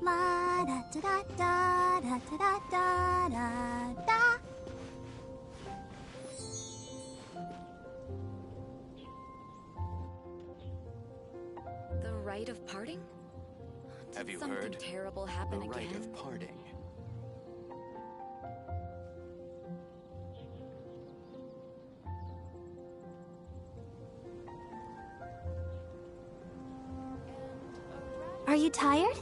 The rite of parting? Have you something heard? Terrible happen The rite again? of parting. Are you tired?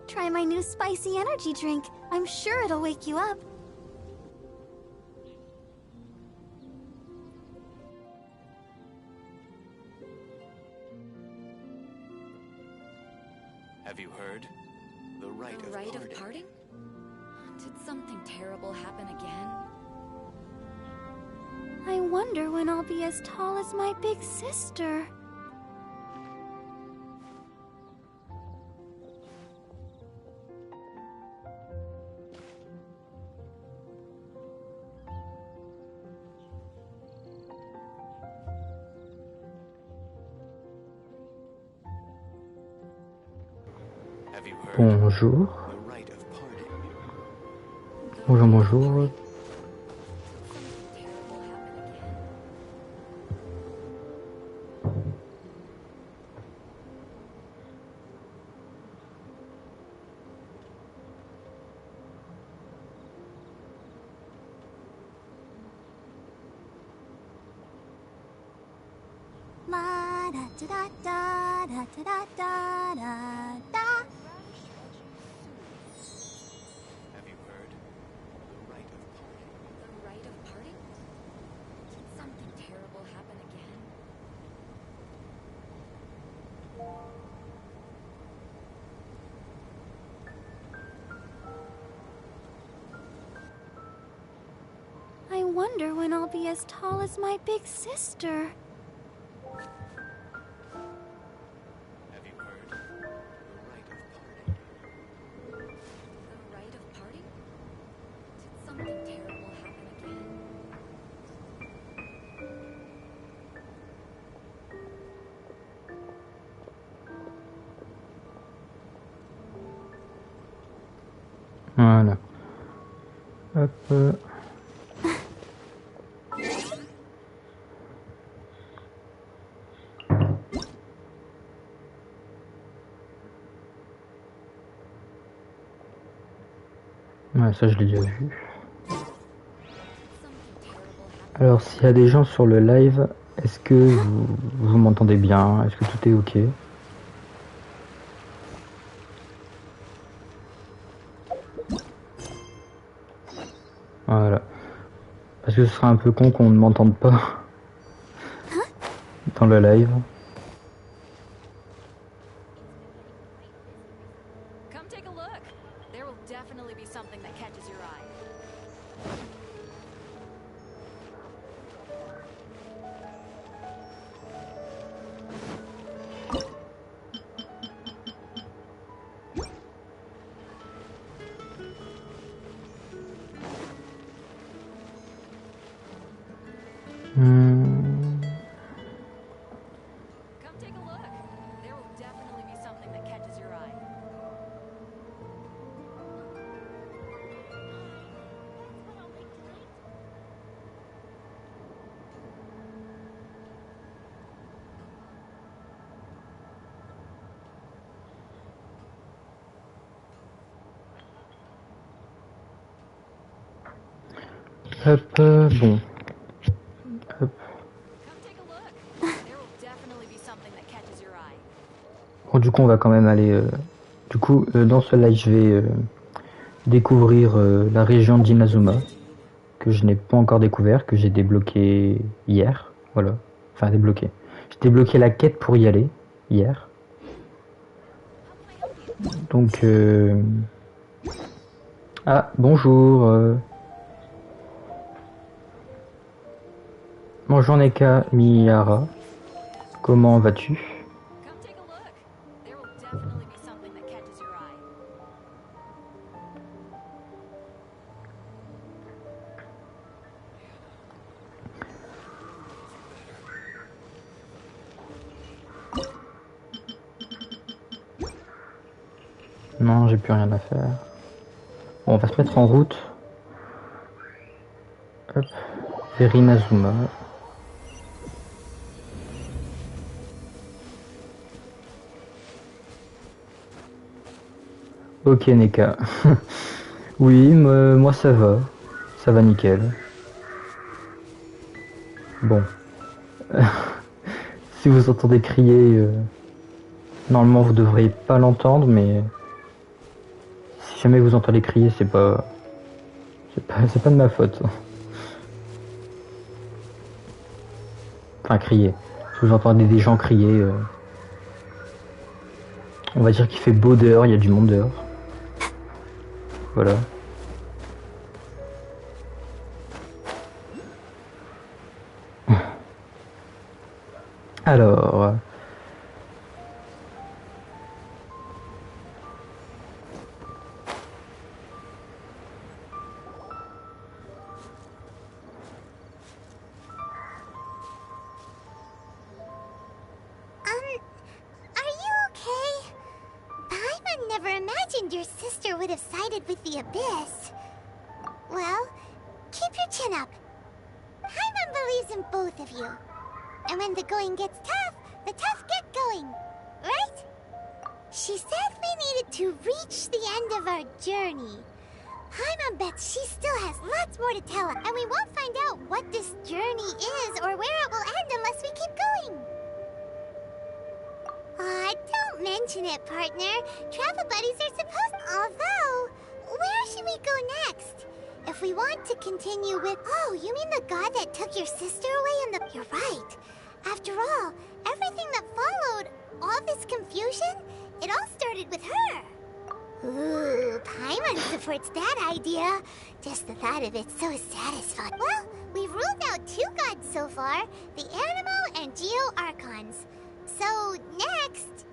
Try my new spicy energy drink. I'm sure it'll wake you up. Have you heard? The rite The of rite parting. of parting? Did something terrible happen again? I wonder when I'll be as tall as my big sister. Have you heard? Bonjour. The rite of parting. Bonjour, bonjour. Something terrible happen again? La da da da da da da da da da. Have you heard? The rite of parting. The rite of parting? Did something terrible happen again? I wonder when I'll be as tall as my big sister. Have you heard? The rite of parting. The rite of parting? Did something terrible happen again? Voilà. Hop. Ouais, ça je l'ai déjà vu. Something terrible happened. Alors s'il y a des gens sur le live, est-ce que vous m'entendez bien? Est-ce que tout est ok? Voilà. Parce que ce serait un peu con qu'on ne m'entende pas dans le live. Come take a look. There will definitely be something that catches your eye. Come take a look. There will definitely be something that catches your eye. Hop, bon. Hop. Come take a look. There will definitely be something that catches your eye. Bon, du coup, on va quand même aller... Du coup, dans ce live, je vais découvrir la région d'Inazuma, que je n'ai pas encore découvert, que j'ai débloqué hier. Voilà. Enfin, débloqué. J'ai débloqué la quête pour y aller, hier. Donc... Ah, bonjour. Bonjour Neka Miyara. Comment vas-tu? Come take a look. There will definitely be something that catches your eye. Non, j'ai plus rien à faire. Bon, on va se mettre en route. Hop. Vers Inazuma. Ok, Neka. Oui, moi ça va. Ça va nickel. Bon. Si vous entendez crier, normalement vous devriez pas l'entendre, mais si jamais vous entendez crier, c'est pas de ma faute. Enfin, crier. Si vous entendez des gens crier, on va dire qu'il fait beau dehors, il y a du monde dehors. Voilà. Alors... Are you okay? Paimon never imagined your sister would have sided with the Abyss. Well, keep your chin up. Paimon believes in both of you. And when the going gets tough, the tough get going. Right? She said we needed to reach the end of our journey. Paimon bets she still has lots more to tell us, and we won't find out what this journey is or where it will end unless we keep going. Aw, don't mention it, partner. Travel buddies are supposed... Although, where should we go next? If we want to continue with... Oh, you mean the god that took your sister away in the... You're right. After all, everything that followed, all this confusion, it all started with her. Ooh, Paimon supports that idea. Just the thought of it's so satisfying. Well, we've ruled out 2 gods so far, the Animo and Geo Archons. So, next...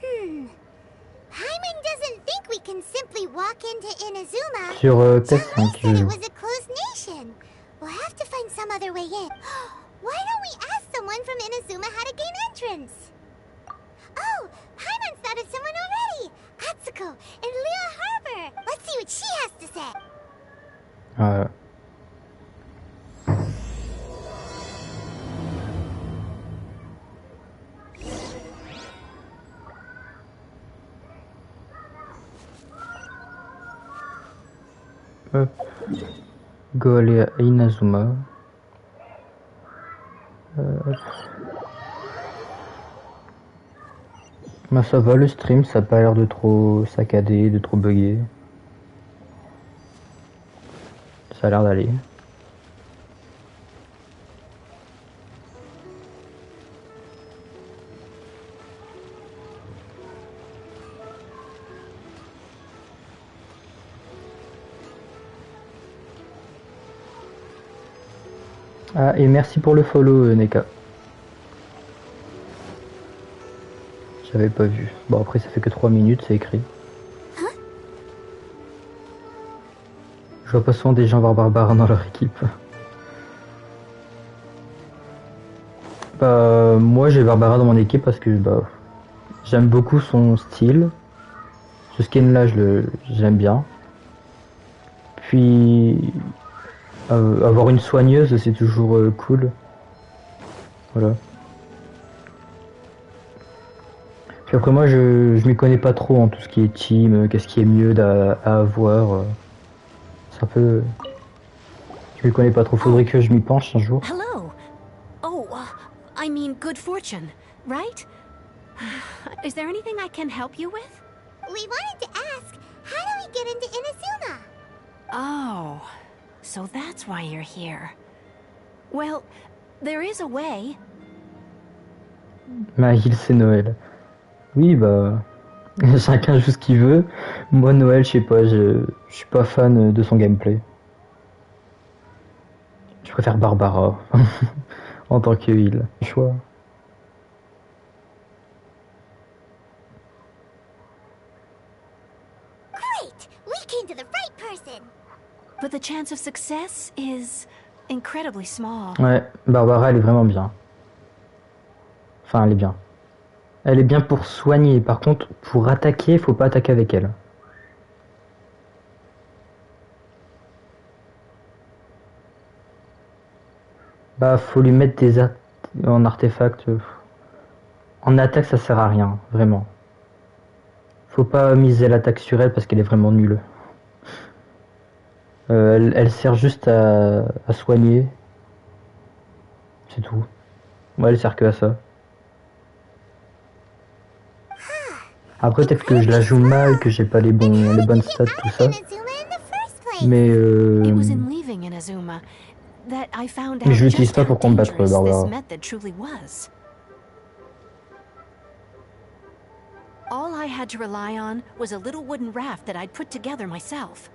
Paimon doesn't think we can simply walk into Inazuma. Sur John PS5, said it was a closed nation. We'll have to find some other way in. Why don't we ask someone from Inazuma how to gain entrance? Oh, Paimon's thought of someone already. Atsuko in Lea Harbor. Let's see what she has to say. Voilà. Hop. Go aller à Inazuma. Hop. Bah ça va, le stream, ça a pas l'air de trop saccader, de trop bugger. Ça a l'air d'aller. Ah, et merci pour le follow, Neka. J'avais pas vu. Bon, après, ça fait que 3 minutes, c'est écrit. Je vois pas souvent des gens voir Barbara dans leur équipe. Bah, moi, j'ai Barbara dans mon équipe parce que bah, j'aime beaucoup son style. Ce skin-là, j'aime bien. Puis, avoir une soigneuse, c'est toujours cool. Voilà. Puis après moi je m'y connais pas trop en tout ce qui est team, qu'est-ce qui est mieux à avoir. C'est un peu... Je m'y connais pas trop, faudrait que je m'y penche un jour. Hello. Oh, I mean good fortune, right? Is there anything I can help you with? We wanted to ask, how do we get into Inazuma? Oh, so that's why you're here. Well, there is a way. Maïl, c'est Noël. Oui, bah... Chacun joue ce qu'il veut. Moi, Noël, je sais pas, je suis pas fan de son gameplay. Je préfère Barbara en tant que heal. Choix. Great! We came to the right person! But the chance of success is incredibly small. Ouais, Barbara, elle est vraiment bien. Enfin, elle est bien. Elle est bien pour soigner. Par contre, pour attaquer, faut pas attaquer avec elle. Bah, faut lui mettre en artefact. En attaque, ça sert à rien, vraiment. Faut pas miser l'attaque sur elle parce qu'elle est vraiment nulle. Elle sert juste à soigner. C'est tout. Ouais, elle sert que à ça. Après, peut-être que je la joue mal, que j'ai pas les bonnes stats, tout ça. Mais It was in leaving Inazuma that I found mais out je l'utilise just pas how pour combattre dangerous Barbara. this method truly was. All I had to rely on was a little wooden raft that I'd put together myself.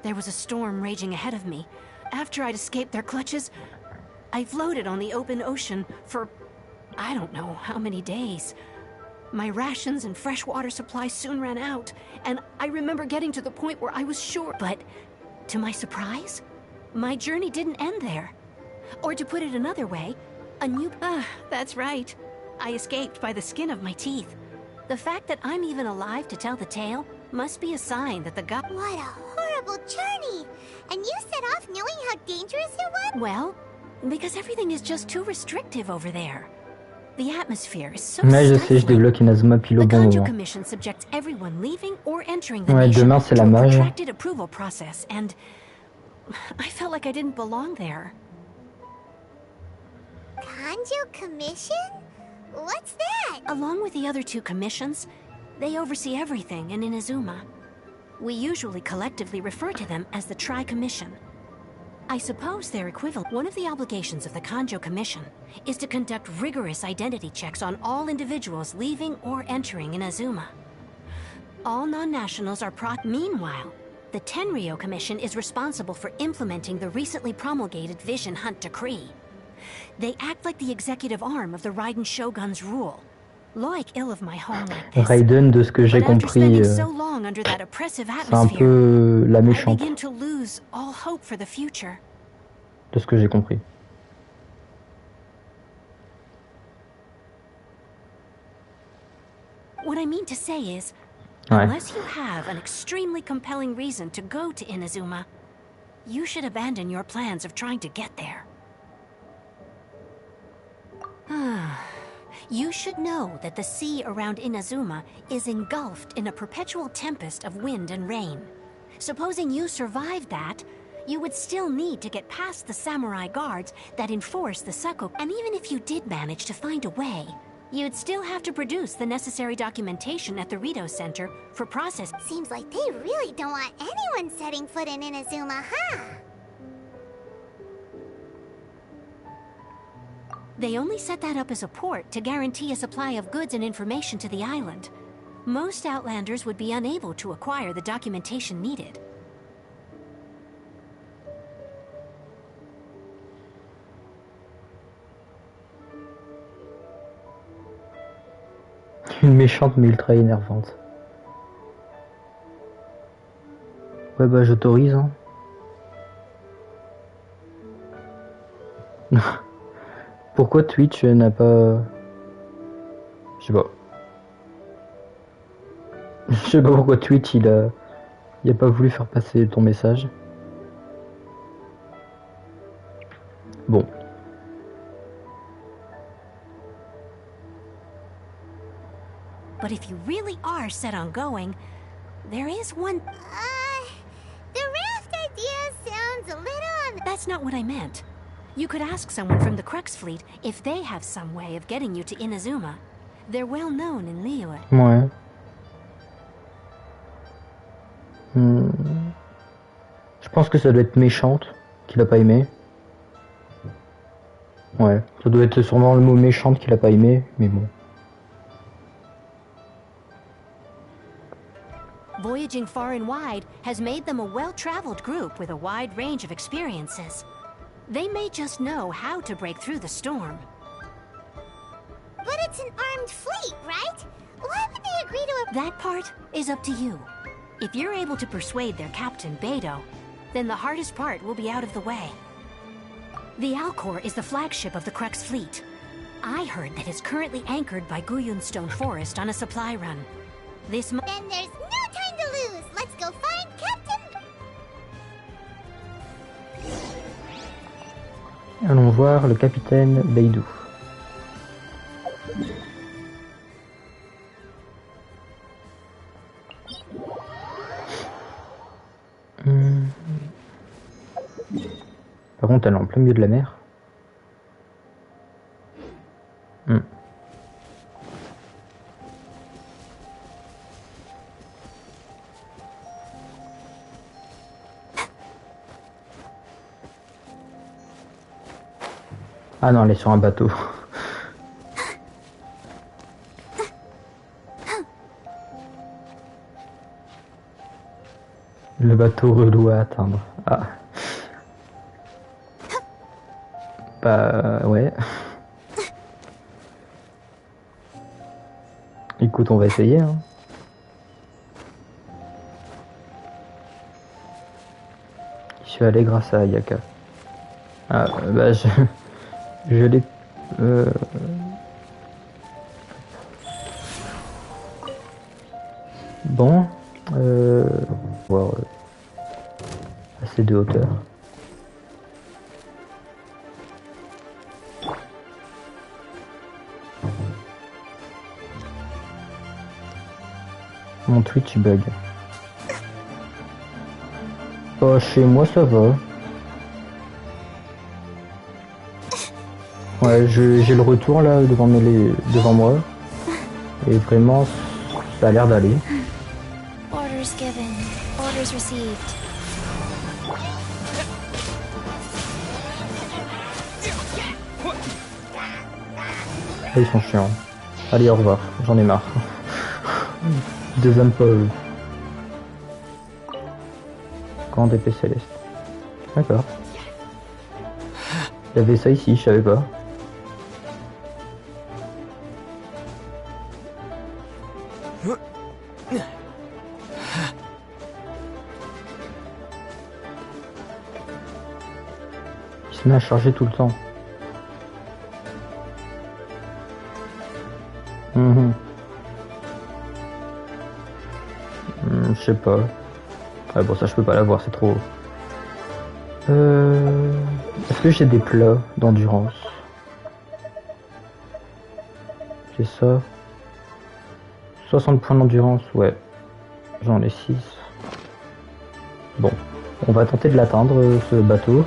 There was a storm raging ahead of me. After I'd escaped their clutches, I floated on the open ocean for I don't know how many days. My rations and fresh water supply soon ran out, and I remember getting to the point where I was sure. But to my surprise, my journey didn't end there. Or to put it another way, that's right. I escaped by the skin of my teeth. The fact that I'm even alive to tell the tale must be a sign that the god... What a horrible journey! And you set off knowing how dangerous it was? Well, because everything is just too restrictive over there. The atmosphere is so Mais je sais, je stifling. débloque Inazuma pile au The bon Kanjo moment. Commission subjects everyone leaving or entering the Ouais, nation demain c'est to la a mage. protracted approval process, and I felt like I didn't belong there. Kanjo Commission? What's that? Along with the other two commissions, they oversee everything in Inazuma. We usually collectively refer to them as the Tri-Commission. I suppose their equivalent. One of the obligations of the Kanjo Commission is to conduct rigorous identity checks on all individuals leaving or entering Inazuma. All non-nationals are Meanwhile, the Tenryo Commission is responsible for implementing the recently promulgated Vision Hunt Decree. They act like the executive arm of the Raiden Shogun's rule. Like ill of my home like this. Raiden, de ce que j'ai But after spending compris, so long under that oppressive c'est un atmosphere, peu la I méchante, begin to lose all hope for the future. de ce que j'ai compris. What I mean to say is, Ouais. unless you have an extremely compelling reason to go to Inazuma, you should abandon your plans of trying to get there. You should know that the sea around Inazuma is engulfed in a perpetual tempest of wind and rain. Supposing you survived that, you would still need to get past the samurai guards that enforce the Sako. And even if you did manage to find a way, you'd still have to produce the necessary documentation at the Rito Center for process. Seems like they really don't want anyone setting foot in Inazuma, huh? They only set that up as a port to guarantee a supply of goods and information to the island. Most Outlanders would be unable to acquire the documentation needed. Une méchante mais ultra énervante. Ouais bah j'autorise hein. Pourquoi Twitch n'a pas... Je sais pas. Je sais pas pourquoi Twitch il a pas voulu faire passer ton message. Bon. But if you really are set on going, there is one... The raft idea sounds a little... That's not what I meant. You could ask someone from the Crux fleet if they have some way of getting you to Inazuma. They're well known in Liyue. Ouais. Je pense que ça doit être méchante, qu'il a pas aimé. Ouais, ça doit être sûrement le mot méchante qu'il a pas aimé, mais bon. Voyaging far and wide has made them a well-traveled group with a wide range of experiences. They may just know how to break through the storm. But it's an armed fleet, right? Why would they agree to a... That part is up to you. If you're able to persuade their captain, Beidou, then the hardest part will be out of the way. The Alcor is the flagship of the Crux fleet. I heard that it's currently anchored by Guyunstone Forest on a supply run. This Then there's no time to lose. Let's go find Captain. Allons voir le capitaine Beidou. Par contre, elle est en plein milieu de la mer. Ah non, elle est sur un bateau. Le bateau relou à atteindre. Ah. Bah ouais. Écoute, on va essayer. Hein. Je suis allé grâce à Ayaka. Ah bah je l'ai... Bon. Voir assez de hauteur. Mon Twitch bug. Oh, chez moi ça va. Ouais, j'ai le retour là devant moi. Et vraiment, ça a l'air d'aller. Orders given. Orders received. Ah, ils sont chiants. Allez, au revoir. J'en ai marre. Deuxième pas eux. Grande épée céleste. D'accord. Il y avait ça ici, je savais pas. Il se met à charger tout le temps. Je sais pas. Ah bon, ça je peux pas l'avoir, c'est trop haut. Est-ce que j'ai des plats d'endurance? J'ai ça. 60 points d'endurance, ouais. J'en ai 6. Bon, on va tenter de l'atteindre, ce bateau.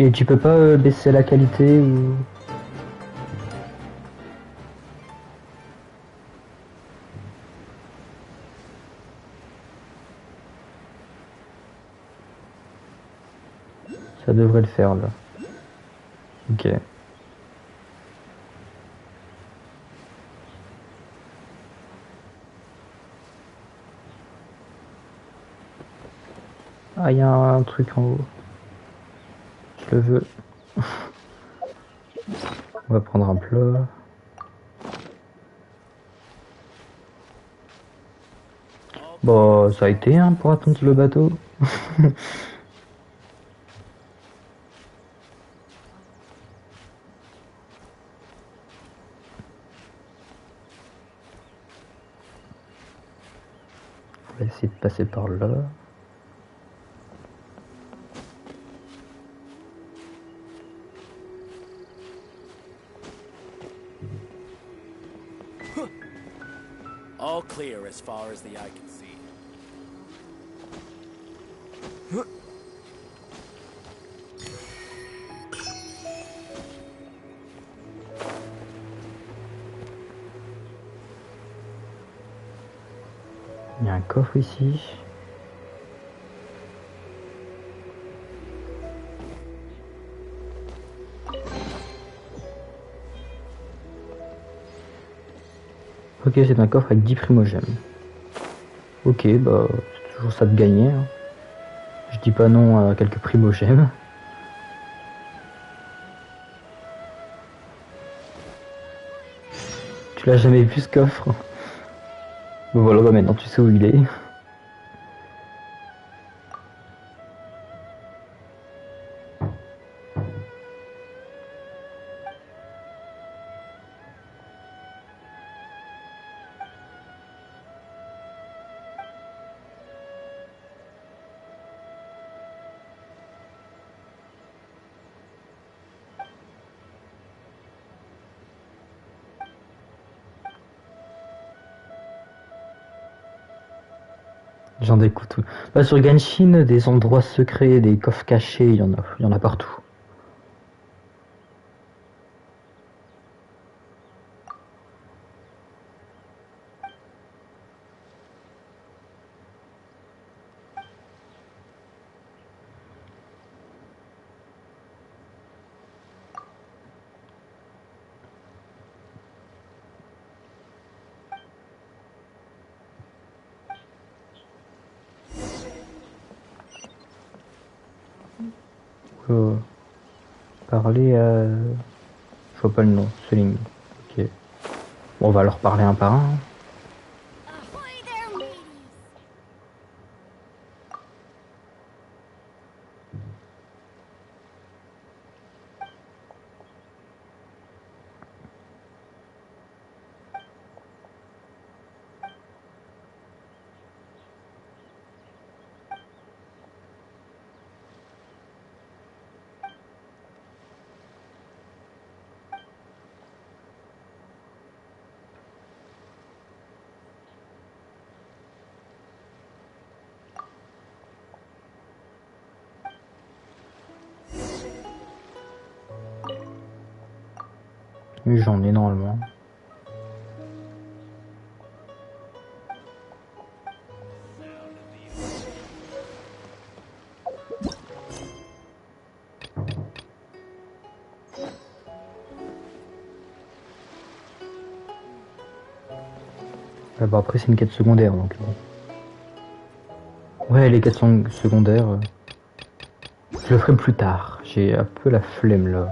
Et tu peux pas baisser la qualité ou... Ça devrait le faire là. Ok. Ah, il y a un truc en haut. Je le veux. On va prendre un plat. Bon, ça a été hein, pour attendre le bateau. On va essayer de passer par là. All clear as far as the eye can see. Il y a un coffre ici. Ok, c'est un coffre avec 10 primogèmes. Ok, bah, c'est toujours ça de gagner. Hein. Je dis pas non à quelques primogèmes. Tu l'as jamais vu ce coffre? Bon voilà, bah maintenant tu sais où il est. J'en découvre tout. Bah, sur Genshin, des endroits secrets, des coffres cachés, il y en a partout. Parler à... Je vois pas le nom, Seling. Ok. Bon, on va leur parler un par un. Ahoy there, mateys! J'en ai normalement. Bon, après c'est une quête secondaire donc bon. Ouais, les quêtes secondaires, je le ferai plus tard. J'ai un peu la flemme là.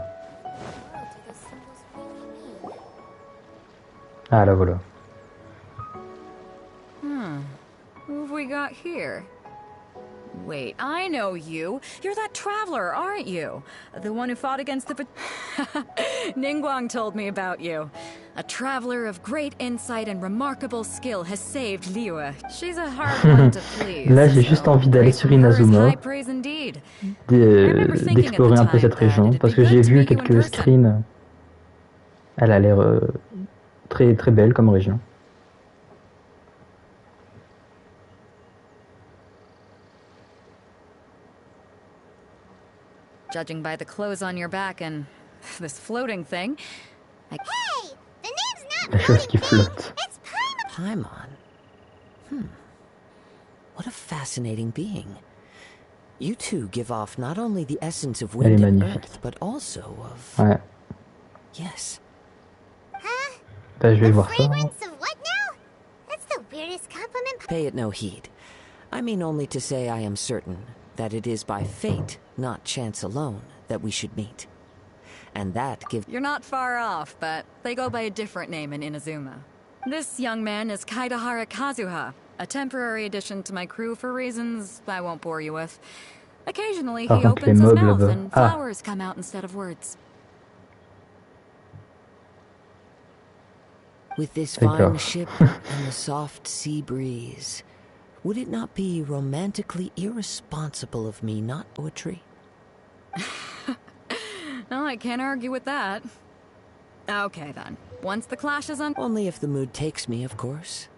Ah là voilà. Who have we got here? Wait, I know you. You're that traveler, aren't you? The one who fought against the... Ningguang told me about you. A traveler of great insight and remarkable skill has saved Liyue. She's a hard one to please. Là, j'ai juste envie d'aller sur Inazuma, d'explorer un peu cette région, parce que j'ai vu quelques screens. Elle a l'air très très belle comme région. Judging by the clothes on your back and this floating thing, Hey! The name's La not chose qui Floating flotte. Thing. It's Paimon. Paimon? What a fascinating being. You two give off not only the essence of Elle est wind and magnifique. earth, but also of... Ouais. Yes. Huh? Bah, je vais The voir ça. fragrance of what now? That's the weirdest compliment. Pay it no heed. I mean only to say I am certain that it is by fate, not chance alone, that we should meet. And that gives... you're not far off, but they go by a different name in Inazuma. This young man is Kaidahara Kazuha, a temporary addition to my crew for reasons I won't bore you with. Occasionally, Par he contre, les opens his meubles mouth là-bas. and Ah. flowers come out instead of words. With this D'accord. fine ship and the soft sea breeze, would it not be romantically irresponsible of me not poetry? No, I can't argue with that. Okay then. Once the clash is on... Only if the mood takes me, of course.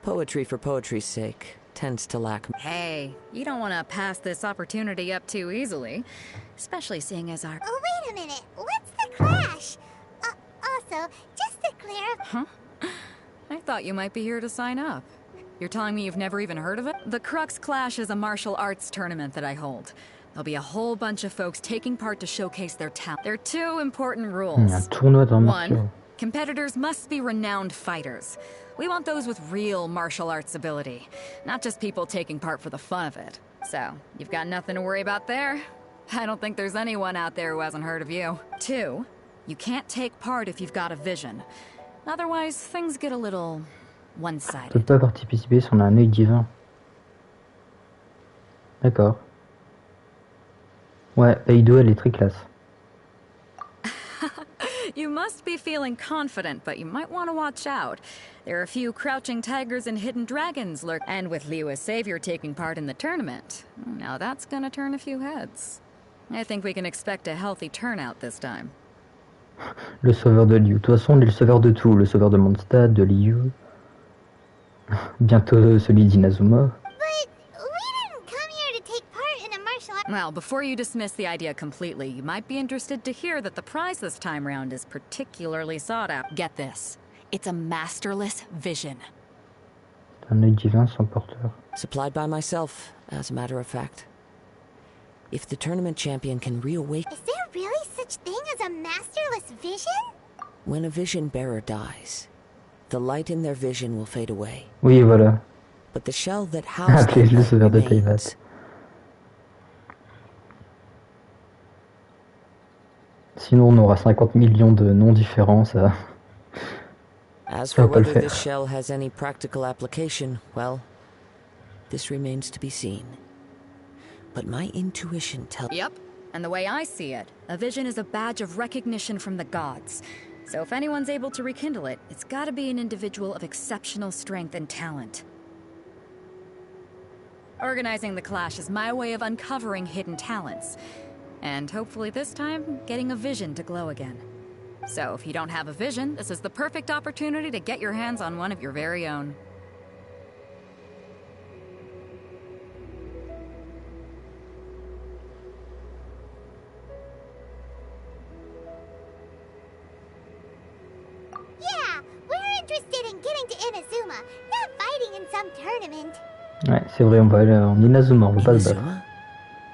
Poetry for poetry's sake tends to lack... Hey, you don't want to pass this opportunity up too easily. Especially seeing as our... Oh, wait a minute. What's the clash? Also, just to clarify... Huh? I thought you might be here to sign up. You're telling me you've never even heard of it? The Crux Clash is a martial arts tournament that I hold. There'll be a whole bunch of folks taking part to showcase their talent. There are two important rules. Un tournoi dans martial. One, competitors must be renowned fighters. We want those with real martial arts ability, not just people taking part for the fun of it. So, you've got nothing to worry about there. I don't think there's anyone out there who hasn't heard of you. Two, you can't take part if you've got a vision. Otherwise, things get a little Je peux one-sided. pas participer si on a un œil divin. D'accord. Ouais, Eido, elle est très classe. You must be feeling confident, but you might want to watch out. There are a few crouching tigers and hidden dragons lurk, and with Liyue's savior taking part in the tournament, now that's gonna turn a few heads. I think we can expect a healthy turnout this time. Le sauveur de Liu. De toute façon, on est le sauveur de tout. Le sauveur de Mondstadt, de Liu. Bientôt celui d'Inazuma. But Well, before you dismiss the idea completely, you might be interested to hear that the prize this time round is particularly sought out. Get this. It's a masterless vision. Un œil divin sans porteur. Supplied by myself, as a matter of fact. If the tournament champion can reawaken... Is there really such thing as a masterless vision? When a vision bearer dies, the light in their vision will fade away. Oui, voilà. But the shell that Ah, housed puis je ce verre de remains. Teyvat. Sinon, on aura 50 millions de noms différents, ça. As Ça for va pas le whether this faire. shell has any practical application, well, this remains to be seen. But my intuition tells... Yep. And the way I see it, a vision is a badge of recognition from the gods. So if anyone's able to rekindle it, it's gotta be an individual of exceptional strength and talent. Organizing the clash is my way of uncovering hidden talents. And hopefully this time, getting a vision to glow again. So if you don't have a vision, this is the perfect opportunity to get your hands on one of your very own. Yeah, we're interested in getting to Inazuma, not fighting in some tournament. Ouais, c'est vrai, on va aller en Inazuma, on va pas se battre.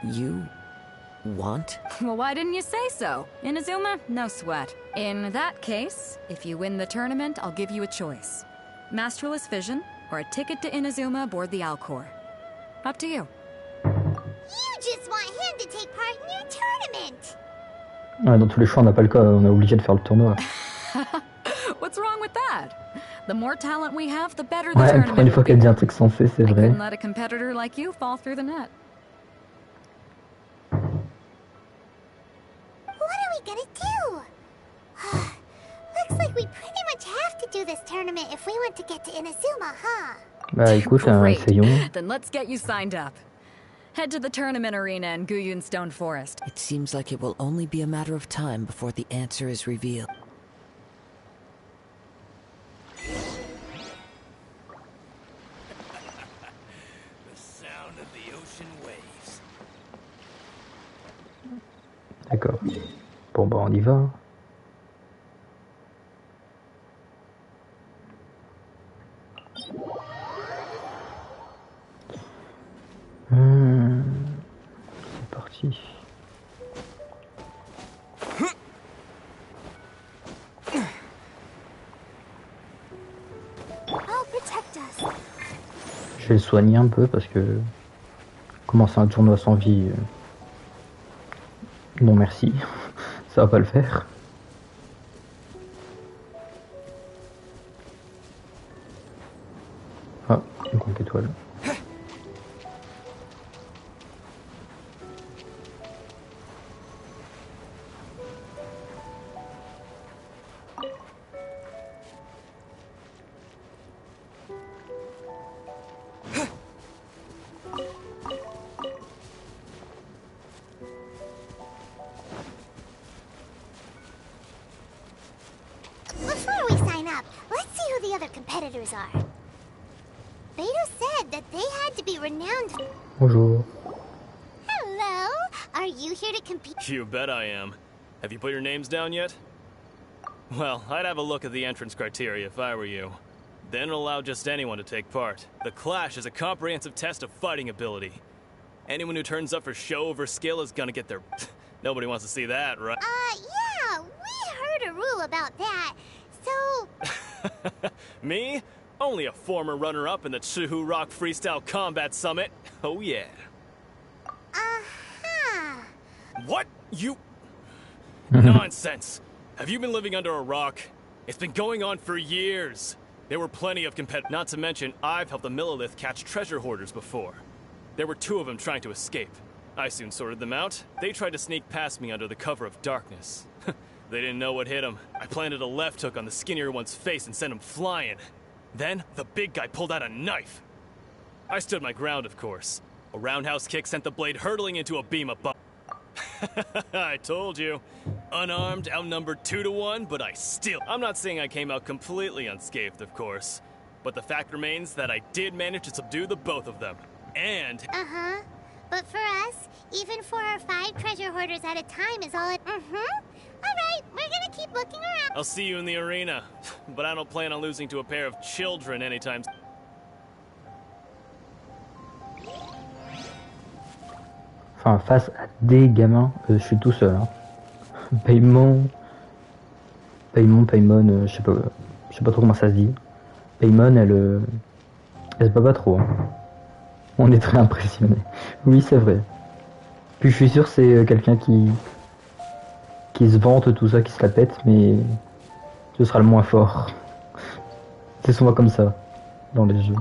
Inazuma? You want? Well, why didn't you say so? Inazuma? No sweat. In that case, if you win the tournament, I'll give you a choice. Masterless Vision, or a ticket to Inazuma aboard the Alcor. Up to you. You just want him to take part in your tournament. Ouais, dans tous les choix, on n'a pas le cas, on est obligé de faire le tournoi. What's wrong with that? The more talent we have, the better the Ouais, tournament pour une fois will qu'elle be. dit un truc sensé, c'est I vrai. couldn't let a competitor like you fall through the net. What are we gonna do? Looks like we pretty much have to do this tournament if we want to get to Inazuma, huh? Bah écoute, Great. essayons. Then let's get you signed up. Head to the tournament arena in Guyun Stone Forest. It seems like it will only be a matter of time before the answer is revealed. The sound of the ocean waves. D'accord. Bon bah on y va. C'est parti. Oh, protect us. Je vais le soigner un peu parce que commencer un tournoi sans vie, non merci, ça va pas le faire. Ah, une grande étoile. Before we sign up, let's see who the other competitors are. Beto said that they had to be renowned. Bonjour. Hello, are you here to compete? You bet I am. Have you put your names down yet? Well, I'd have a look at the entrance criteria if I were you. Then allow just anyone to take part. The Clash is a comprehensive test of fighting ability. Anyone who turns up for show over skill is gonna get their... Nobody wants to see that, right? Yeah, we heard a rule about that. So, Me? Only a former runner-up in the Chihu Rock Freestyle Combat Summit. Oh yeah. uh-huh. What? You... Nonsense. Have you been living under a rock? It's been going on for years. There were plenty of Not to mention, I've helped the Millilith catch treasure hoarders before. There were 2 of them trying to escape. I soon sorted them out. They tried to sneak past me under the cover of darkness. They didn't know what hit them. I planted a left hook on the skinnier one's face and sent him flying. Then, the big guy pulled out a knife. I stood my ground, of course. A roundhouse kick sent the blade hurtling into a beam above. I told you. Unarmed, outnumbered 2 to 1, but I still... I'm not saying I came out completely unscathed, of course. But the fact remains that I did manage to subdue the both of them. And... Uh-huh. But for us, Even 4 or 5 treasure hoarders at a time is all it. Alright, we're gonna keep looking around. I'll see you in the arena, but I don't plan on losing to a pair of children anytime soon. Enfin, face à des gamins, je suis tout seul. Hein. Paymon, je sais pas trop comment ça se dit. Paymon, elle se bat pas trop. Hein. On est très impressionnés. Oui, c'est vrai. Puis je suis sûr c'est quelqu'un qui se vante tout ça, qui se la pète, mais ce sera le moins fort. C'est souvent comme ça dans les jeux.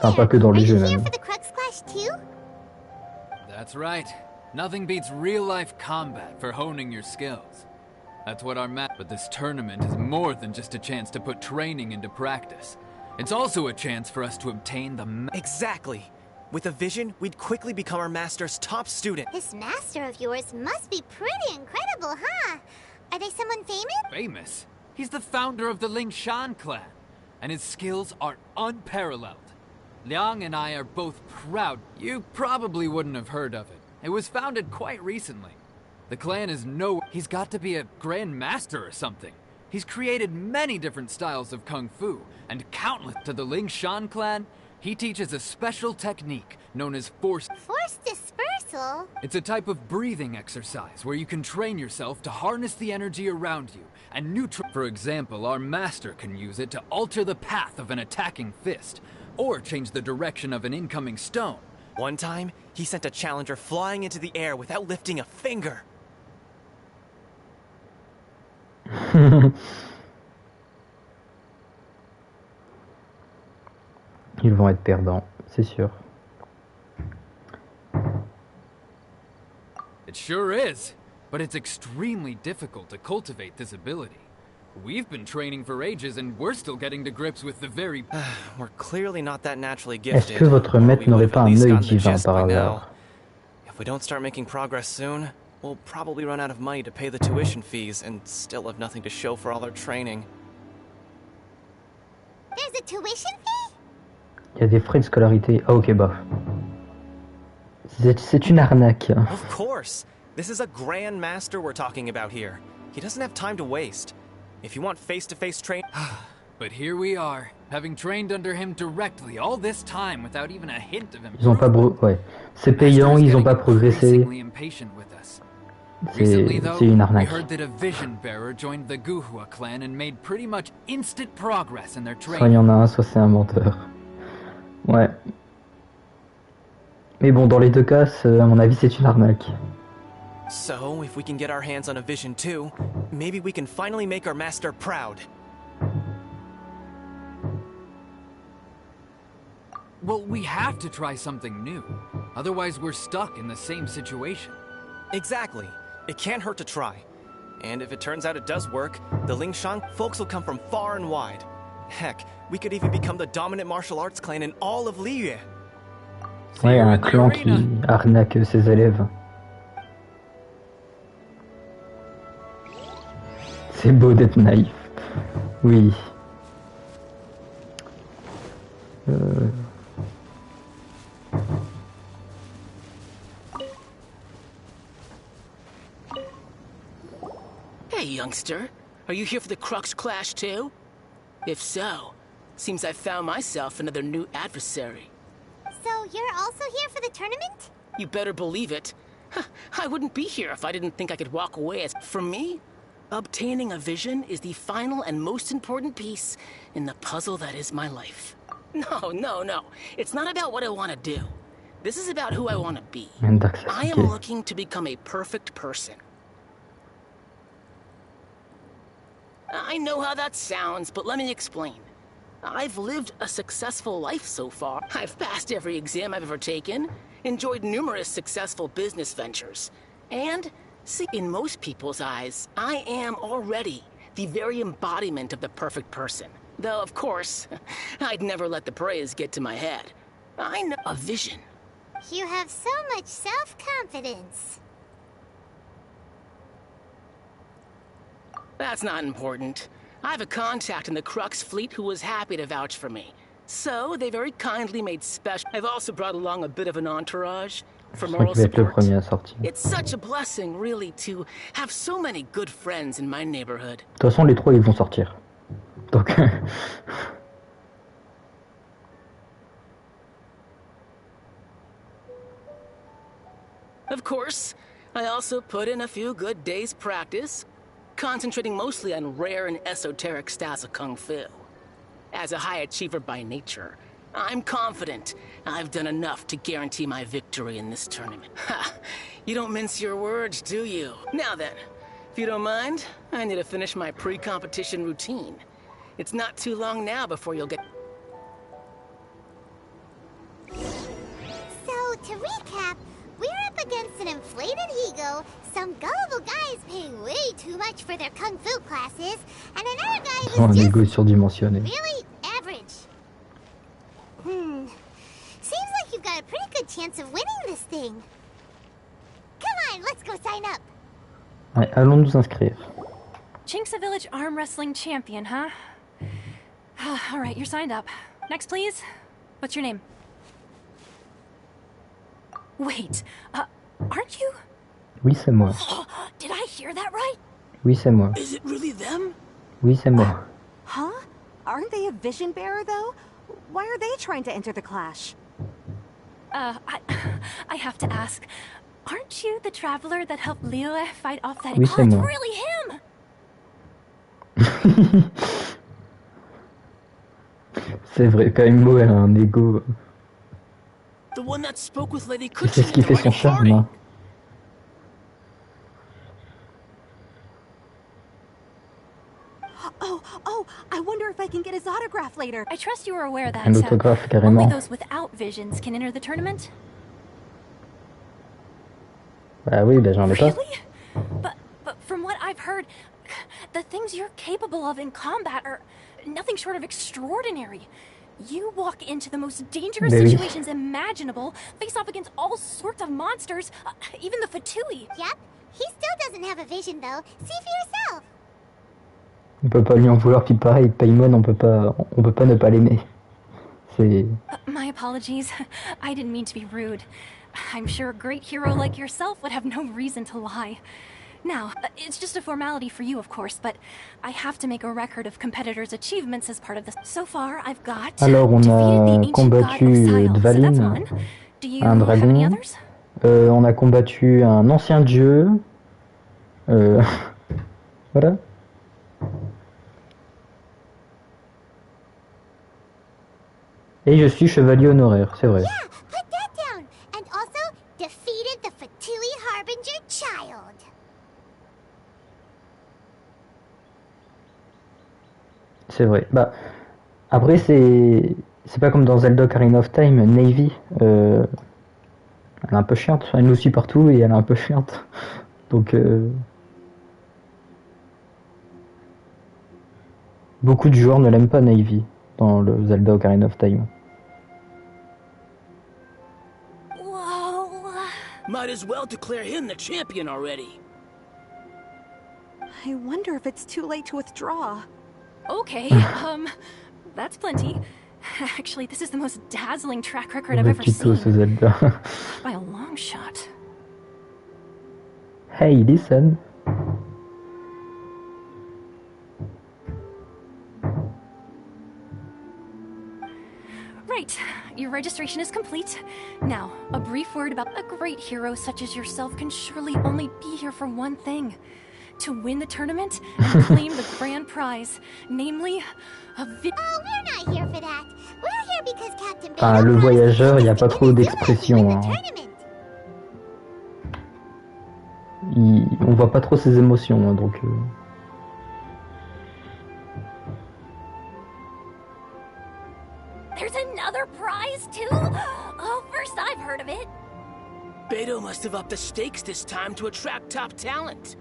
Enfin, pas que dans les jeux même. That's right. Nothing beats real-life combat for honing your skills. That's what our but this tournament is more than just a chance to put training into practice. It's also a chance for us to obtain the Exactly. With a vision, we'd quickly become our master's top student. This master of yours must be pretty incredible, huh? Are they someone famous? Famous? He's the founder of the Lingshan clan, and his skills are unparalleled. Liang and I are both proud. You probably wouldn't have heard of it. It was founded quite recently. The clan is He's got to be a grand master or something. He's created many different styles of kung fu, and countless to the Lingshan clan. He teaches a special technique known as force dispersal? It's a type of breathing exercise where you can train yourself to harness the energy around you and For example, our master can use it to alter the path of an attacking fist, or change the direction of an incoming stone. One time, he sent a challenger flying into the air without lifting a finger. Ils vont être perdants, c'est sûr. It sure is, but it's extremely difficult to cultivate this ability. We've been training for ages and we're still getting to grips with the very... We're clearly not that naturally gifted. Est-ce que votre maître n'aurait pas un œil divin par hasard? If we don't start making progress soon, we'll probably run out of money to pay the tuition fees and still have nothing to show for all our training. There's a tuition fee? Il y a des frais de scolarité. Ah ok, bah. C'est une arnaque. Of course. This is a grand master we're talking about here. He doesn't have time to waste. If you want face-to-face training... But here we are, having trained under him directly all this time without even a hint of him. Ils ont pas ouais. C'est payant, ils ont pas progressé. C'est une arnaque. We heard that a vision bearer joined the Guhua clan and made pretty much instant progress in their training. Soit il y en a un, soit c'est un menteur. Ouais. Mais bon, dans les deux cas, à mon avis, c'est une arnaque. So, if we can get our hands on a vision too, maybe we can finally make our master proud. Well, we have to try something new. Otherwise, we're stuck in the same situation. Exactly. It can't hurt to try. And if it turns out it does work, the Lingshan folks will come from far and wide. Heck, we could even become the dominant martial arts clan in all of Liyue. Ouais, un clan qui arnaque ses élèves. C'est beau d'être naïf. Oui. Hey, youngster. Are you here for the Crux Clash too? If so, seems I've found myself another new adversary. So you're also here for the tournament? You better believe it. I wouldn't be here if I didn't think I could walk away as... For me, obtaining a vision is the final and most important piece in the puzzle that is my life. No. It's not about what I want to do. This is about who I want to be. I am looking to become a perfect person. I know how that sounds, but let me explain. I've lived a successful life so far. I've passed every exam I've ever taken, enjoyed numerous successful business ventures, and, see, in most people's eyes, I am already the very embodiment of the perfect person. Though, of course, I'd never let the praise get to my head. I know a vision. You have so much self-confidence. That's not important. I have a contact in the Crux fleet who was happy to vouch for me. So they very kindly made special. I've also brought along a bit of an entourage for Je crois moral qu'il va être le support. premier à sortir. It's such a blessing, really, to have so many good friends in my neighborhood. De toute façon, les trois, ils vont sortir. Donc... Of course, I also put in a few good days' practice, concentrating mostly on rare and esoteric styles of Kung Fu. As a high achiever by nature, I'm confident I've done enough to guarantee my victory in this tournament. Ha! You don't mince your words, do you? Now then, if you don't mind, I need to finish my pre-competition routine. It's not too long now before you'll get... So, to recap, we're up against an inflated ego, some gullible guys paying way too much for their kung fu classes, and another guy Un who's ego just surdimensionné. really average. Seems like you've got a pretty good chance of winning this thing. Come on, let's go sign up. Ouais, allons nous inscrire. Chinksa Village arm wrestling champion, huh? All right, you're signed up. Next, please. What's your name? Wait, aren't you? Oui, c'est moi. Did I hear that right? Oui, c'est moi. Is it really them? Oui, c'est moi. Huh? Aren't they a vision bearer, though? Why are they trying to enter the clash? I have to ask. Aren't you the traveler that helped Leo fight off that... Oui, oh, c'est it's moi. really him! C'est vrai, Kaimbo, elle a un ego. The one that spoke with Lady C'est Kuchin ce qui at the fait son Redif charme. party. Hein. Oh, I wonder if I can get his autograph later. I trust you are aware that Un autographe, only carrément. those without visions can enter the tournament. Bah oui, bah j'en ai pas. Really? But from what I've heard, the things you're capable of in combat are nothing short of extraordinary. You walk into the most dangerous Mais oui. situations imaginable, face off against all sorts of monsters, even the Fatui. Yep, he still doesn't have a vision though. See for yourself. On peut pas lui en vouloir, puis pareil, Paimon, on peut pas ne pas l'aimer. C'est... My apologies. I didn't mean to be rude. I'm sure a great hero like yourself would have no reason to lie. Now, it's just a formality for you, of course, but I have to make a record of competitors' achievements as part of this. So far, I've got Alors, on defeated the a ancient god combattu of Xyle, so that's Dvalin, one. Do you un have any dragon. others? On a combattu un ancien dieu. Voilà. Et je suis chevalier honoraire, c'est vrai. Yeah, put that down. And also defeated the Fatui Harbinger child. C'est vrai. Bah, après, c'est pas comme dans Zelda Ocarina of Time, Navy. Elle est un peu chiante. Elle nous suit partout et elle est un peu chiante. Donc, beaucoup de joueurs ne l'aiment pas, Navy, dans le Zelda Ocarina of Time. Whoa. Might as well declare him the champion already. I wonder if it's too late to withdraw. Okay, that's plenty. Actually, this is the most dazzling track record I've Le ever tuto seen. ce Zelda. By a long shot. Hey, listen. Right, your registration is complete. Now, a brief word about a great hero such as yourself can surely only be here for one thing. To win the tournament and claim the grand prize, namely, a Oh, we're not here for that. We're here because Captain Enfin, le voyageur, il n'y a pas trop d'expression. Hein. On voit pas trop ses émotions, hein, donc... There's another prize, too? Oh, first I've heard of it. Beto must have upped the stakes this time to attract top talent.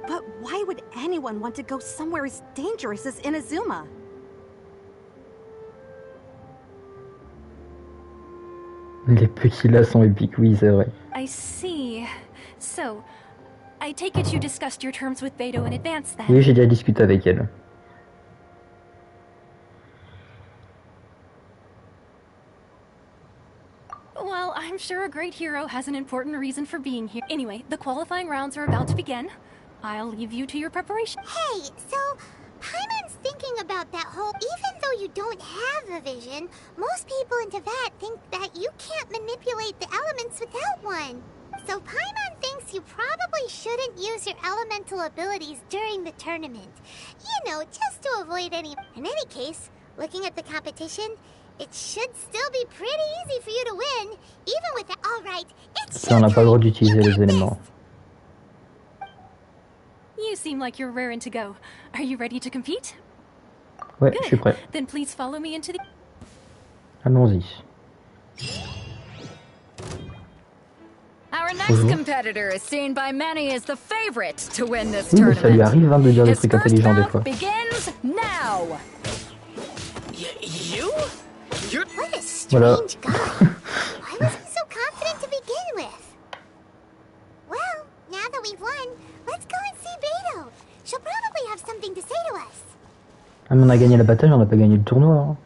But why would anyone want to go somewhere as dangerous as Inazuma? Les petits là sont épiques, oui, c'est vrai. I see. So, I take it you discussed your terms with Beto in advance, then? Oui, j'ai déjà discuté avec elle. I'm sure a great hero has an important reason for being here. Anyway, the qualifying rounds are about to begin. I'll leave you to your preparation. Hey, so Paimon's thinking about that whole... Even though you don't have a vision, most people in Teyvat think that you can't manipulate the elements without one. So Paimon thinks you probably shouldn't use your elemental abilities during the tournament. You know, just to avoid any... In any case, looking at the competition, it should still be pretty easy for you to win, even with... Alright, it's on n'a pas le droit d'utiliser les éléments. You seem like you're raring to go. Are you ready to compete? Ouais, je suis prêt. Then please follow me into the... Allons-y. Our next competitor is seen by many as the favorite to win this Oui, mais ça lui tournament. arrive de dire des His trucs first intelligents des bout fois. begins now. You? You're... What a Voilà. strange guy. Why was he so confident to begin with? Well, now that we've won, let's go and see Beto. She'll probably have something to say to us. Ah, mais on a gagné la bataille, on n'a pas gagné le tournoi. Hein.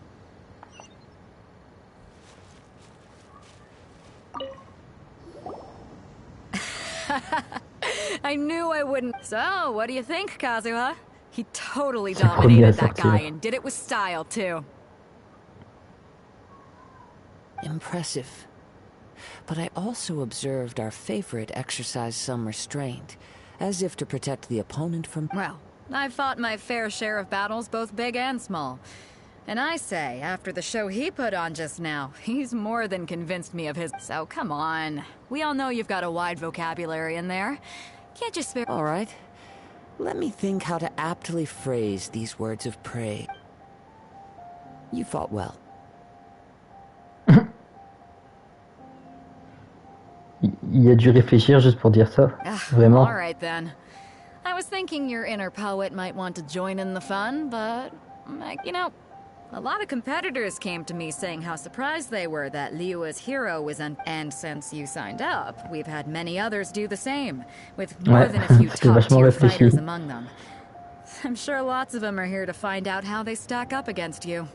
I knew I wouldn't. So, what do you think, Kazuha? He totally dominated that guy and did it with style, too. Impressive. But I also observed our favorite exercise some restraint, as if to protect the opponent from... Well, I've fought my fair share of battles, both big and small. And I say, after the show he put on just now, he's more than convinced me of his... So, come on. We all know you've got a wide vocabulary in there. Can't just spare... All right. Let me think how to aptly phrase these words of praise. You fought well. Il a dû réfléchir juste pour dire ça. Vraiment. All right, then. I was thinking your inner poet might want to join in the fun, but... you know... A lot of competitors came to me saying how surprised they were that Liyue's hero was and since you signed up, we've had many others do the same, with more than a few top-tier fighters among them. I'm sure lots of them are here to find out how they stack up against you.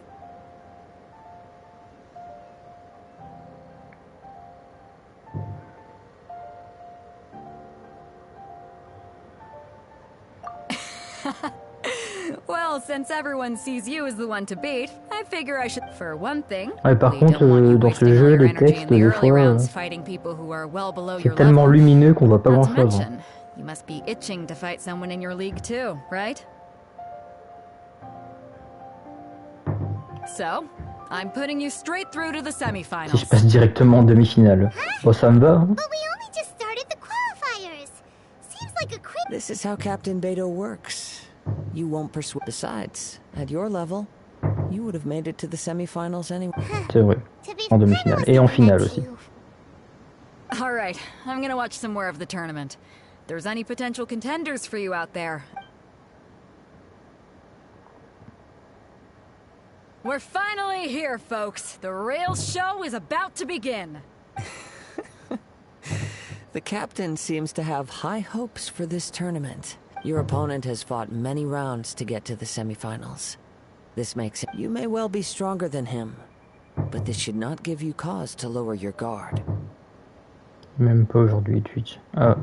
Well, since everyone sees you as the one to beat, I figure I should... For one thing, Ouais, par contre, dans ce jeu, les textes, des fois, c'est tellement lumineux qu'on voit pas grand-chose. Hein. You must be itching to fight someone in your league too, right? So, I'm putting you straight through to the semifinals. Si je passe directement en demi-finale, bon, ça me va. Hein. But we only just started the qualifiers. Seems like a quick... This is how Captain Beto works. You won't persuade. Besides, at your level, you would have made it to the semifinals anyway. C'est vrai. En demi-finale et en finale aussi. All right, I'm gonna watch some more of the tournament. If there's any potential contenders for you out there. We're finally here, folks. The real show is about to begin. The captain seems to have high hopes for this tournament. Your opponent has fought many rounds to get to the semifinals. This makes it... You may well be stronger than him, but this should not give you cause to lower your guard. Même pas aujourd'hui, Twitch. Ah.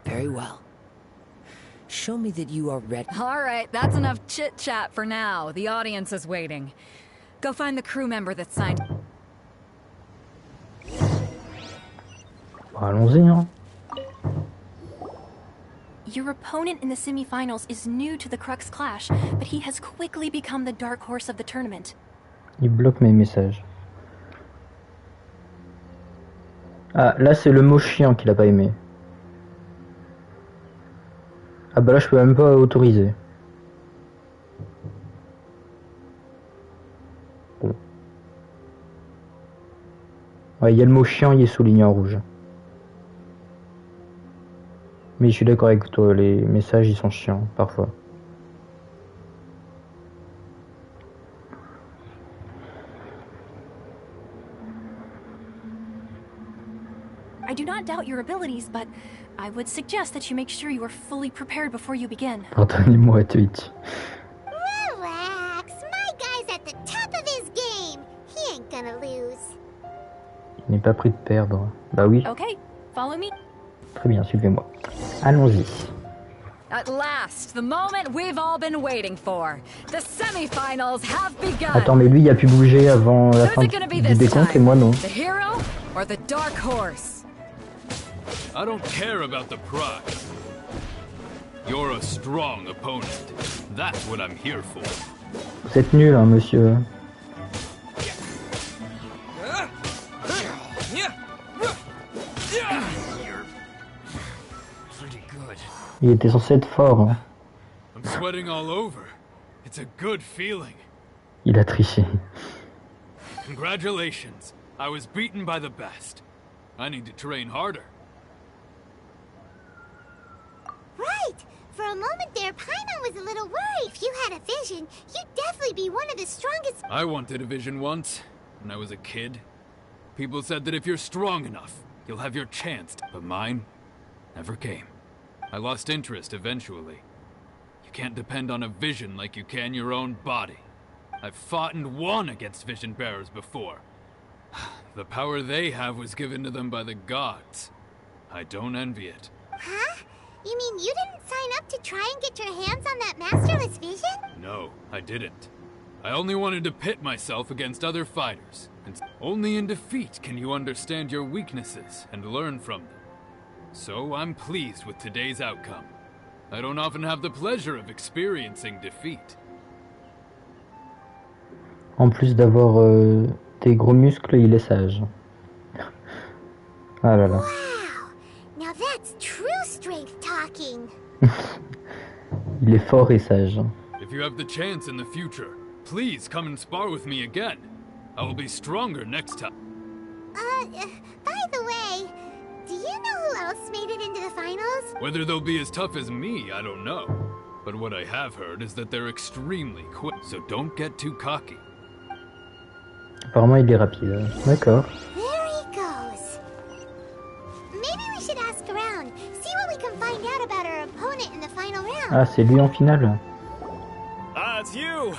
Very well. Show me that you are ready. All right, that's enough chit-chat for now. The audience is waiting. Go find the crew member that signed... Allons-y, hein. Your opponent in the semifinals is new to the Crux Clash, but he has quickly become the dark horse of the tournament. Il bloque mes messages. Ah, là c'est le mot chiant qu'il a pas aimé. Ah bah là je peux même pas autoriser. Bon. Ouais, il y a le mot chiant, il est souligné en rouge. Mais je suis d'accord avec toi, les messages ils sont chiants parfois. I do not doubt your abilities, but I would suggest that you make sure you are fully prepared before you begin. Pardonnez-moi Twitch. Je n'ai pas pris de perdre. Bah oui. Okay, follow me. Très bien, suivez-moi. Allons-y. At last, the moment we've all been waiting for. The semifinals have begun. Attends, mais lui, il a pu bouger avant la fin Who's it gonna be du this décompte et time? moi non. The hero or the dark horse? I don't care about the prize. You're a strong opponent. That's what I'm here for. Vous êtes nul, hein, monsieur. Il était censé être fort. Hein. I'm sweating all over. It's a good feeling. Il a triché. Congratulations. I was beaten by the best. I need to train harder. Right! For a moment there, Paimon was a little worried. If you had a vision, you'd definitely be one of the strongest. I wanted a vision once, when I was a kid. People said that if you're strong enough, you'll have your chance, but mine never came. I lost interest eventually. You can't depend on a vision like you can your own body. I've fought and won against vision bearers before. The power they have was given to them by the gods. I don't envy it. Huh? You mean you didn't sign up to try and get your hands on that masterless vision? No, I didn't. I only wanted to pit myself against other fighters. And only in defeat can you understand your weaknesses and learn from them. So I'm pleased with today's outcome. I don't often have the pleasure of experiencing defeat. En plus d'avoir des gros muscles, il est sage. Ah là là. Wow! Now that's true strength talking. Il est fort et sage. If you have the chance in the future, please come and spar with me again. I will be stronger next time. By the way, do you know who else made it into the finals? Whether they'll be as tough as me, I don't know. But what I have heard is that they're extremely quick, so don't get too cocky. Apparemment, il est rapide. D'accord. There he goes. Maybe we should ask around, see what we can find out about our opponent in the final round. Ah, c'est lui en finale. Ah, it's you!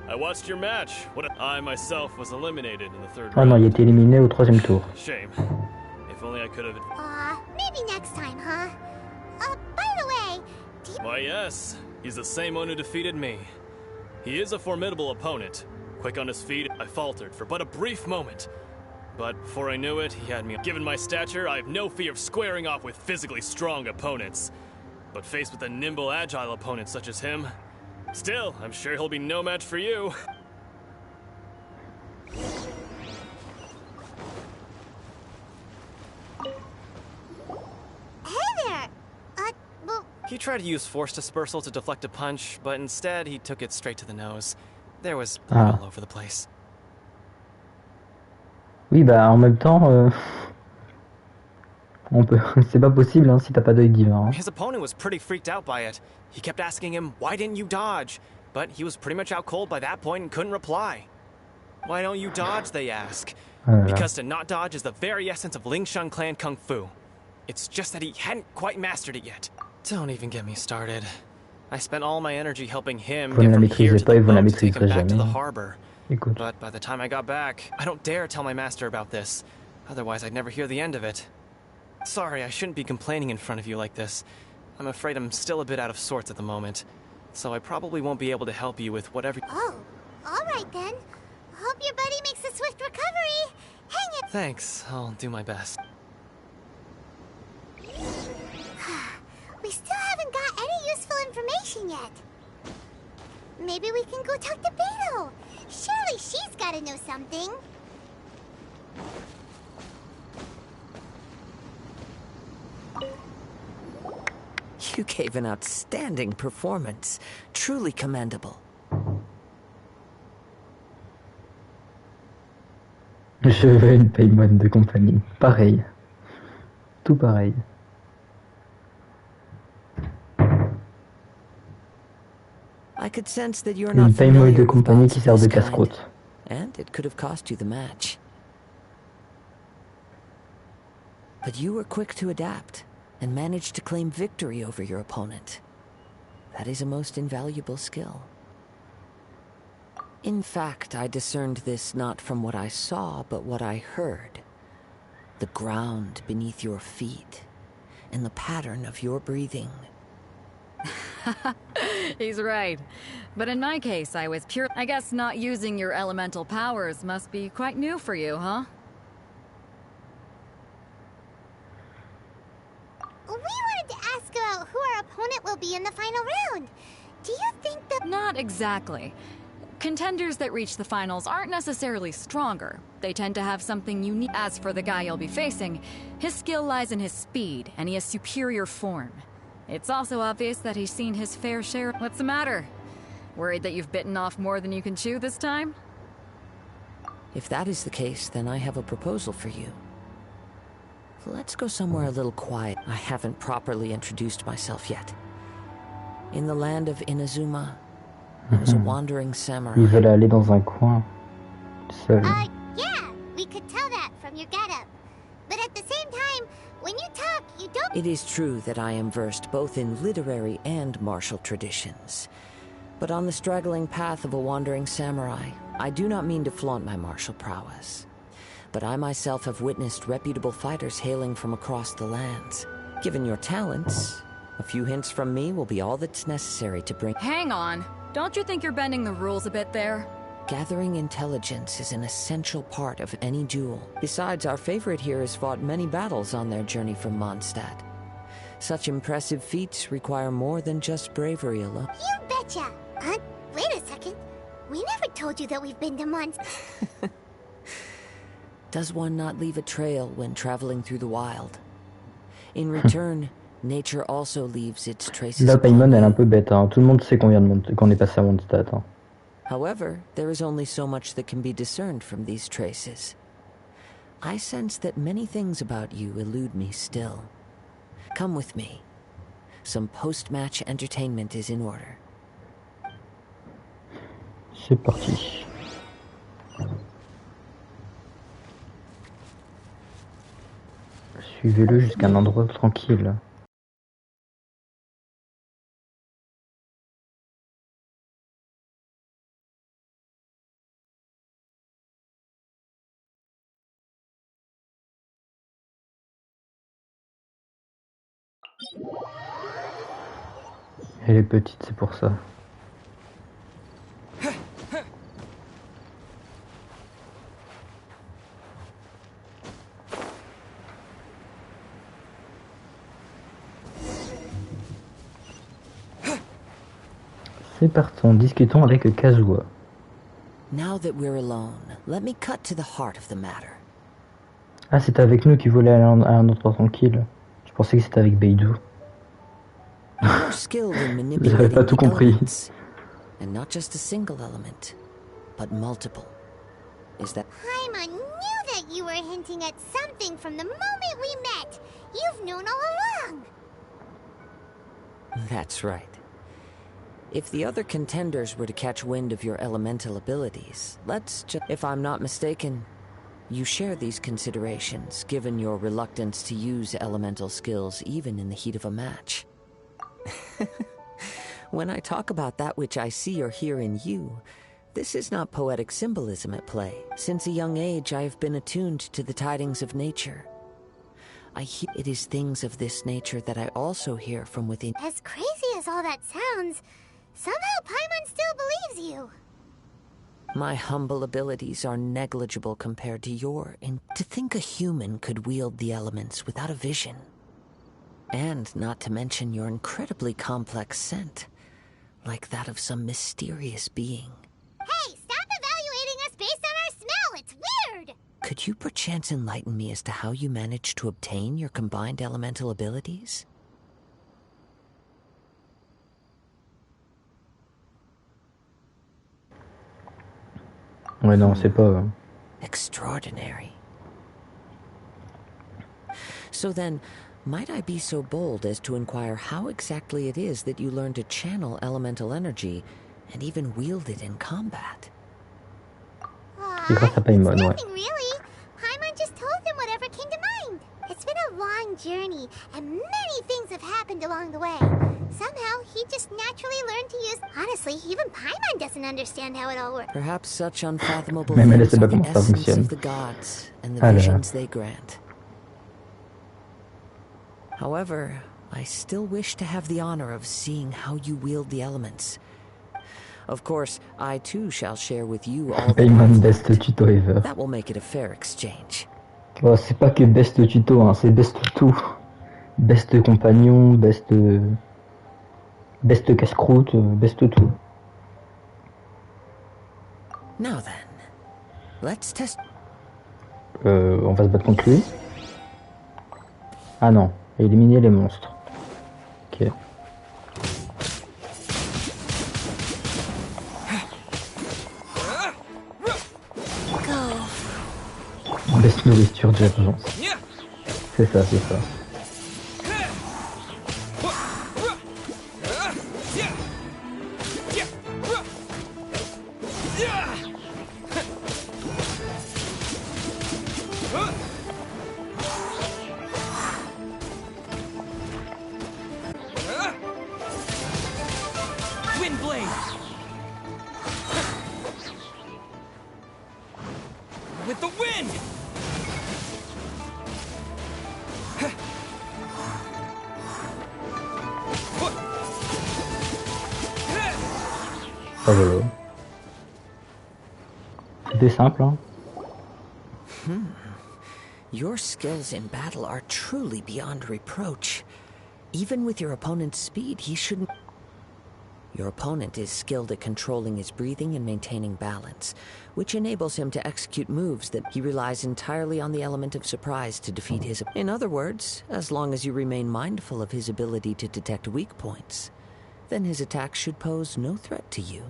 I watched your match. I myself was eliminated in the third Ah non, round. il a été éliminé au 3e tour. Shame. If only I could have... Maybe next time, huh? By the way, do you... Why, yes. He's the same one who defeated me. He is a formidable opponent. Quick on his feet, I faltered for but a brief moment. But before I knew it, he had me. Given my stature, I have no fear of squaring off with physically strong opponents. But faced with a nimble, agile opponent such as him, still, I'm sure he'll be no match for you. Hey there! Well... He tried to use force dispersal to deflect a punch, but instead he took it straight to the nose. There was blood all over the place. Oui, bah en même temps, on peut... c'est pas possible hein, si t'as pas d'œil divin. Hein. His opponent was pretty freaked out by it. He kept asking him, why didn't you dodge? But he was pretty much out cold by that point and couldn't reply. Why don't you dodge, they ask. Because to not dodge is the very essence of Lingshan clan kung fu. It's just that he hadn't quite mastered it yet. Don't even get me started. I spent all my energy helping him get from here to the boat to take him back to the harbor. Écoute. But by the time I got back, I don't dare tell my master about this. Otherwise, I'd never hear the end of it. Sorry, I shouldn't be complaining in front of you like this. I'm afraid I'm still a bit out of sorts at the moment. So I probably won't be able to help you with whatever... Oh, alright then. Hope your buddy makes a swift recovery. Hang it! Thanks, I'll do my best. We still haven't got any useful information yet. Maybe we can go talk to Beto. Surely she's gotta know something. You gave an outstanding performance. Truly commendable. Je veux une Paimon de compagnie. Pareil. Tout pareil. I could sense that you're Une not Paimon familiar de with compagnie bonds qui of sert this de kind, casse-croûte. and it could have cost you the match. But you were quick to adapt and managed to claim victory over your opponent. That is a most invaluable skill. In fact, I discerned this not from what I saw, but what I heard. The ground beneath your feet, and the pattern of your breathing. He's right. But in my case, I was pure. I guess not using your elemental powers must be quite new for you, huh? We wanted to ask about who our opponent will be in the final round. Do you think that... Not exactly. Contenders that reach the finals aren't necessarily stronger. They tend to have something unique. As for the guy you'll be facing, his skill lies in his speed, and he has superior form. It's also obvious that he's seen his fair share. What's the matter? Worried that you've bitten off more than you can chew this time? If that is the case, then I have a proposal for you. Let's go somewhere a little quiet. I haven't properly introduced myself yet. In the land of Inazuma, I was a wandering samurai. Ils veulent aller dans un coin, seul. Yeah, we could tell that from your getup. But at the same time, when you talk, you don't... It is true that I am versed both in literary and martial traditions. But on the straggling path of a wandering samurai, I do not mean to flaunt my martial prowess. But I myself have witnessed reputable fighters hailing from across the lands. Given your talents, a few hints from me will be all that's necessary to bring... Hang on. Don't you think you're bending the rules a bit there? Gathering intelligence is an essential part of any duel. Besides, our favorite here has fought many battles on their journey from Mondstadt. Such impressive feats require more than just bravery alone. You betcha! Wait a second. We never told you that we've been to Mondstadt. Does one not leave a trail when traveling through the wild? In return, nature also leaves its traces. Là, Paimon, elle est un peu bête. Hein. Tout le monde sait qu'on est passé à Mondstadt. Hein. However, there is only so much that can be discerned from these traces. I sense that many things about you elude me still. Come with me. Some post-match entertainment is in order. C'est parti. Suivez-le jusqu'à un endroit tranquille. Elle est petite, c'est pour ça. C'est partons, discutons avec Kazuha. Now that we're alone, let me cut to the heart of the matter. Ah, c'était avec nous qu'il voulait aller à un endroit tranquille. Je pensais que c'était avec Beidou. J'avais pas tout compris. And not just a single element, but multiple. Is that... Paimon knew that you were hinting at something from the moment we met. You've known all along. That's right. If the other contenders were to catch wind of your elemental abilities, let's just... If I'm not mistaken, you share these considerations, given your reluctance to use elemental skills even in the heat of a match. When I talk about that which I see or hear in you, this is not poetic symbolism at play. Since a young age, I have been attuned to the tidings of nature. I hear it is things of this nature that I also hear from within. As crazy as all that sounds, somehow Paimon still believes you. My humble abilities are negligible compared to your. And to think a human could wield the elements without a vision. And not to mention your incredibly complex scent, like that of some mysterious being. Hey, stop evaluating us based on our smell! It's weird! Could you perchance enlighten me as to how you managed to obtain your combined elemental abilities? Ouais, non, c'est pas... Extraordinary. So then, might I be so bold as to inquire how exactly it is that you learn to channel elemental energy and even wield it in combat? C'est grâce à Paimon, ouais. Nothing really. Paimon just told him whatever came to mind. It's been a long journey, and many things have happened along the way. somehow he just naturally learned to use. Honestly, even Paimon doesn't understand how it all works. Perhaps such unfathomable Même elle things sait pas are the comment ça essence fonctionne. of the gods and the Ah là là. visions they grant. However, I still wish to have the honor of seeing how you wield the elements. Of course, I too shall share with you all that Paimon I've best learned. tuto ever. That will make it a fair exchange. Oh, c'est pas que best tuto, hein, c'est best tout. Best compagnon, best casse-croûte, best tout. Now then, let's test. On va se battre contre lui. Ah non, éliminer les monstres. Ok. Best nourriture d'urgence. C'est ça, c'est ça. With the wind! Ah voilà. C'était simple, hein. Your skills in battle are truly beyond reproach. Even with your opponent's speed, he shouldn't... Your opponent is skilled at controlling his breathing and maintaining balance, which enables him to execute moves that he relies entirely on the element of surprise to defeat his... In other words, as long as you remain mindful of his ability to detect weak points, then his attacks should pose no threat to you.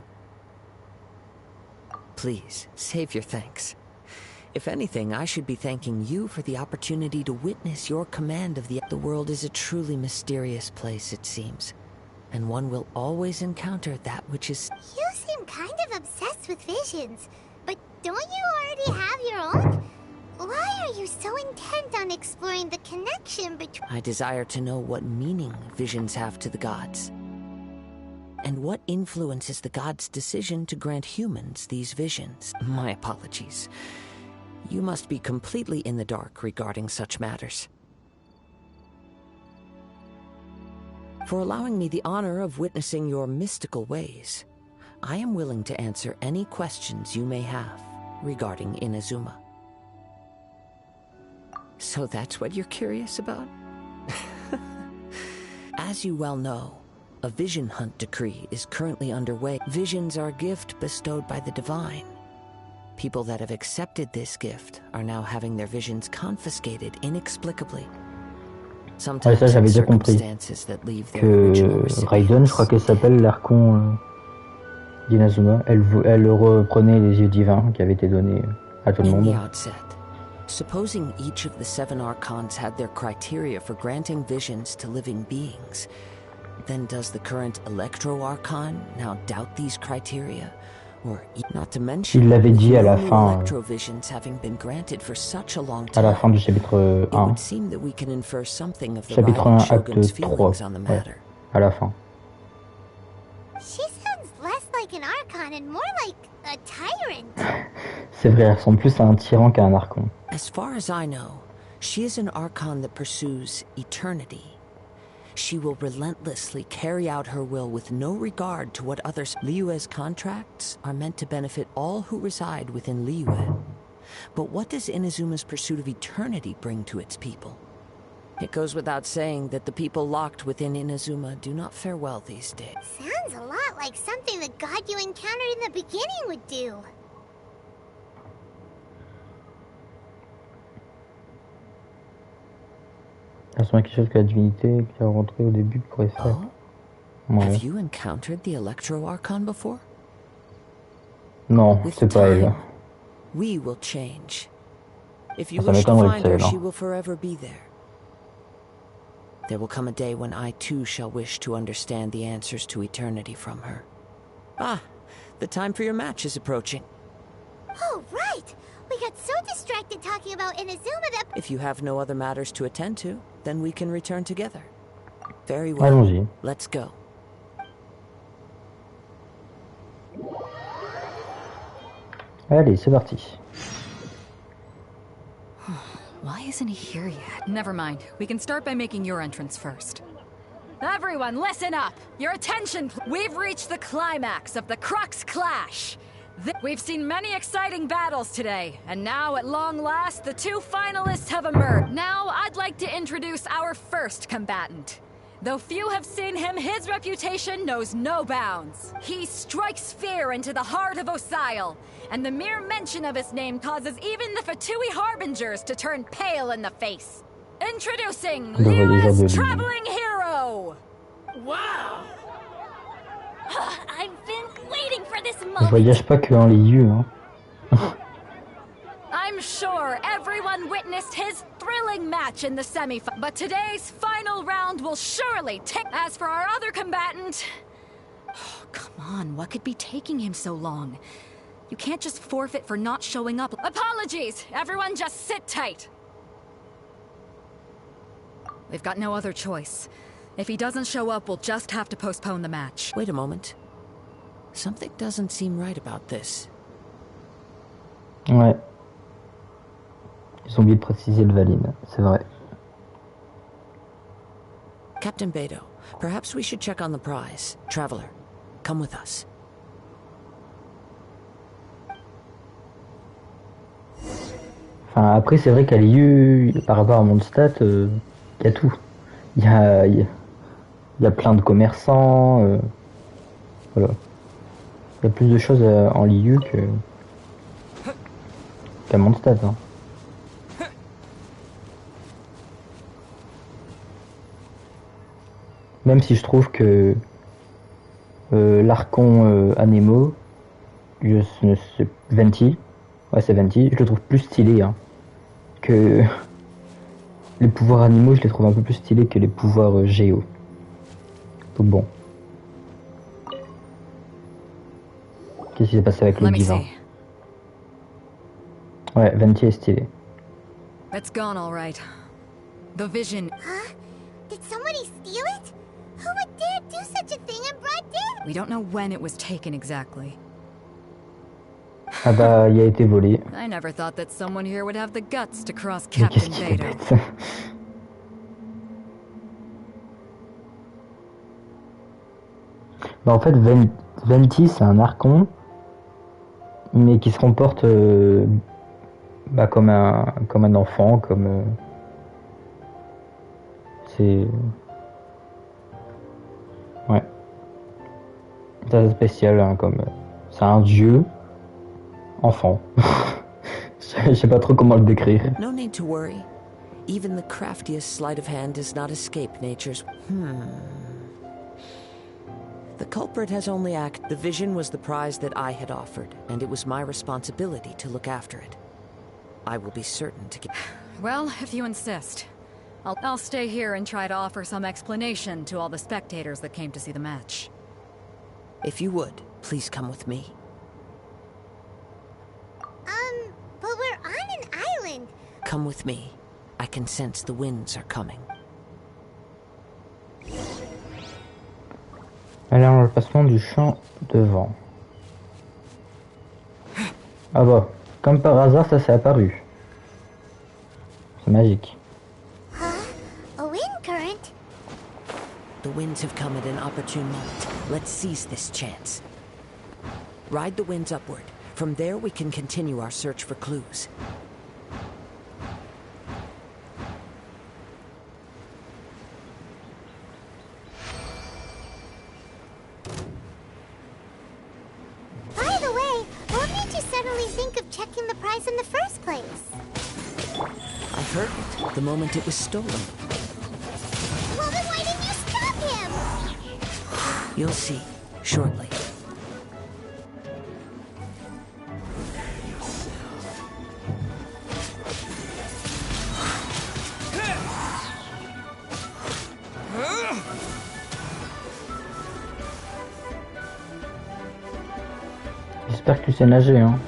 Please, save your thanks. If anything, I should be thanking you for the opportunity to witness your command of the... The world is a truly mysterious place, it seems. And one will always encounter that which is... You seem kind of obsessed with visions, but don't you already have your own? Why are you so intent on exploring the connection between... I desire to know what meaning visions have to the gods. And what influences the gods' decision to grant humans these visions. My apologies. You must be completely in the dark regarding such matters. For allowing me the honor of witnessing your mystical ways, I am willing to answer any questions you may have regarding Inazuma. So that's what you're curious about? As you well know, a vision hunt decree is currently underway. Visions are a gift bestowed by the divine. People that have accepted this gift are now having their visions confiscated inexplicably. Ouais, ça j'avais déjà compris. Que Raiden, je crois qu'elle s'appelle l'Archon d'Inazuma, elle reprenait les yeux divins qui avaient été donnés à tout le monde. Supposing each of the 7 Archons had their criteria for granting visions to living beings, then does the current Electro-Archon now doubt these criteria? Or, not to mention, il l'avait dit à la fin, à la fin du chapitre 1. Chapitre 1, acte 3, ouais, à la fin. She sounds less like an Archon and more like a tyrant. C'est vrai, elle ressemble plus à un tyran qu'à un Archon. As far as I know, she is an Archon that pursues eternity. She will relentlessly carry out her will with no regard to what others... Liyue's contracts are meant to benefit all who reside within Liyue. But what does Inazuma's pursuit of eternity bring to its people? It goes without saying that the people locked within Inazuma do not fare well these days. Sounds a lot like something the god you encountered in the beginning would do. Ça ressemble à quelque chose que la divinité qui a rencontré au début pourrait faire. Oh? Ouais. Have you encountered the Electro-Archon before? Non, c'est pas elle. We will change. If you wish to find her, she will forever be there. There will come a day when I too shall wish to understand the answers to eternity from her. Ah, the time for your match is approaching. Oh, right! We got so distracted talking about Inazuma that... If you have no other matters to attend to, then we can return together. Very well. Allons-y. Let's go. Allez, c'est parti. Why isn't he here yet? Never mind. We can start by making your entrance first. Everyone, listen up! Your attention! We've reached the climax of the Crux Clash! We've seen many exciting battles today, and now, at long last, the two finalists have emerged. Now, I'd like to introduce our first combatant. Though few have seen him, his reputation knows no bounds. He strikes fear into the heart of Osile, and the mere mention of his name causes even the Fatui Harbingers to turn pale in the face. Introducing Lyra's Traveling Hero! Wow! I've been waiting for this Je moment. voyage pas que en lieu, hein. I'm sure everyone witnessed his thrilling match in the semi-final, but today's final round will surely take. As for our other combatant... Oh, come on, what could be taking him so long? You can't just forfeit for not showing up. Apologies! Everyone just sit tight! We've got no other choice. If he doesn't show up, we'll just have to postpone the match. Wait a moment. Something doesn't seem right about this. Ouais. Ils ont oublié de préciser le Valine, c'est vrai. Captain Beto, perhaps we should check on the prize. Traveler, come with us. Enfin, après, c'est vrai qu'à l'IU, par rapport à Mondstadt, il y a tout. Il y a plein de commerçants. Voilà. Il y a plus de choses en l'IU qu'à Mondstadt. Hein. Même si je trouve que l'Archon Anemo, c'est Venti, ouais c'est Venti, je le trouve plus stylé hein, que les pouvoirs animaux, je les trouve un peu plus stylés que les pouvoirs géo. Donc bon. Qu'est-ce qui s'est passé avec le divin? Ouais, Venti est stylé. It's gone all right. The vision. Huh? Did somebody steal it? Who would dare do such a thing in broad day? We don't know when it was taken exactly. Ah bah, il a été volé. I never thought that someone here would have the guts to cross Captain Beto. Bah en fait, Venti c'est un archon, mais qui se comporte bah, comme un enfant, comme c'est ouais, c'est spécial hein, comme c'est un dieu enfant. Je sais pas trop comment le décrire. No need to worry. Even the craftiest sleight of hand does not escape nature's... The culprit has only acted. The vision was the prize that I had offered, and it was my responsibility to look after it. I will be certain to get... Well, if you insist. I'll stay here and try to offer some explanation to all the spectators that came to see the match. If you would, please come with me. But we're on an island. Come with me. I can sense the winds are coming. Alors, le passement du champ devant. Ah bah, comme par hasard, ça s'est apparu. C'est magique. Huh? A wind current? The winds have come at an opportune moment. Let's seize this chance. Ride the winds upward. From there, we can continue our search for clues. By the way, what made you suddenly think of checking the prize in the first place? I heard it the moment it was stolen. Well, then why didn't you stop him? You'll see, shortly. J'espère que tu sais nager, hein.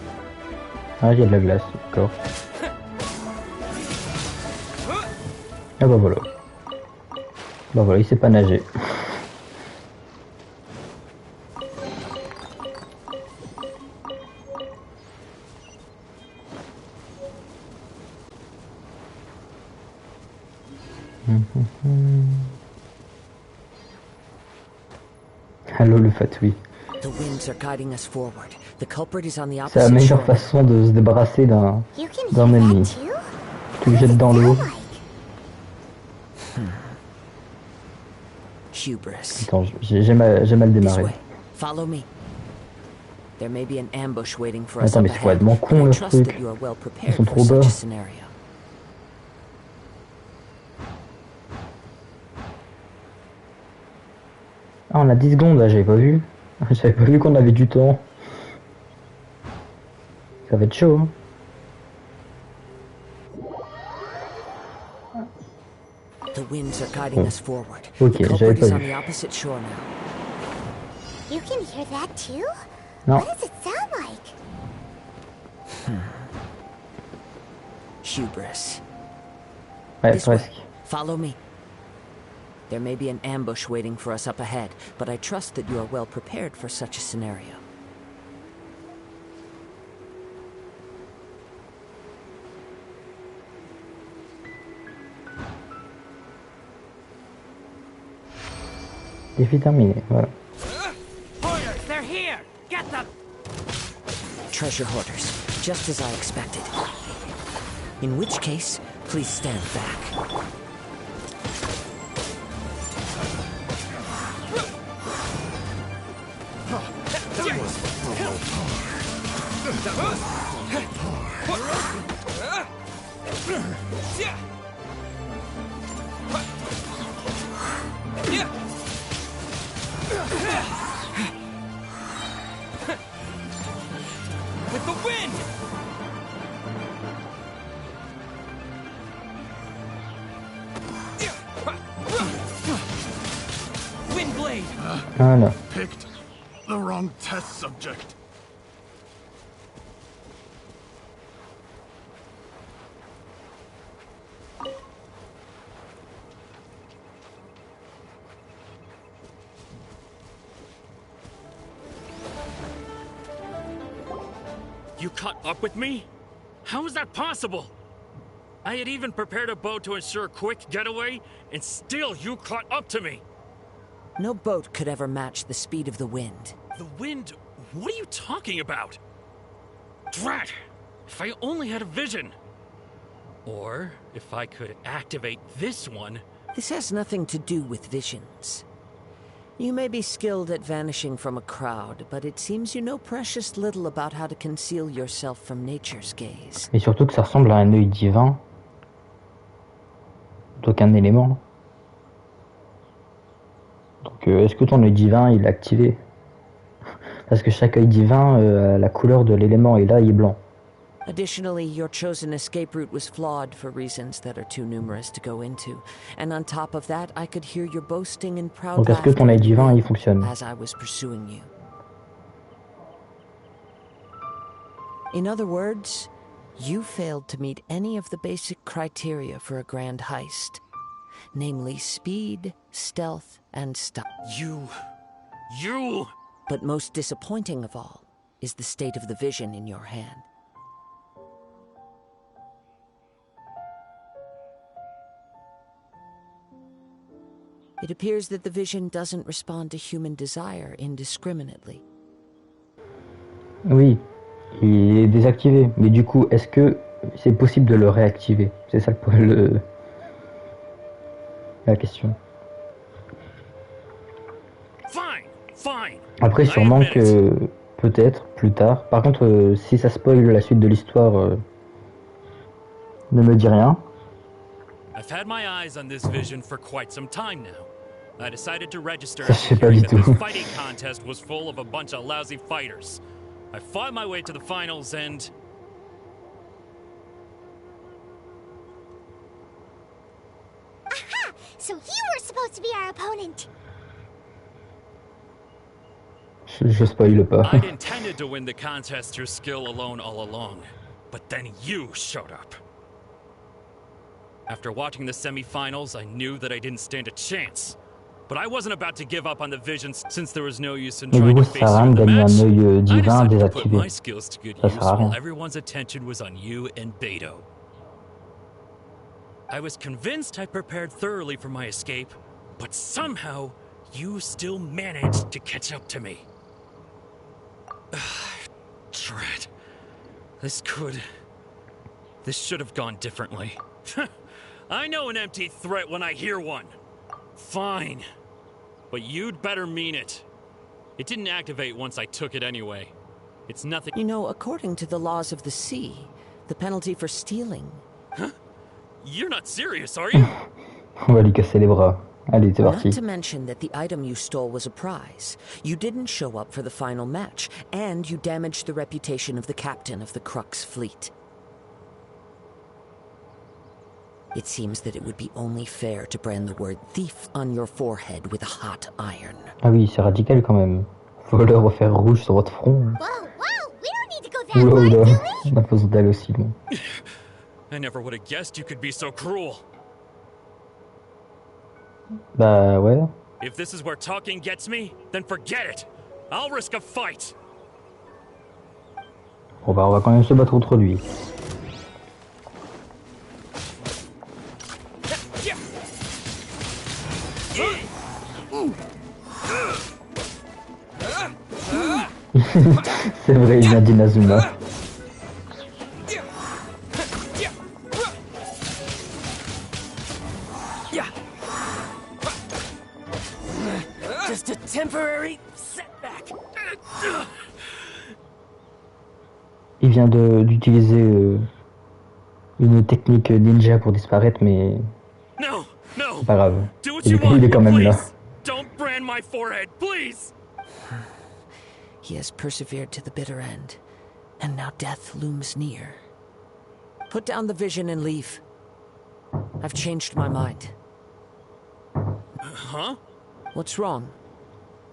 Ah, il y a de la glace, d'accord. Ah bah voilà. Bah voilà, il sait pas nager. Allô le fatui. The winds are guiding us forward. The culprit is on the C'est la opposite meilleure shore. façon de se débarrasser d'un ennemi. Tu le jettes dans l'eau. Hubris. Attends, j'ai mal This démarré. way. Follow me. There may be an ambush waiting for us Attends, up mais c'est ahead. complètement con I le trust truc. that you are well Ils prepared sont for trop bas. such a scenario. Ah, on a 10 secondes, là, j'avais pas vu. J'avais pas vu qu'on avait du temps. Ça va être chaud, hein. The winds are guiding us forward. Ok, The j'avais culprit pas is on vu. the opposite shore now. You can hear that too? Non. What does it sound like? Hubris. Ouais, This way. presque. Follow me. There may be an ambush waiting for us up ahead, but I trust that you are well prepared for such a scenario. Défi terminé, voilà. They're here! Get them! Treasure hoarders, just as I expected. In which case, please stand back. With the wind! Windblade! Voilà. Picked the wrong test subject. You caught up with me? How is that possible? I had even prepared a boat to ensure a quick getaway, and still you caught up to me! No boat could ever match the speed of the wind. The wind? What are you talking about? Drat! If I only had a vision! Or, if I could activate this one... This has nothing to do with visions. You may be skilled at vanishing from a crowd, but it seems you know precious little about how to conceal yourself from nature's gaze. Et surtout que ça ressemble à un œil divin. Plutôt qu'un élément. Donc est-ce que ton œil divin il est activé? Parce que chaque œil divin a la couleur de l'élément et là il est blanc. Additionally, your chosen escape route was flawed for reasons that are too numerous to go into. And on top of that, I could hear your boasting and proud Donc est-ce que ton œil divin il fonctionne? as I was pursuing you. In other words, you failed to meet any of the basic criteria for a grand heist. Namely speed, stealth, and style. You... But most disappointing of all is the state of the vision in your hand. It appears that the vision doesn't respond to human desire indiscriminately. Oui, il est désactivé. Mais du coup, est-ce que c'est possible de le réactiver? C'est ça la question. Après, sûrement que peut-être plus tard. Par contre, si ça spoil la suite de l'histoire, ne me dis rien. I've had my eyes on this vision for quite some time now. I decided to register Ça, je sais pas hearing du that tout. this fighting contest was full of a bunch of lousy fighters. I fought my way to the finals and... Aha! So you were supposed to be our opponent. Je spoil pas. I'd intended to win the contest through skill alone all along, but then you showed up. After watching the semi-finals, I knew that I didn't stand a chance. But I wasn't about to give up on the visions since there was no use in Mais du trying coup, to ça face sert à you rien in de the gagner match. un œil I divin decided to put désactivé. my skills to good Ça use sert à while rien. everyone's attention was on you and Beto. I was convinced I prepared thoroughly for my escape, but somehow you still managed to catch up to me. Drat. This should have gone differently. I know an empty threat when I hear one. Fine. But you'd better mean it. It didn't activate once I took it anyway. It's nothing. You know, according to the laws of the sea, the penalty for stealing... Huh? You're not serious, are you? On va lui casser les bras. Allez, c'est parti. Not to mention that the item you stole was a prize. You didn't show up for the final match, and you damaged the reputation of the captain of the Crux fleet. It seems that it would be only fair to brand the word thief on your forehead with a hot iron. Ah oui, c'est radical quand même. Voleur au fer rouge sur votre front. Whoa, whoa, we don't need to go that far, do we? La façon d'aller aussi loin. I never would have guessed you could be so cruel. Bah ouais. If this is where talking gets me, then forget it. I'll risk a fight. Bon bah on va quand même se battre contre lui. C'est vrai, il vient d'Inazuma. Just a temporary setback. Il vient d'utiliser une technique ninja pour disparaître, mais c'est pas grave. Il est quand même là. Don't brand my forehead, please. He has persevered to the bitter end, and now death looms near. Put down the vision and leave. I've changed my mind. Huh? What's wrong?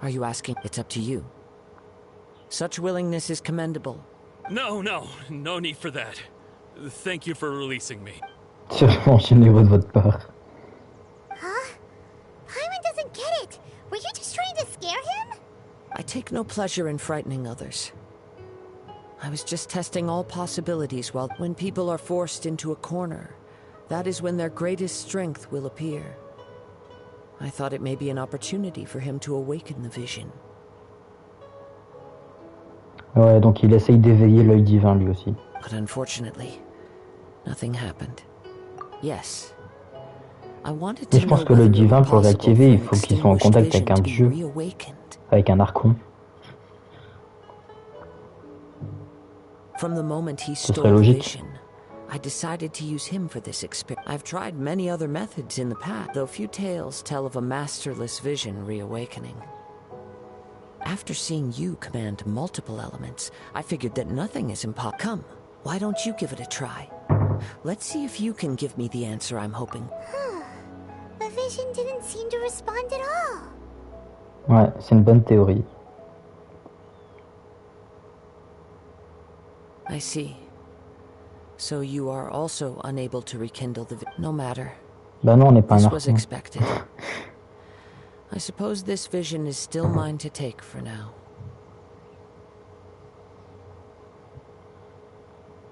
Are you asking? It's up to you. Such willingness is commendable. No need for that. Thank you for releasing me. C'est vraiment généreux de votre part. Huh? Paimon doesn't get it. Were you just trying to scare him? I take no pleasure in frightening others. I was just testing all possibilities when people are forced into a corner, that is when their greatest strength will appear. I thought it may be an opportunity for him to awaken the vision. Ouais, donc il essaye d'éveiller l'œil divin lui aussi. But unfortunately, nothing happened. Yes. I wanted to Mais je pense que l'œil divin, pour le réactiver, il faut qu'il soit en contact avec un dieu, avec un archon. From the moment he stole the vision, I decided to use him for this experiment. I've tried many other methods in the past, though few tales tell of a masterless vision reawakening. After seeing you command multiple elements, I figured that nothing is impossible. Come, why don't you give it a try? Let's see if you can give me the answer I'm hoping. The vision didn't seem to respond at all. Ouais, c'est une bonne théorie. I see. So you are also unable to rekindle the no matter. Bah non, on n'est pas un This archon. was expected. I suppose this vision is still mine to take for now.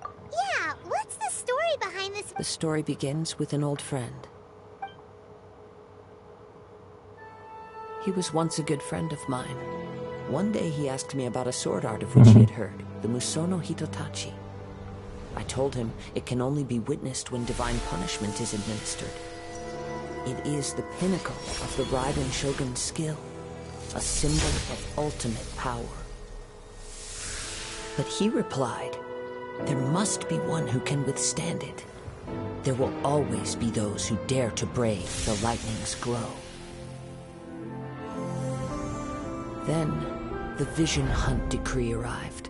Yeah, what's the story behind this? The story begins with an old friend. He was once a good friend of mine. One day he asked me about a sword art of which he had heard, the Musono Hitotachi. I told him it can only be witnessed when divine punishment is administered. It is the pinnacle of the Raiden Shogun's skill, a symbol of ultimate power. But he replied, there must be one who can withstand it. There will always be those who dare to brave the lightning's glow. Then, the Vision Hunt decree arrived.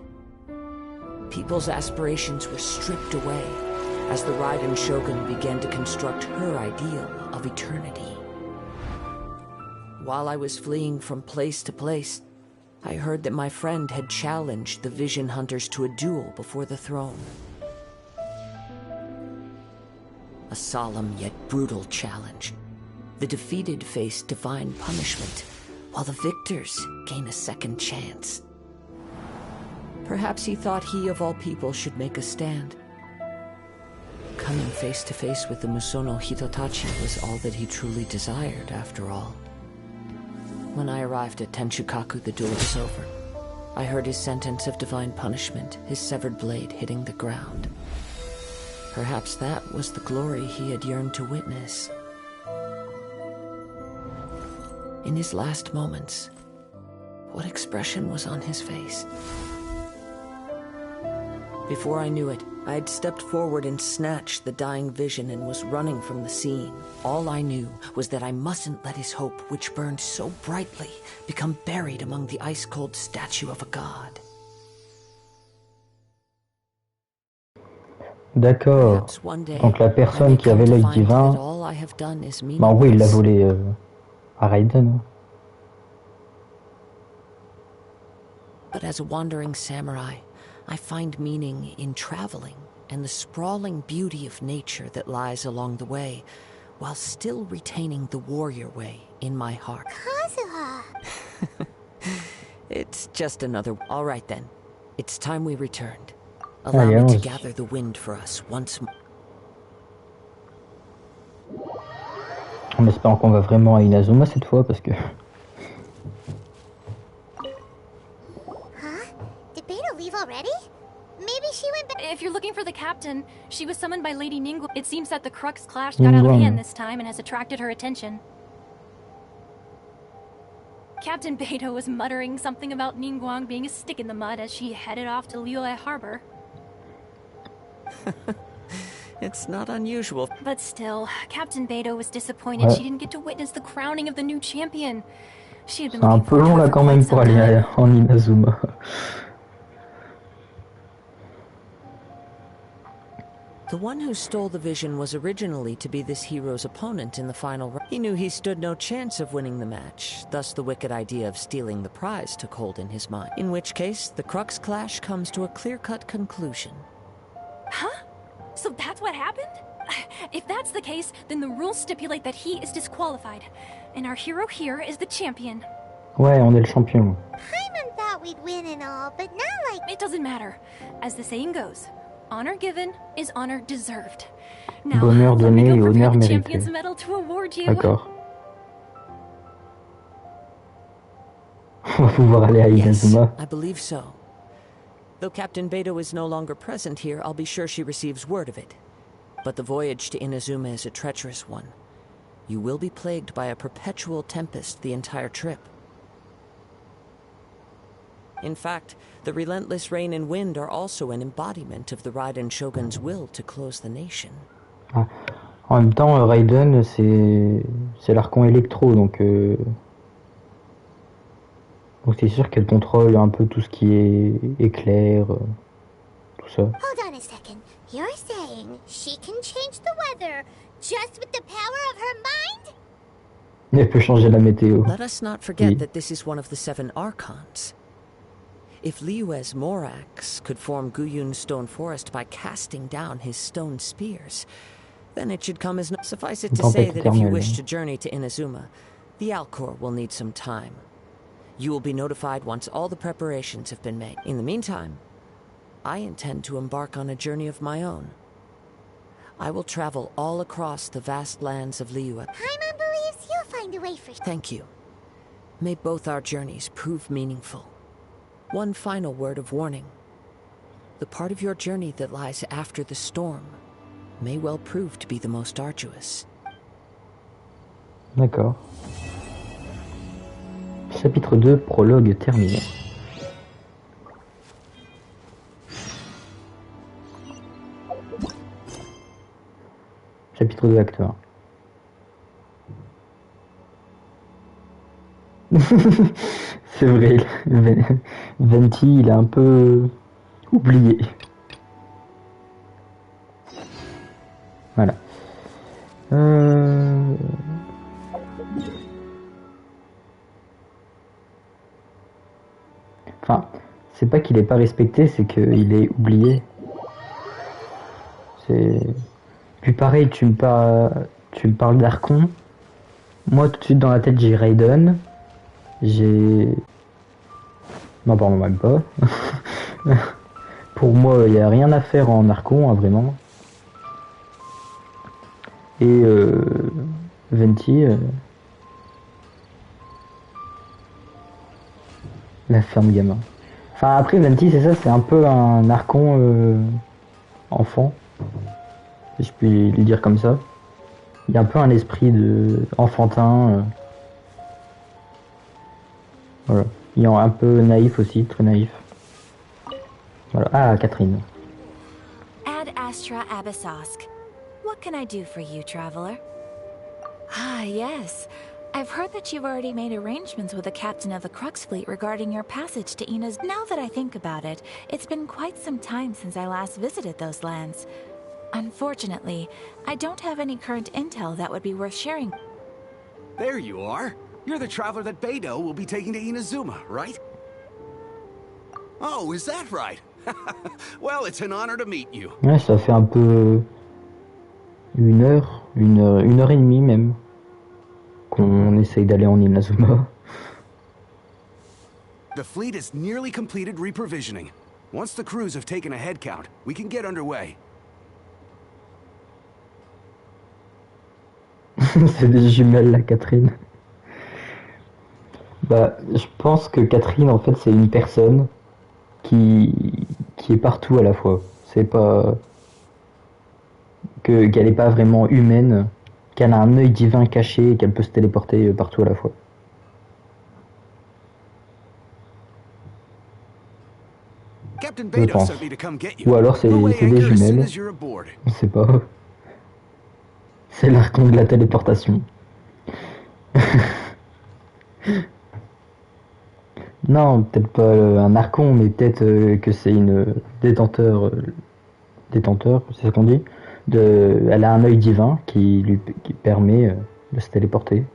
People's aspirations were stripped away as the Raiden Shogun began to construct her ideal of eternity. While I was fleeing from place to place, I heard that my friend had challenged the Vision Hunters to a duel before the throne. A solemn yet brutal challenge. The defeated face divine punishment, while the victors gain a second chance. Perhaps he thought he of all people should make a stand. coming face to face with the Musono Hitotachi was all that he truly desired, after all. When I arrived at Tenshukaku, the duel was over. I heard his sentence of divine punishment, his severed blade hitting the ground. Perhaps that was the glory he had yearned to witness. In his last moments, what expression was on his face? Before I knew it, I had stepped forward and snatched the dying vision and was running from the scene. All I knew was that I mustn't let his hope, which burned so brightly, become buried among the ice-cold statue of a god. D'accord. Donc la personne qui avait l'œil divin, bah en gros il l'a volé à Raiden. But as a wandering samurai, I find meaning in traveling and the sprawling beauty of nature that lies along the way, while still retaining the warrior way in my heart. Kazuha! It's just another... All right then. It's time we returned. Allow me to gather the wind for us once more. En espérant qu'on va vraiment à Inazuma cette fois parce que... Huh? Did Beta leave already? Maybe she went back. If you're looking for the captain, she was summoned by Lady Ningguang. It seems that the Crux clash got out of hand this time and has attracted her attention. Captain Beto was muttering something about Ningguang being a stick in the mud as she headed off to Liyue Harbor. It's not unusual. But still, Captain Beto was disappointed she didn't get to witness the crowning of the new champion. She had been C'est un peu long là quand même pour aller en Inazuma. The one who stole the vision was originally to be this hero's opponent in the final round. He knew he stood no chance of winning the match, thus the wicked idea of stealing the prize took hold in his mind. In which case, the Crux clash comes to a clear-cut conclusion. Huh? So that's what happened? If that's the case, then the rules stipulate that he is disqualified. And our hero here is the champion. Ouais, on est le champion. Paimon thought we'd win and all, but not like... It doesn't matter. As the saying goes, honor given is honor deserved. Now, Bonheur donné et honneur the mérité. champion's medal to award you. D'accord. On va pouvoir aller à Inazuma. I believe so. Though Captain Beto is no longer present here, I'll be sure she receives word of it. But the voyage to Inazuma is a treacherous one. You will be plagued by a perpetual tempest the entire trip. In fact, the relentless rain and wind are also an embodiment of the Raiden Shogun's will to close the nation. Ah. En même temps, Raiden, c'est l'Archon électro, donc c'est sûr qu'elle contrôle un peu tout ce qui est éclair, tout ça. Hold on a second. You're saying she can change the weather just with the power of her mind? Elle peut changer la météo. Let us not forget that this is one of the 7 Archons. If Liyue's Morax could form Guyun's stone forest by casting down his stone spears, then it should come as no... Suffice it to say that if you wish to journey to Inazuma, the Alcor will need some time. You will be notified once all the preparations have been made. In the meantime, I intend to embark on a journey of my own. I will travel all across the vast lands of Liyue. Paimon believes you'll find a way for... Thank you. May both our journeys prove meaningful. One final word of warning. The part of your journey that lies after the storm may well prove to be the most arduous. D'accord. Chapitre 2, prologue terminé. Chapitre 2, acte 1. C'est vrai, Venti, il a un peu oublié. Voilà. Enfin, c'est pas qu'il est pas respecté, c'est qu'il est oublié. Puis pareil, tu me parles d'Archon. Moi, tout de suite dans la tête, j'ai Raiden. Non, pardon, même pas. Pour moi, il n'y a rien à faire en Archon, hein, vraiment. Et Venti, la ferme gamin. Enfin après Venti c'est ça, c'est un peu un archon enfant, si je puis le dire comme ça. Il y a un peu un esprit de enfantin. Voilà. Il est un peu naïf aussi, très naïf. Voilà. Ah, Catherine. Ad Astra Abyssosk. What can I do for you, traveler? Ah, yes. I've heard that you've already made arrangements with the captain of the Crux fleet regarding your passage to Ina's. Now that I think about it, it's been quite some time since I last visited those lands. Unfortunately, I don't have any current intel that would be worth sharing. There you are. You're the traveler that Beidou will be taking to Inazuma, right? Oh, is that right? Well, it's an honor to meet you. Ouais, ça fait un peu une heure et demie même qu'on essaye d'aller en Inazuma. The fleet is nearly completed reprovisioning. Once the crews have taken a head count, we can get underway. C'est des jumelles là, Catherine. Bah, je pense que Catherine, en fait, c'est une personne qui est partout à la fois. C'est pas qu'elle n'est pas vraiment humaine, qu'elle a un œil divin caché et qu'elle peut se téléporter partout à la fois. Je pense. Ou alors c'est des jumelles. On sait pas. C'est l'archon de la téléportation. Non, peut-être pas un archon, mais peut-être que c'est une détenteur, c'est ce qu'on dit. Elle a un œil divin qui permet de se téléporter.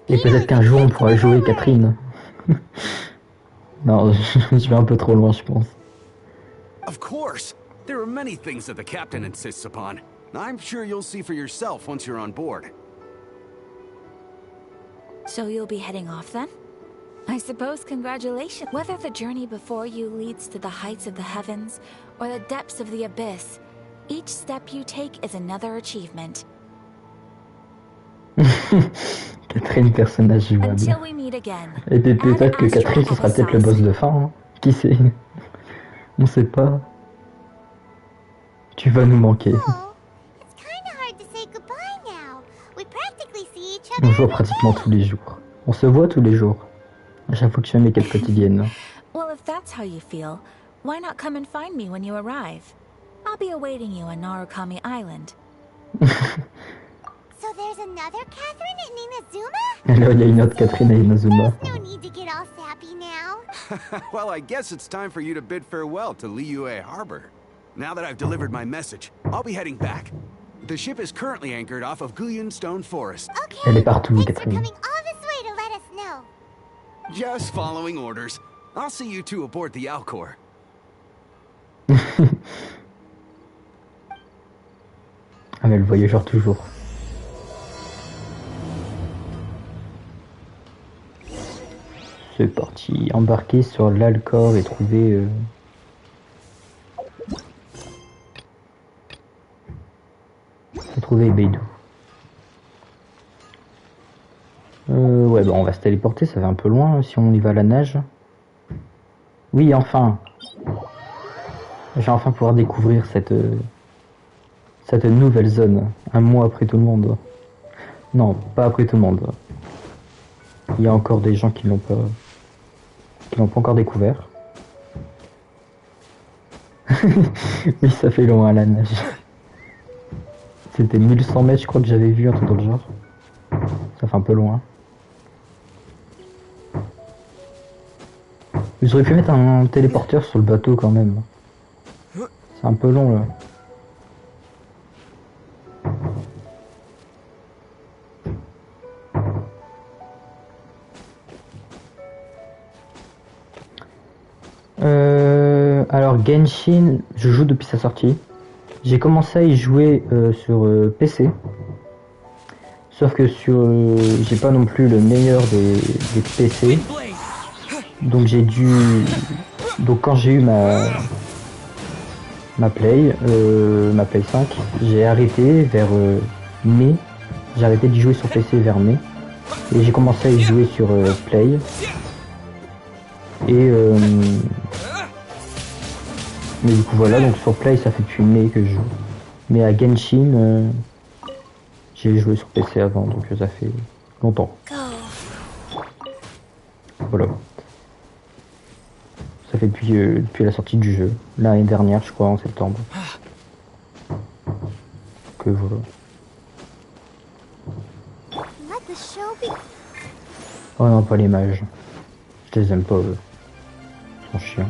Et peut-être qu'un jour on pourra jouer Catherine. Non, je vais un peu trop loin, je pense. Of course, there are many things that the captain insists upon. I'm sure you'll see for yourself once you're on board. So you'll be heading off then? I suppose congratulations. Whether the journey before you leads to the heights of the heavens or the depths of the abyss, each step you take is another achievement. Catherine, personnage jouable. Until we meet again. Et peut-être que Catherine, ce sera peut-être le boss de fin. Hein. Qui sait? On sait pas. Tu vas nous manquer. On joue pratiquement tous les jours. On se voit tous les jours. À chaque fois que je fais mes quêtes quotidiennes. Well, if that's how you feel, why not come and find me when you arrive? I'll be awaiting you on Narukami Island. So there's another Catherine in Inazuma? Alors il y a une autre Catherine à Inazuma. No need to get all sappy now. Well, I guess it's time for you to bid farewell to Liyue Harbor. Now that I've delivered my message, I'll be heading back. The ship is currently anchored off of Guyun Stone Forest. Okay. Elle est partout, Thanks Catherine. for coming all this way to let us know. Just following orders. I'll see you two aboard the Alcor. Ah mais le voyageur toujours. C'est parti, embarquer sur l'Alcor et trouver... Trouver Beidou. Ouais, bah on va se téléporter, ça va un peu loin si on y va à la nage. Oui, enfin. Je vais enfin pouvoir découvrir cette nouvelle zone. Un mois après tout le monde. Non, pas après tout le monde. Il y a encore des gens qui l'ont pas encore découvert. Oui, ça fait loin à la nage. C'était 1100 mètres, je crois que j'avais vu un truc dans le genre. Ça fait un peu loin. J'aurais pu mettre un téléporteur sur le bateau quand même. C'est un peu long là. Alors Genshin, je joue depuis sa sortie. J'ai commencé à y jouer sur PC. Sauf que j'ai pas non plus le meilleur des PC. Donc j'ai dû... Donc quand j'ai eu ma Play 5. J'ai arrêté vers mai. J'ai arrêté d'y jouer sur PC vers mai. Et j'ai commencé à y jouer sur Play. Et mais du coup voilà, donc sur Play ça fait depuis mai que je joue. Mais à Genshin, j'ai joué sur PC avant, donc ça fait longtemps. Voilà. Ça fait depuis la sortie du jeu, l'année dernière je crois, en septembre. Que voilà. Oh non, pas les mages. Je les aime pas, eux. Ils sont chiants.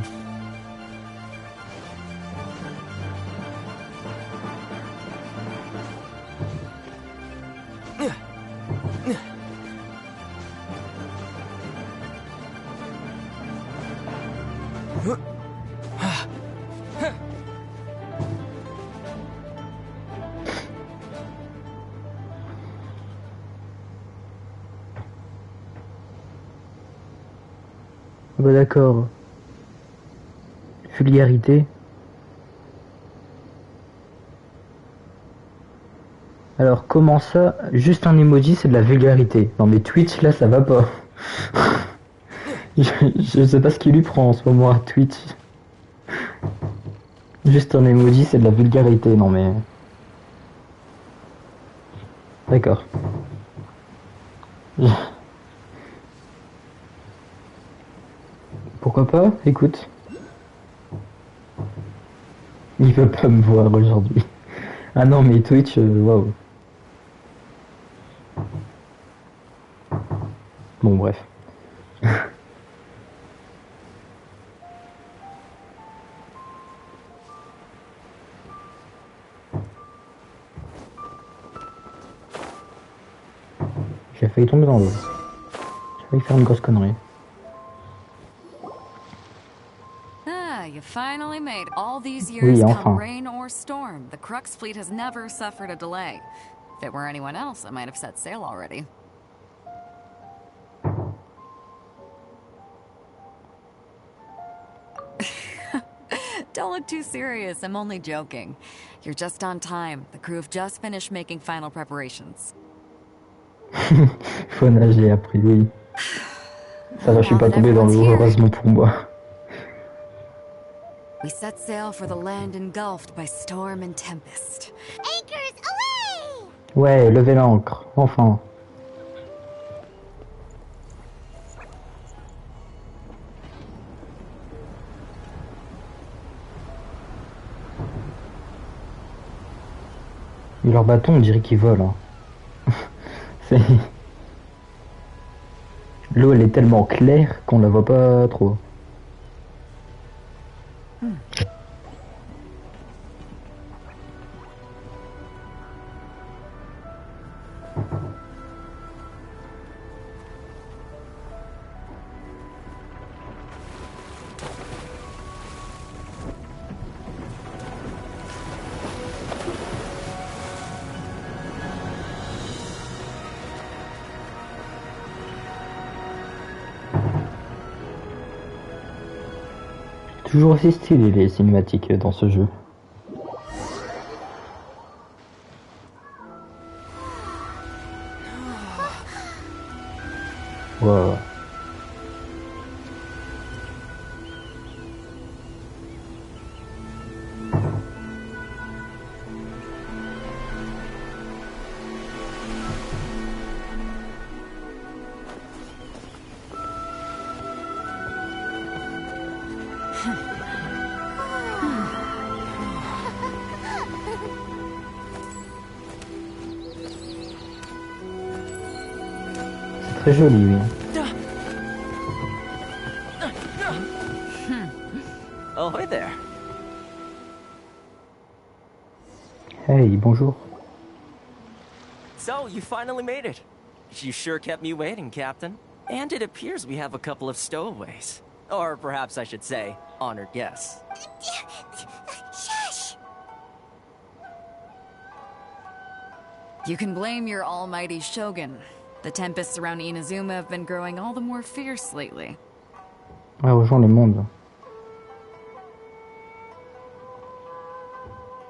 Bah d'accord. Vulgarité. Alors comment ça, juste un emoji c'est de la vulgarité? Non mais Twitch là ça va pas. je sais pas ce qui lui prend en ce moment à Twitch. Juste un emoji c'est de la vulgarité, non mais... D'accord. Pourquoi pas? Écoute. Il veut pas me voir aujourd'hui. Ah non mais Twitch, waouh. Bon bref. J'ai failli tomber dans l'eau. J'ai failli faire une grosse connerie. You finally made all these years, Oui, come enfin. rain or storm. The Crux fleet has never suffered a delay. If it were anyone else, I might have set sail already. Don't look too serious, I'm only joking. You're just on time. The crew have just finished making final preparations. Faut nager après, oui. Ça va, je suis pas tombé dans l'eau, heureusement pour moi. We set sail for the land engulfed by storm and tempest. Anchors away! Ouais, levez l'ancre, enfin. Et leur bâton, on dirait qu'ils volent. Hein. C'est... L'eau, elle est tellement claire qu'on la voit pas trop. Toujours aussi stylé les cinématiques dans ce jeu. Wow. Très joli, oui. Oh, hi there. Hey, bonjour. So, you finally made it. You sure kept me waiting, Captain. And it appears we have a couple of stowaways. Or perhaps I should say, honored guests. Shush! You can blame your almighty Shogun. The tempests around Inazuma have been growing all the more fierce lately. Ouais, rejoins le monde.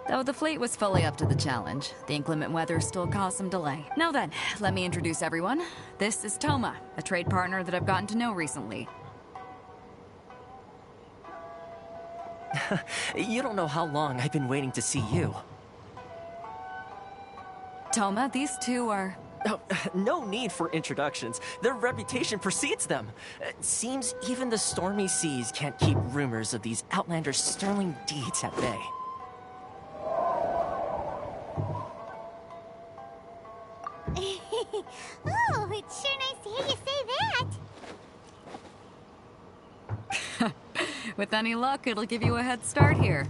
Though the fleet was fully up to the challenge, the inclement weather still caused some delay. Now then, let me introduce everyone. This is Toma, a trade partner that I've gotten to know recently. You don't know how long I've been waiting to see you. Toma, these two are... Oh, no need for introductions. Their reputation precedes them. Seems even the stormy seas can't keep rumors of these outlanders' sterling deeds at bay. Oh, it's sure nice to hear you say that. With any luck, it'll give you a head start here.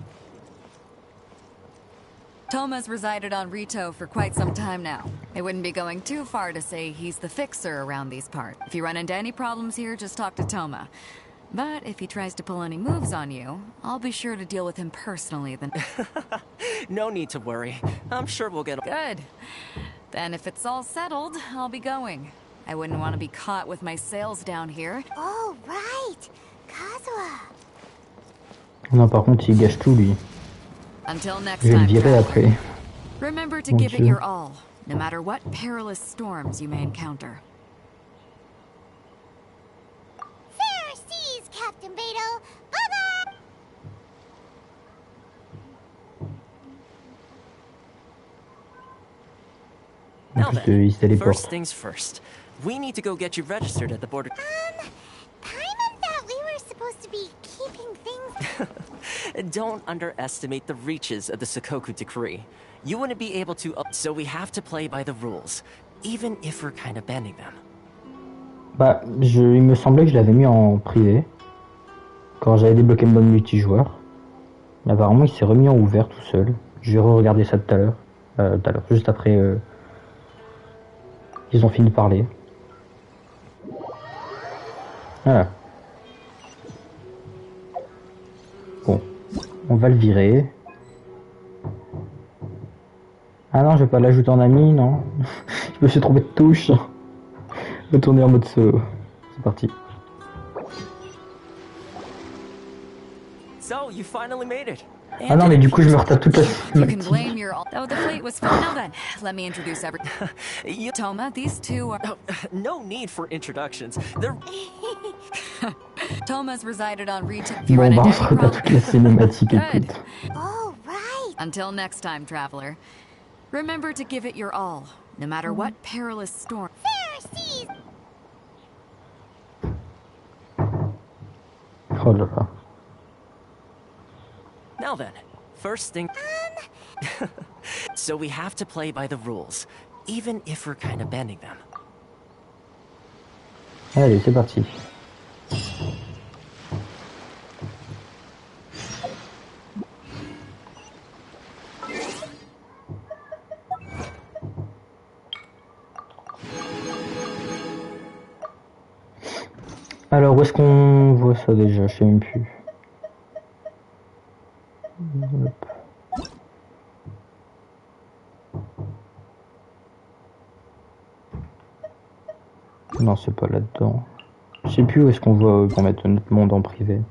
Toma's resided on Rito for quite some time now. It wouldn't be going too far to say he's the fixer around these parts. If you run into any problems here, just talk to Toma. But if he tries to pull any moves on you, I'll be sure to deal with him personally then. No need to worry. I'm sure we'll get... Good. Then if it's all settled, I'll be going. I wouldn't want to be caught with my sails down here. Oh, right. Kazuha. Non, par contre, il gâche tout, lui. Until next Je vais le time, virer après. remember to Mon give it Dieu. your all, no matter what perilous storms you may encounter. Fair seas, Captain Beto. Bye-bye. En Now plus, then, il se téléporte. first things first. We need to go get you registered at the border. Paimon thought we were supposed to be keeping things... Don't underestimate the reaches of the Sakoku decree. You wouldn't be able to... So we have to play by the rules, even if we're kind of bending them. Bah, il me semblait que je l'avais mis en privé. Quand j'avais débloqué le mode multijoueur. Mais apparemment, il s'est remis en ouvert tout seul. Je vais re-regarder ça tout à l'heure. Juste après... ils ont fini de parler. Voilà. Bon. On va le virer. Ah non, je vais pas l'ajouter en ami, non. Je me suis trompé de touche. Retourner en mode solo. C'est parti. So, you finally made it. Ah non, mais du coup, je me retape toute la You can blame your... Though the fleet was full. Now then, let me introduce Toma, these two are... No need for introductions. They're... Toma's resided on Rito. If you Bon, run bah, into on se any retape problems... toute la cinématique, écoute. Oh, right. Until next time, traveler. Remember to give it your all, no matter what perilous storm... Fair seas. Oh là là. Now then, first thing... So we have to play by the rules, even if we're kind of bending them. Allez, c'est parti. Alors, où est-ce qu'on voit ça déjà? Je sais même plus. Hop. Non, c'est pas là-dedans. Je sais plus où est-ce qu'on voit pour mettre notre monde en privé.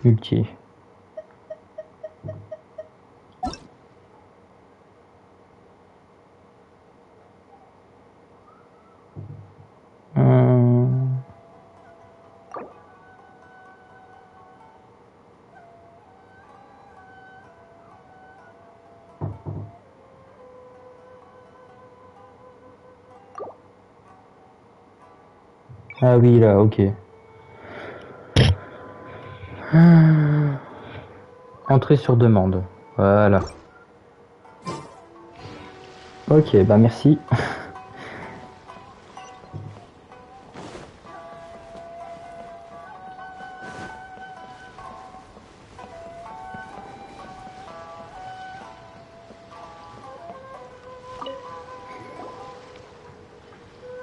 Multi. Ah oui, là, ok. Entrée sur demande. Voilà. Ok, bah merci.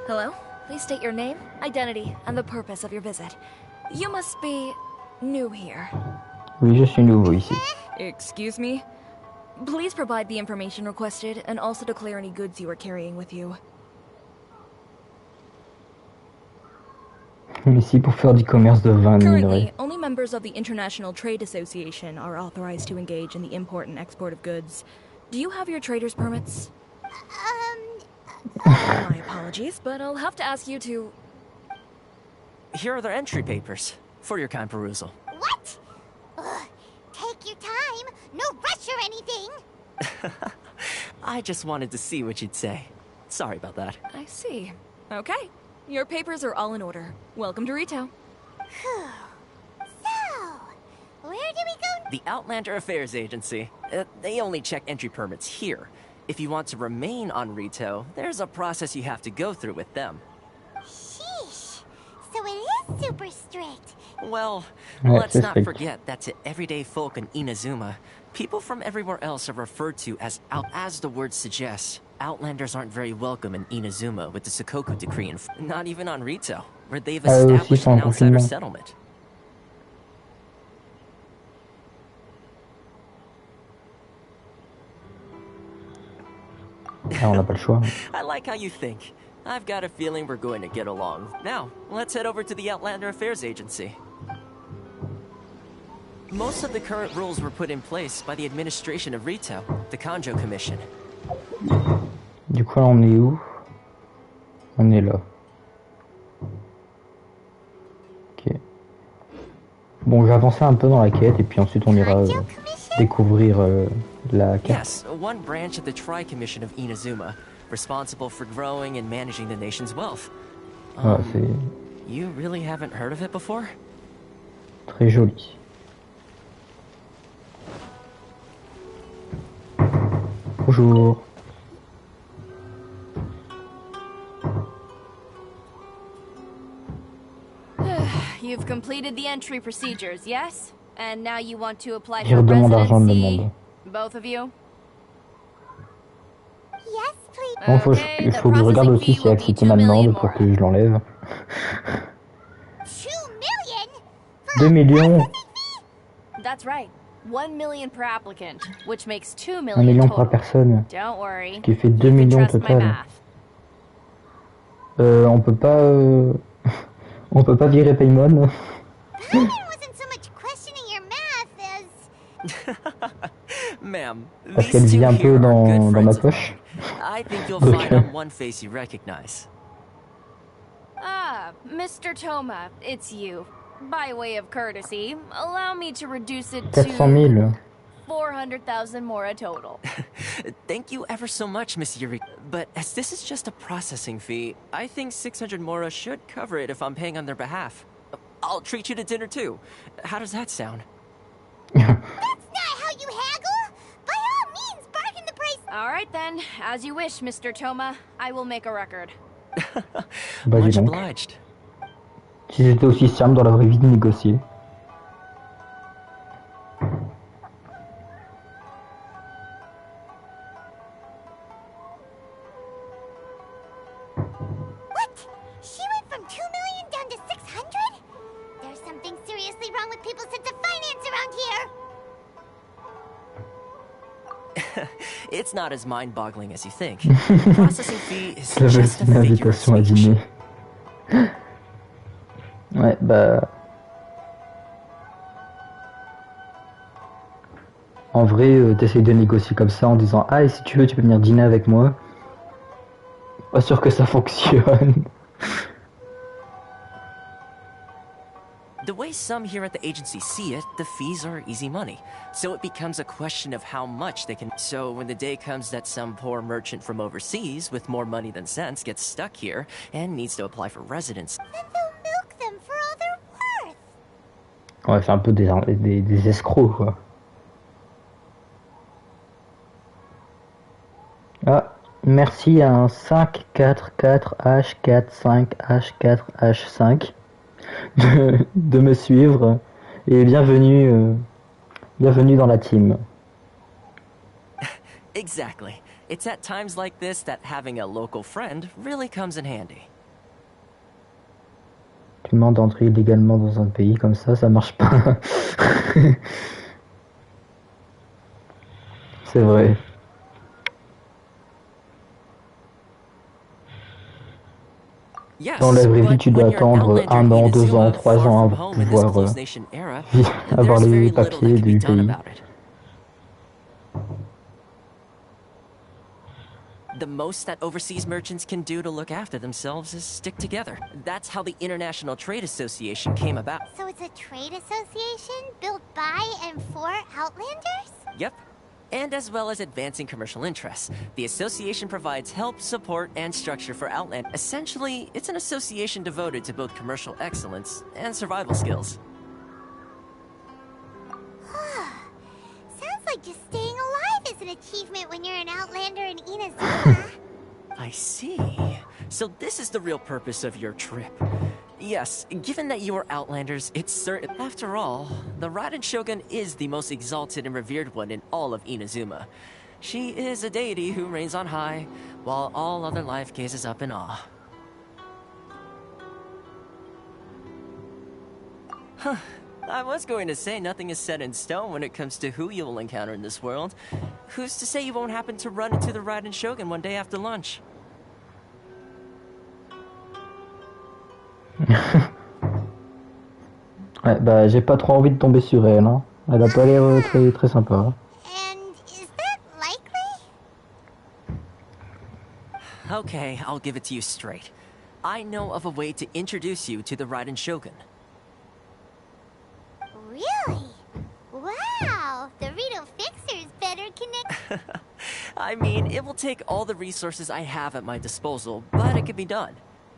Hello? Please state your name, identity, and the purpose of your visit. You must be new here. Oui, je suis nouveau ici. Excuse me? Please provide the information requested and also declare any goods you are carrying with you. Ici pour faire du commerce de vin de Currently, minerai. only members of the International Trade Association are authorized to engage in the import and export of goods. Do you have your trader's permits? My apologies, but I'll have to ask you to... Here are their entry papers, for your kind perusal. What? Ugh, take your time. No rush or anything. I just wanted to see what you'd say. Sorry about that. I see. Okay. Your papers are all in order. Welcome to Rito. So, where do we go? The Outlander Affairs Agency. They only check entry permits here. If you want to remain on Rito, there's a process you have to go through with them. Sheesh. So it is super strict. Well, Ouais, let's c'est not strict. forget that to everyday folk in Inazuma, people from everywhere else are referred to as as the word suggests. Outlanders aren't very welcome in Inazuma with the Sakoku Decree, and not even on Rito, where they've Aussi established sans an outsider confinement. settlement. Ah, on n'a pas le choix. I like how you think. I've got a feeling we're going to get along. Now, let's head over to the Outlander Affairs Agency. Most of the current rules were put in place by the administration of Rito, the Kanjo Commission. Du coup, là, on est où? On est là. Ok. Bon, je vais avancer un peu dans la quête et puis ensuite on ira découvrir la carte. Yes, one branch of the Tri-Commission of Inazuma, responsible for growing and managing the nation's wealth. Ah, c'est You really haven't heard of it before? très joli. Bonjour. You've completed the entry procedures, yes? And now you want to apply Il for redemande d'argent, il residency? demande. Both of you? Yes, please. Bon, il faut que je regarde aussi si a accepté ma demande pour que je l'enlève. 2 millions. That's right. 1 million per applicant, which makes 2 1 million million par total. personne. Don't worry. Ce qui fait 2 You can millions trust my total. math. On peut pas... on peut pas virer Paymon. Ma'am, Parce these qu'elle two vit un peu here are dans good ma friends of poche. mine. I think you'll Donc, find on one face you recognize. Ah, Mr. Toma, it's you. By way of courtesy, allow me to reduce it 400 to 000. 400,000 mora total. Thank you ever so much, Miss Yuri. But as this is just a processing fee, I think 600 mora should cover it if I'm paying on their behalf. I'll treat you to dinner too. How does that sound? All right then, as you wish, Mr. Toma. I will make a record. Bah dis Much donc. obliged. Si j'étais aussi simple dans la vraie vie de négocier. What? She went from 2 million down to 600? There's something seriously wrong with people's sense of finance around here. It's not as mind-boggling as you think. Processing fee is Ça va just être a une figure of invitation à speech. dîner. Ouais, bah... En vrai, t'essayes de négocier comme ça en disant « Ah, et si tu veux, tu peux venir dîner avec moi. » Pas sûr que ça fonctionne. The way some here at the agency see it, the fees are easy money. So it becomes a question of how much they can... So when the day comes that some poor merchant from overseas with more money than sense gets stuck here and needs to apply for residence... Ouais, c'est un peu des escrocs, quoi. Ah, merci à un 544H45H4H5 de me suivre et bienvenue dans la team. Exactly. It's at times like this that having a local friend really comes in handy. Tu demandes d'entrer illégalement dans un pays comme ça marche pas. C'est vrai. Yes, Dans la vraie vie, but tu dois when you're an attendre outlander 1 an, in 2 ans, Inazuma, 3 far ans from pour home in this pouvoir closed nation era, avoir there's les very little that papiers can be du done pays. about it. The most that overseas merchants can do to look after themselves is stick together. That's how the International Trade Association came about. So it's a trade association built by and for Outlanders? Yep. And as well as advancing commercial interests. The association provides help, support, and structure for Outland. Essentially, it's an association devoted to both commercial excellence and survival skills. Sounds like just staying alive is an achievement when you're an Outlander in Inazuma. I see. So this is the real purpose of your trip. Yes, given that you are Outlanders, it's certain. After all, the Raiden Shogun is the most exalted and revered one in all of Inazuma. She is a deity who reigns on high, while all other life gazes up in awe. Huh. I was going to say nothing is set in stone when it comes to who you will encounter in this world. Who's to say you won't happen to run into the Raiden Shogun one day after lunch? Ouais, bah j'ai pas trop envie de tomber sur elle, hein. Elle a pas l'air très, très sympa. Okay, I'll give it to you straight. I know of a way to introduce you to the Raiden Shogun. Really? Wow! The Rito Fixer's better connect. I mean, it will take all the resources I have at my disposal, but it can be done.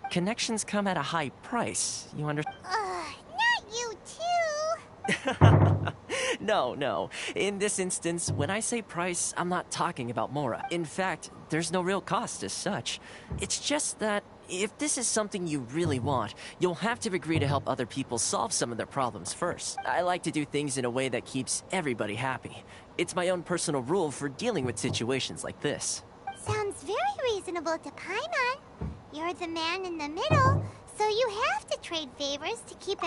Connections come at a high price, you understand? Not you too! No. In this instance, when I say price, I'm not talking about Mora. In fact, there's no real cost as such. It's just that if this is something you really want, you'll have to agree to help other people solve some of their problems first. I like to do things in a way that keeps everybody happy. It's my own personal rule for dealing with situations like this. Sounds very reasonable to Paimon. You're the man in the middle, so you have to trade favors to keep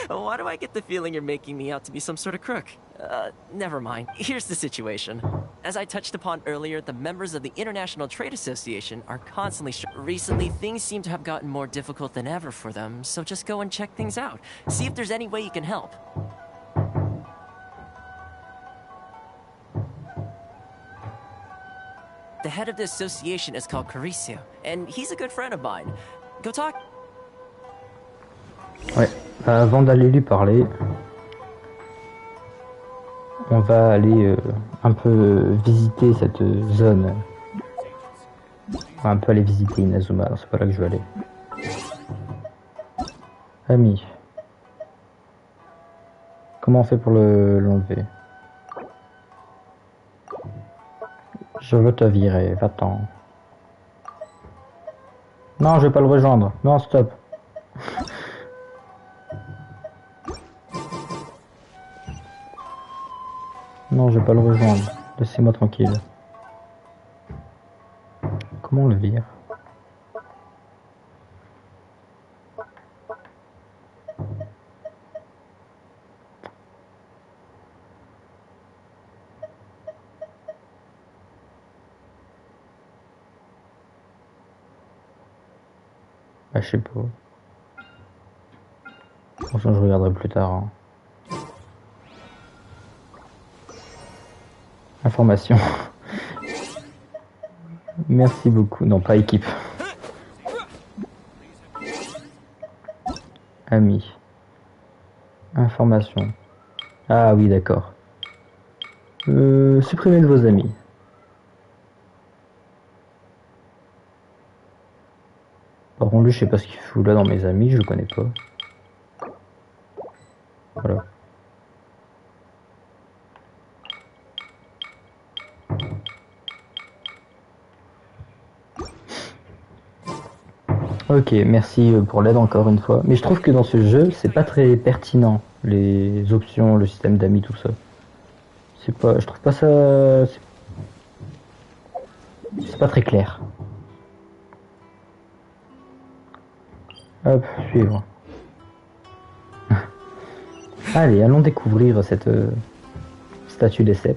Why do I get the feeling you're making me out to be some sort of crook? Never mind. Here's the situation. As I touched upon earlier, the members of the International Trade Association are constantly recently, things seem to have gotten more difficult than ever for them, so just go and check things out. See if there's any way you can help. The head of the association is called Carisio, and he's a good friend of mine. Go talk. Ouais, avant d'aller lui parler, on va aller un peu visiter cette zone. On va un peu aller visiter Inazuma, alors c'est pas là que je veux aller. Ami. Comment on fait pour l'enlever? Je veux te virer, va-t'en. Non, je vais pas le rejoindre. Non, stop. Non, je vais pas le rejoindre. Laissez-moi tranquille. Comment on le vire? Bah, je sais pas. Franchement, je regarderai plus tard. Hein. Information. Merci beaucoup. Non, pas équipe. Amis. Information. Ah oui, d'accord. Supprimez de vos amis. Par contre, lui, je sais pas ce qu'il fout là dans mes amis, je le connais pas. Voilà. Ok, merci pour l'aide encore une fois. Mais je trouve que dans ce jeu, c'est pas très pertinent, les options, le système d'amis, tout ça. C'est pas, je trouve pas ça... C'est pas très clair. Hop, suivre. Allez, allons découvrir cette statue des sept.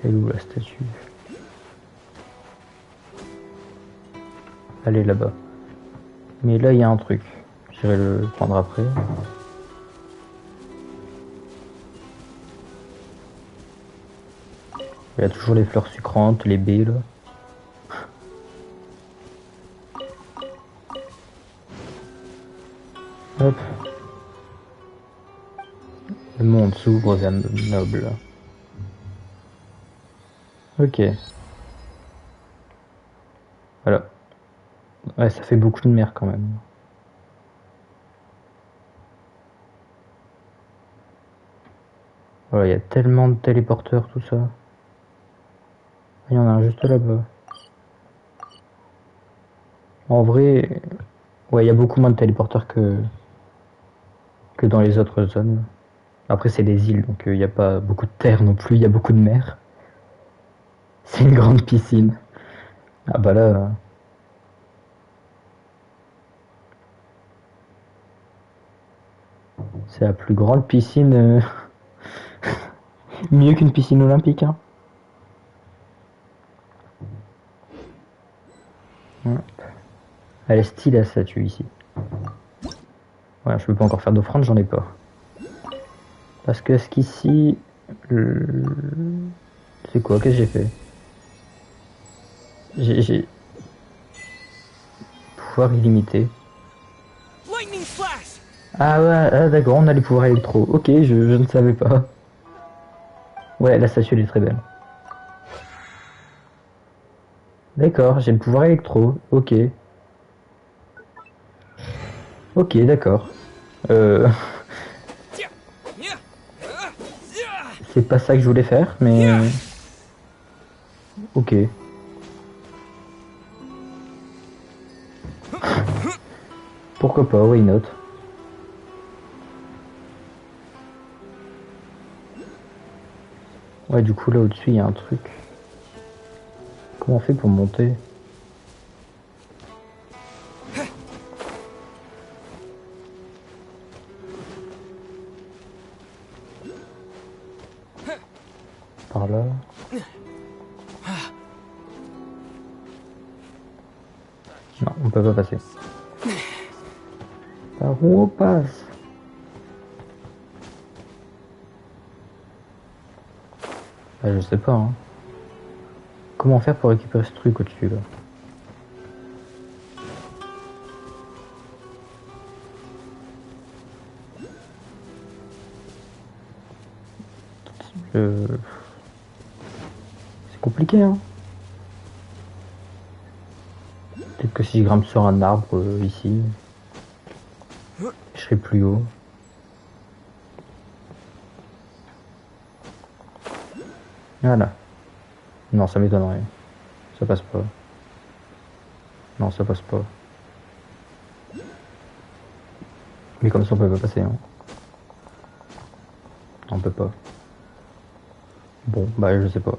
Elle est où la statue? Elle est là-bas. Mais là, il y a un truc. J'irai le prendre après. Il y a toujours les fleurs sucrantes, les baies là. Hop. Le monde s'ouvre vers le noble. Ok. Voilà. Ouais, ça fait beaucoup de mer quand même. Voilà, il y a tellement de téléporteurs, tout ça. Il y en a un juste là-bas. En vrai, ouais, il y a beaucoup moins de téléporteurs que dans les autres zones. Après, c'est des îles, donc il n'y a pas beaucoup de terre non plus, il y a beaucoup de mer. C'est une grande piscine. Ah bah là... C'est la plus grande piscine... Mieux qu'une piscine olympique, hein. Elle est stylée la statue ici. Voilà, je peux pas encore faire d'offrande, j'en ai pas. Parce que ce qu'ici... C'est quoi? Qu'est-ce que j'ai fait? J'ai... Pouvoir illimité. Ah ouais, ah, d'accord, on a les pouvoirs électro. Ok, je ne savais pas. Ouais, la statue elle est très belle. D'accord, j'ai le pouvoir électro. Ok. Ok, d'accord. C'est pas ça que je voulais faire, mais... Ok. Pourquoi pas, why not? Ouais, du coup, là au-dessus, il y a un truc. Comment on fait pour monter? Par là. Non, on peut pas passer. Par où on passe? Ah, je sais pas, hein. Comment faire pour récupérer ce truc au-dessus, là? C'est compliqué, hein. Peut-être que si je grimpe sur un arbre, ici, je serai plus haut. Voilà. Non, ça m'étonnerait. Ça passe pas. Non, ça passe pas. Mais comme ça, on peut pas passer, hein. On peut pas. Bon, bah, je sais pas.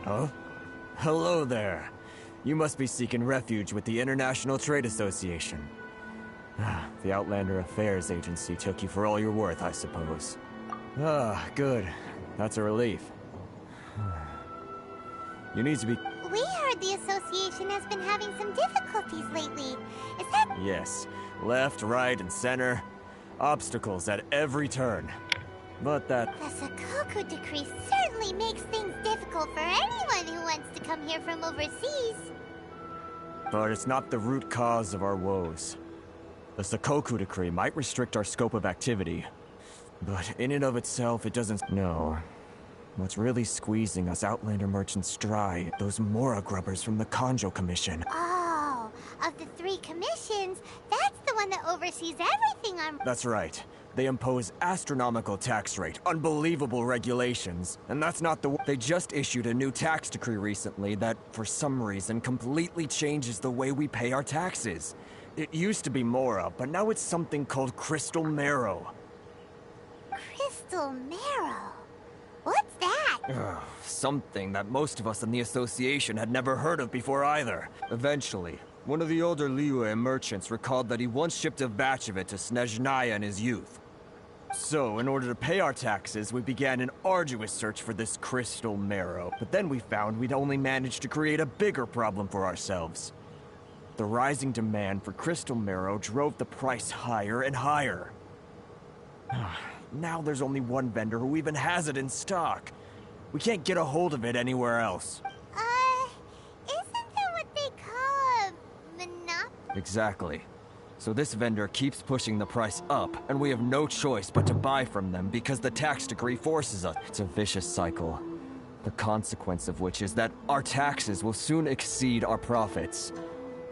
Huh? Hello there. You must be seeking refuge with the International Trade Association. The Outlander Affairs Agency took you for all you're worth, I suppose. Ah, good. That's a relief. You need to be... We heard the association has been having some difficulties lately. Is that... Yes. Left, right, and center. Obstacles at every turn. But that... The Sakoku decree certainly makes things difficult for anyone who wants to come here from overseas. But it's not the root cause of our woes. The Sakoku decree might restrict our scope of activity. But in and of itself, it doesn't... No. What's really squeezing us Outlander merchants dry, those Mora grubbers from the Conjo Commission. Oh, of the 3 commissions, that's the one that oversees everything on... That's right. They impose astronomical tax rate, unbelievable regulations, and that's not the... They just issued a new tax decree recently that, for some reason, completely changes the way we pay our taxes. It used to be Mora, but now it's something called Crystal Marrow. Crystal Marrow? What's that? Something that most of us in the association had never heard of before either. Eventually, one of the older Liyue merchants recalled that he once shipped a batch of it to Snezhnaya in his youth. So, in order to pay our taxes, we began an arduous search for this Crystal Marrow. But then we found we'd only managed to create a bigger problem for ourselves. The rising demand for Crystal Marrow drove the price higher and higher. Now there's only one vendor who even has it in stock. We can't get a hold of it anywhere else. Isn't that what they call a monopoly? Exactly. So this vendor keeps pushing the price up, and we have no choice but to buy from them because the tax decree forces us. It's a vicious cycle. The consequence of which is that our taxes will soon exceed our profits.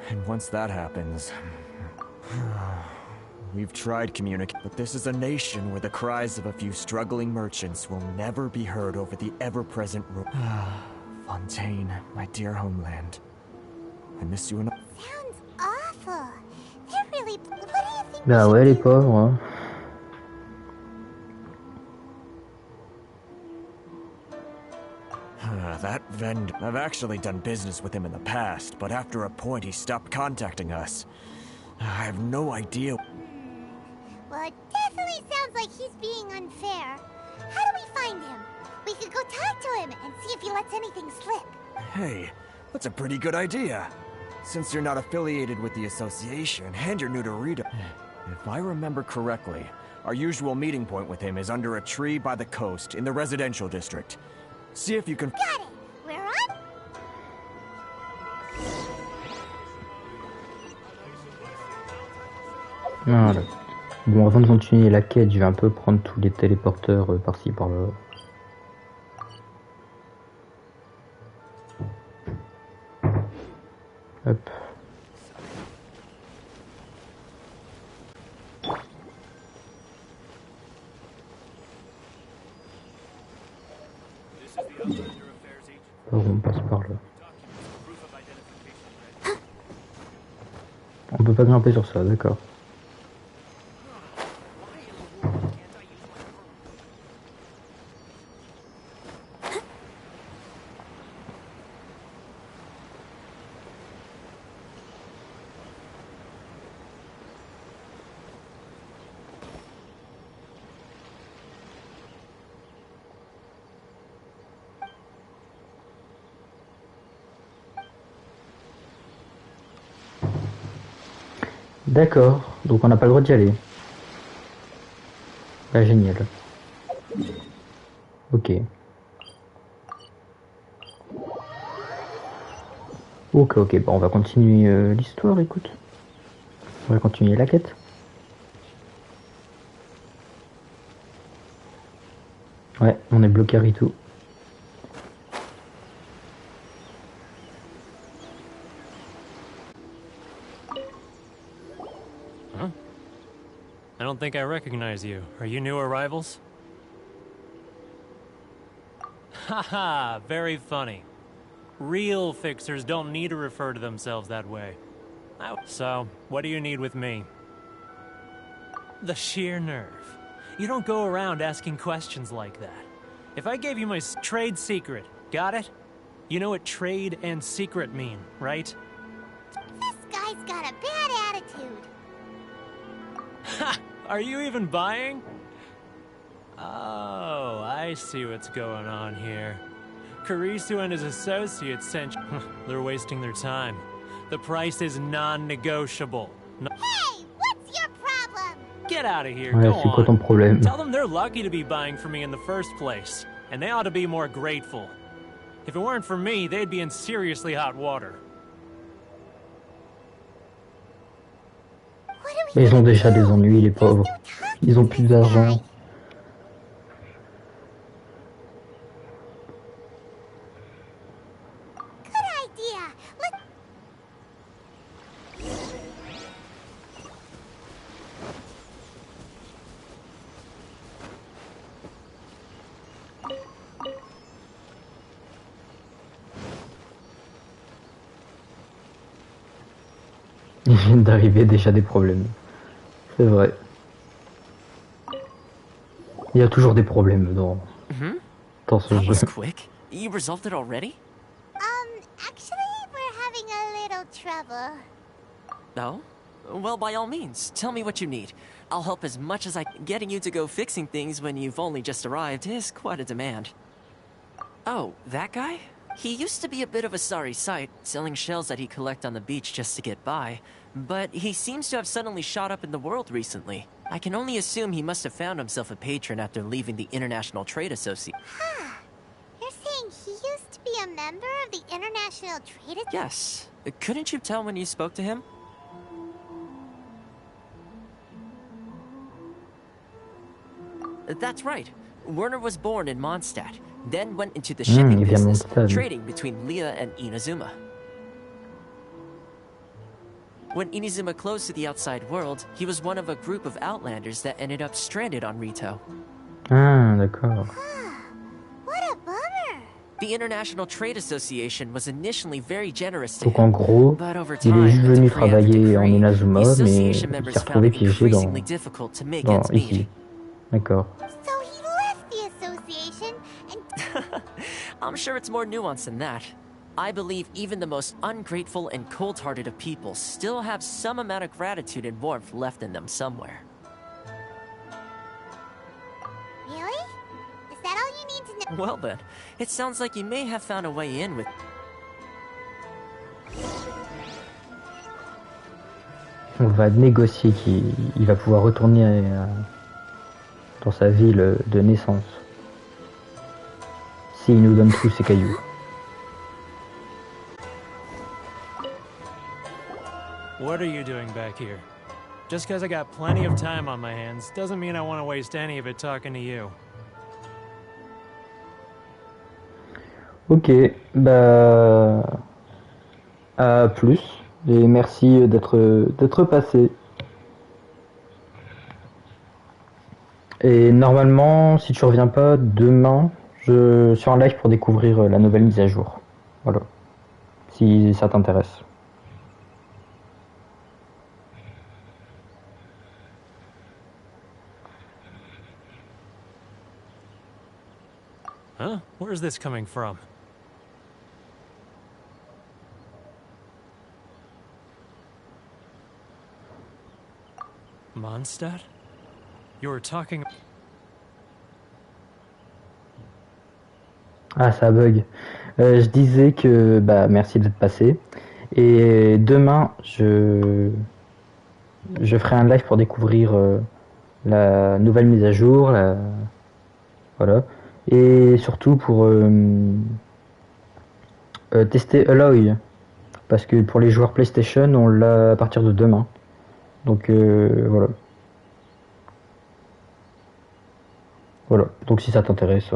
And once that happens... We've tried communicating, but this is a nation where the cries of a few struggling merchants will never be heard over the ever-present Fontaine, my dear homeland. I miss you enough. Sounds awful. They're really... What do you think? Bah ouais, les pauvres. That vendor... I've actually done business with him in the past, but after a point he stopped contacting us. I have no idea... Well, it definitely sounds like he's being unfair. How do we find him? We could go talk to him and see if he lets anything slip. Hey, that's a pretty good idea. Since you're not affiliated with the association, and you're new to Rita... If I remember correctly, our usual meeting point with him is under a tree by the coast in the residential district. See if you can... Got it! We're on... Voilà. Bon, avant de continuer la quête, je vais un peu prendre tous les téléporteurs par-ci par-là. Hop. Alors on passe par là. On peut pas grimper sur ça, d'accord. D'accord, donc on n'a pas le droit d'y aller. Ah, génial. Ok. Ok, bon, on va continuer l'histoire, écoute. On va continuer la quête. Ouais, on est bloqué à Ritu. I don't think I recognize you. Are you new arrivals? Haha, very funny. Real fixers don't need to refer to themselves that way. So, what do you need with me? The sheer nerve. You don't go around asking questions like that. If I gave you my trade secret, got it? You know what trade and secret mean, right? This guy's got a bad attitude. Ha! Are you even buying? Oh, I see what's going on here. Karisu and his associates sent you. They're wasting their time. The price is non-negotiable. Hey, what's your problem? Get out of here, Ouais, go c'est quoi ton on. problème? Tell them they're lucky to be buying from me in the first place, and they ought to be more grateful. If it weren't for me, they'd be in seriously hot water. Mais ils ont déjà des ennuis, les pauvres. Ils ont plus d'argent. Il vient d'arriver déjà des problèmes. C'est vrai. Il y a toujours des problèmes dans ce That jeu. was quick. You resolved it already? Actually, we're having a little trouble. No? Well, by all means, tell me what you need. I'll help as much as I can. Getting you to go fixing things when you've only just arrived is quite a demand. Oh, that guy? He used to be a bit of a sorry sight, selling shells that he'd collect on the beach just to get by. But he seems to have suddenly shot up in the world recently. I can only assume he must have found himself a patron after leaving the International Trade Association. You're saying he used to be a member of the International Trade Association? Yes. Couldn't you tell when you spoke to him? That's right. Werner was born in Mondstadt, then went into the shipping business, trading between Leah and Inazuma. When Inazuma closed to the outside world, he was one of a group of outlanders that ended up stranded on Rito. Ah, d'accord. What a bummer! The International Trade Association was initially very generous to Donc en him, gros, but over il est time, juste with venu the preemptive travailler en decree, Inazuma, the mais association il members s'est found retrouvé it piégé increasingly difficult to make ends ici. meet. D'accord. So he left the association and... I'm sure it's more nuanced than that. I believe even the most ungrateful and cold-hearted of people still have some amount of gratitude and warmth left in them somewhere. Really? Is that all you need to know? Well then, it sounds like you may have found a way in with... On va négocier qu'il va pouvoir retourner dans sa ville de naissance. S'il nous donne tous ses cailloux. What are you doing back here? Just because I got plenty of time on my hands doesn't mean I want to waste any of it talking to you. Ok, bah... À plus, et merci d'être passé. Et normalement, si tu reviens pas, demain, je suis en live pour découvrir la nouvelle mise à jour. Voilà, si ça t'intéresse. Huh? Where's this coming from? Mondstadt? You were talking... Ah, ça bug. Je disais que bah merci d'être passé. Et demain, je ferai un live pour découvrir la nouvelle mise à jour, voilà. Et surtout pour tester Alloy. Parce que pour les joueurs PlayStation, on l'a à partir de demain. Donc voilà. Voilà. Donc si ça t'intéresse,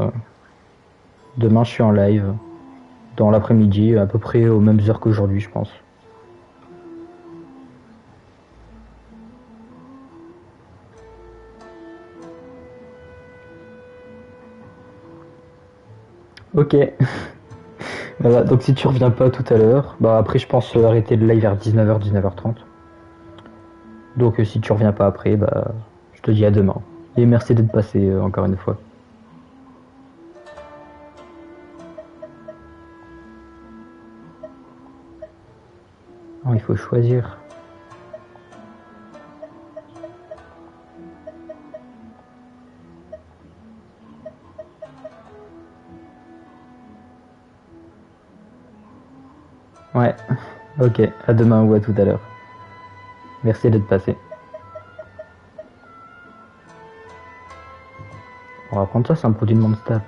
demain je suis en live. Dans l'après-midi, à peu près aux mêmes heures qu'aujourd'hui, je pense. Ok. Voilà, donc si tu reviens pas tout à l'heure, bah après je pense arrêter le live vers 19h, 19h30. Donc si tu reviens pas après, bah je te dis à demain. Et merci d'être passé encore une fois. Oh, il faut choisir. Ouais, ok, à demain ou à tout à l'heure. Merci d'être passé. On va prendre ça, c'est un produit de Mondstadt.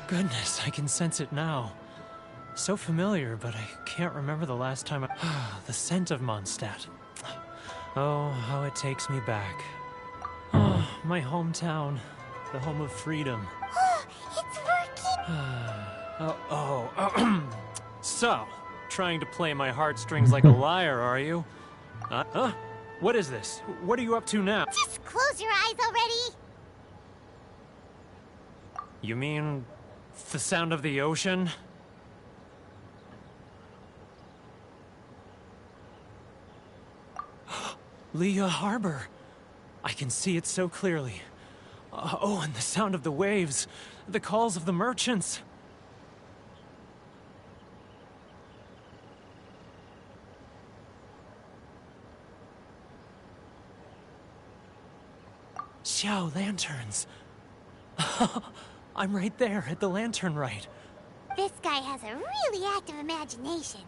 Goodness, I can sense it now. So familiar, but I can't remember the last time the scent of Mondstadt. Oh, how it takes me back. Oh, my hometown. The home of freedom. It's working! Oh. So, trying to play my heartstrings like a liar, are you? Huh? What is this? What are you up to now? Just close your eyes already! You mean the sound of the ocean? Liyue Harbor. I can see it so clearly. Oh, and the sound of the waves. The calls of the merchants. Xiao lanterns. I'm right there at the lantern right. This guy has a really active imagination.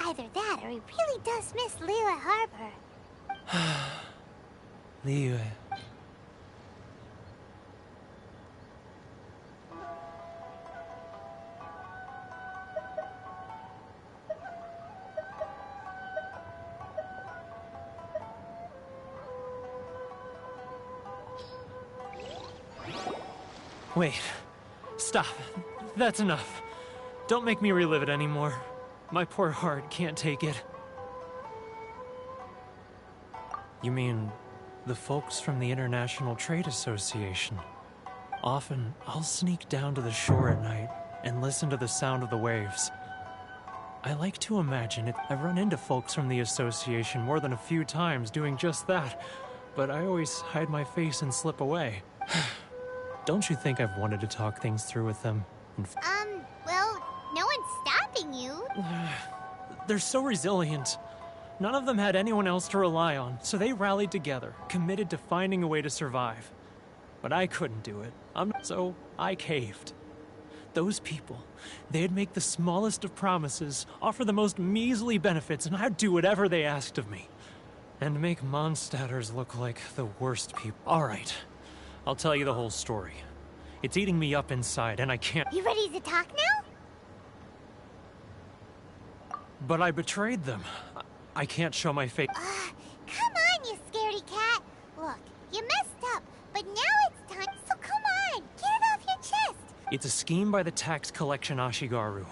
Either that or he really does miss Liyue Harbor. Liyue. Wait. Stop. That's enough. Don't make me relive it anymore. My poor heart can't take it. You mean the folks from the International Trade Association? Often, I'll sneak down to the shore at night and listen to the sound of the waves. I like to imagine it. I've run into folks from the association more than a few times doing just that, but I always hide my face and slip away. Don't you think I've wanted to talk things through with them? Well, no one's stopping you. They're so resilient. None of them had anyone else to rely on, so they rallied together, committed to finding a way to survive. But I couldn't do it, so I caved. Those people, they'd make the smallest of promises, offer the most measly benefits, and I'd do whatever they asked of me. And make Mondstadters look like the worst people. All right, I'll tell you the whole story. It's eating me up inside, and I can't— You ready to talk now? But I betrayed them. I can't show my face. Come on, you scaredy cat. Look, you messed up, but now it's time, so come on, get it off your chest. It's a scheme by the tax collection Ashigaru.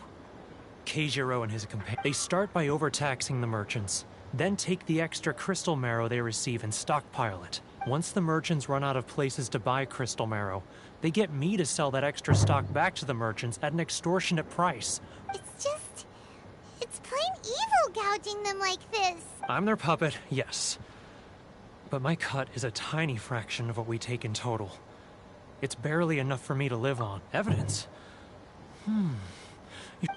Keijiro and his companions. They start by overtaxing the merchants, then take the extra crystal marrow they receive and stockpile it. Once the merchants run out of places to buy crystal marrow, they get me to sell that extra stock back to the merchants at an extortionate price. It's plain evil gouging them like this. I'm their puppet, yes. But my cut is a tiny fraction of what we take in total. It's barely enough for me to live on. Evidence?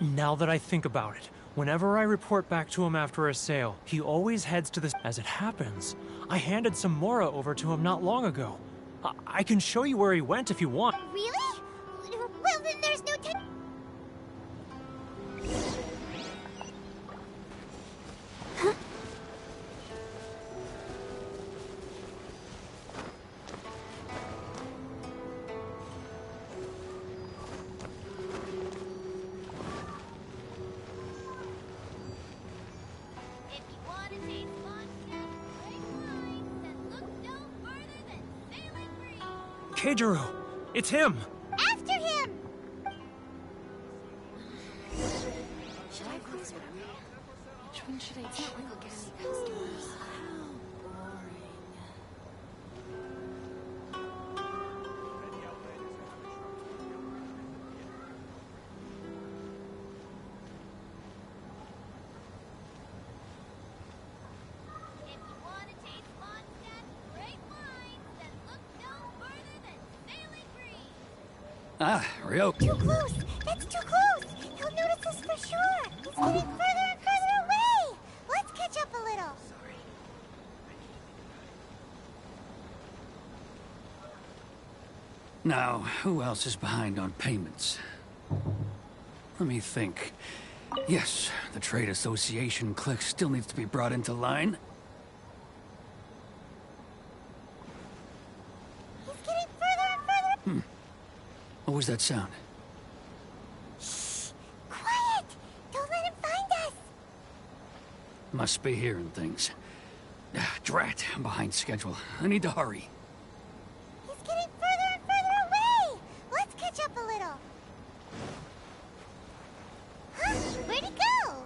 Now that I think about it, whenever I report back to him after a sale, he always heads to this. As it happens, I handed some Mora over to him not long ago. I can show you where he went if you want. Really? Well, then there's no time. Keijiro! It's him! After him! Should I close my mouth? Which one should I take? Look at any customers. Ah, Ryo. Too close! That's too close! He'll notice us for sure! He's getting further and further away! Let's catch up a little! Now, who else is behind on payments? Let me think. Yes, the Trade Association clique still needs to be brought into line. He's getting further and further— What was that sound? Shh! Quiet! Don't let him find us! Must be hearing things. Drat, I'm behind schedule. I need to hurry. He's getting further and further away! Let's catch up a little! Huh? Where'd he go?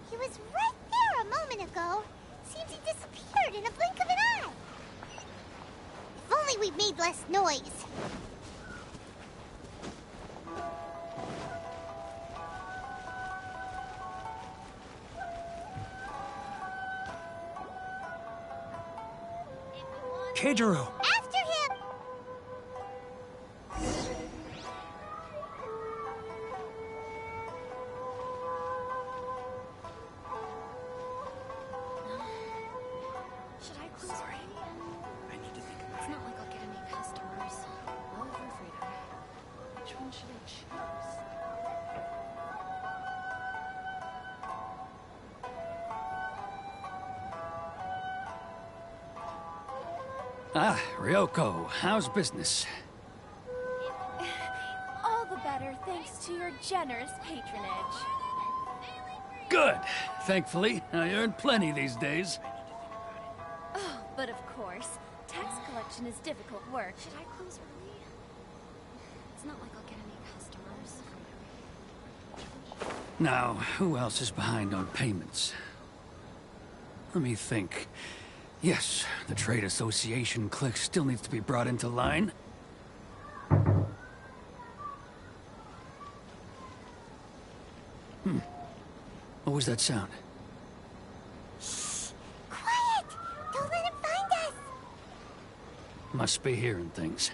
He was right there a moment ago. Seems he disappeared in a blink of an eye. If only we'd made less noise. Keijiro! After him! Should I close? Sorry. I need to think about it. It's not like I'll get any customers. Love or freedom? Which one should I choose? Ah, Ryoko, how's business? All the better thanks to your generous patronage. Good. Thankfully, I earn plenty these days. Oh, but of course, tax collection is difficult work. Should I close early? It's not like I'll get any customers. Now, who else is behind on payments? Let me think. Yes, the trade association clique still needs to be brought into line. What was that sound? Quiet! Don't let him find us! Must be hearing things.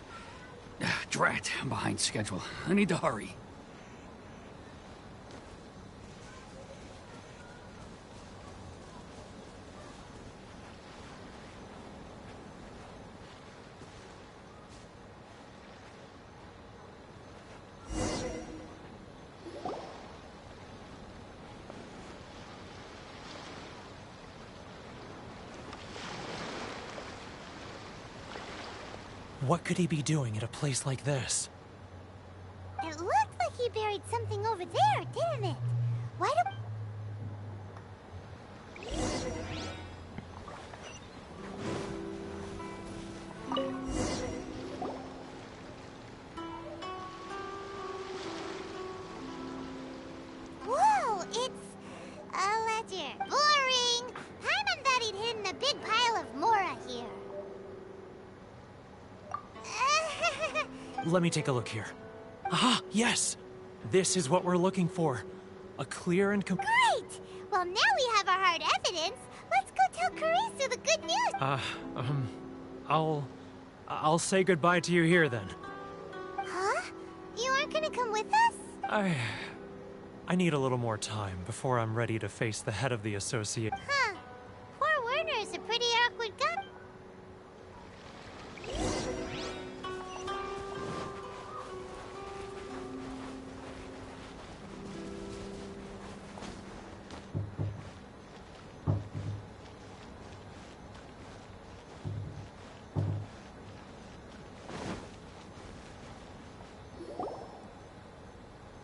Drat, I'm behind schedule. I need to hurry. What could he be doing at a place like this? It looked like he buried something over there, didn't it? Why don't... Whoa, it's a ledger. Boring! Paimon thought he'd hidden a big pile of Mora here. Let me take a look here. Ah, yes! This is what we're looking for. A clear and Great! Well, now we have our hard evidence. Let's go tell Karisu the good news. I'll say goodbye to you here then. Huh? You aren't gonna come with us? I need a little more time before I'm ready to face the head of the association. Huh. Poor Werner is a pretty awkward guy.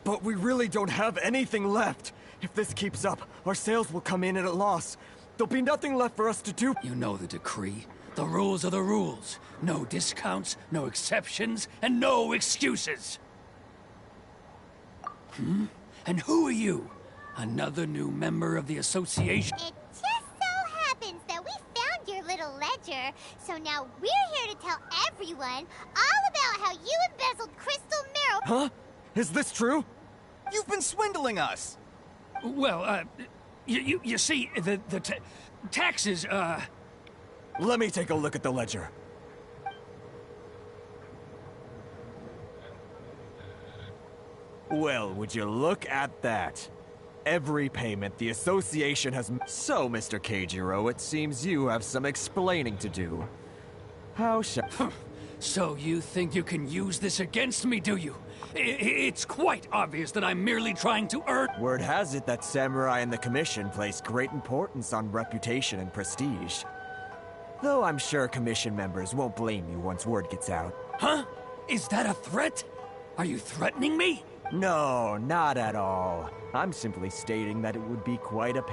But we really don't have anything left. If this keeps up, our sales will come in at a loss. There'll be nothing left for us to do. You know the decree. The rules are the rules. No discounts, no exceptions, and no excuses. And who are you? Another new member of the association? It just so happens that we found your little ledger, so now we're here to tell everyone all about how you embezzled crystal marrow. Huh? Is this true? You've been swindling us! Well, you see, the taxes, Let me take a look at the ledger. Well, would you look at that? Every payment the association has... So, Mr. Keijiro, it seems you have some explaining to do. How shall... So you think you can use this against me, do you? It's quite obvious that I'm merely trying to earn... Word has it that Samurai and the Commission place great importance on reputation and prestige. Though I'm sure Commission members won't blame you once word gets out. Huh? Is that a threat? Are you threatening me? No, not at all. I'm simply stating that it would be quite a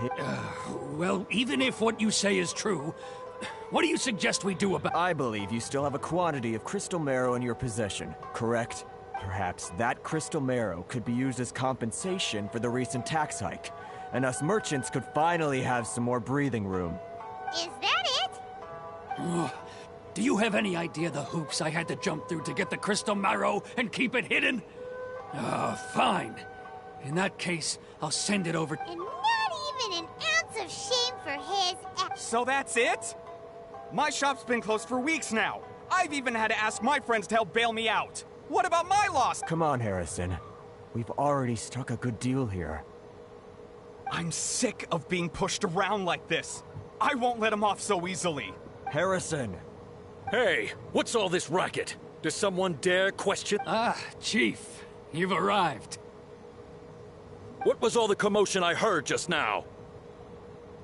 well, even if what you say is true, what do you suggest we do about... I believe you still have a quantity of crystal marrow in your possession, correct? Perhaps that crystal marrow could be used as compensation for the recent tax hike, and us merchants could finally have some more breathing room. Is that it? Do you have any idea the hoops I had to jump through to get the crystal marrow and keep it hidden? Fine. In that case, I'll send it over... And not even an ounce of shame for his... So that's it? My shop's been closed for weeks now. I've even had to ask my friends to help bail me out. What about my loss? Come on, Harrison. We've already struck a good deal here. I'm sick of being pushed around like this. I won't let him off so easily. Harrison! Hey, what's all this racket? Does someone dare question? Ah, Chief. You've arrived. What was all the commotion I heard just now?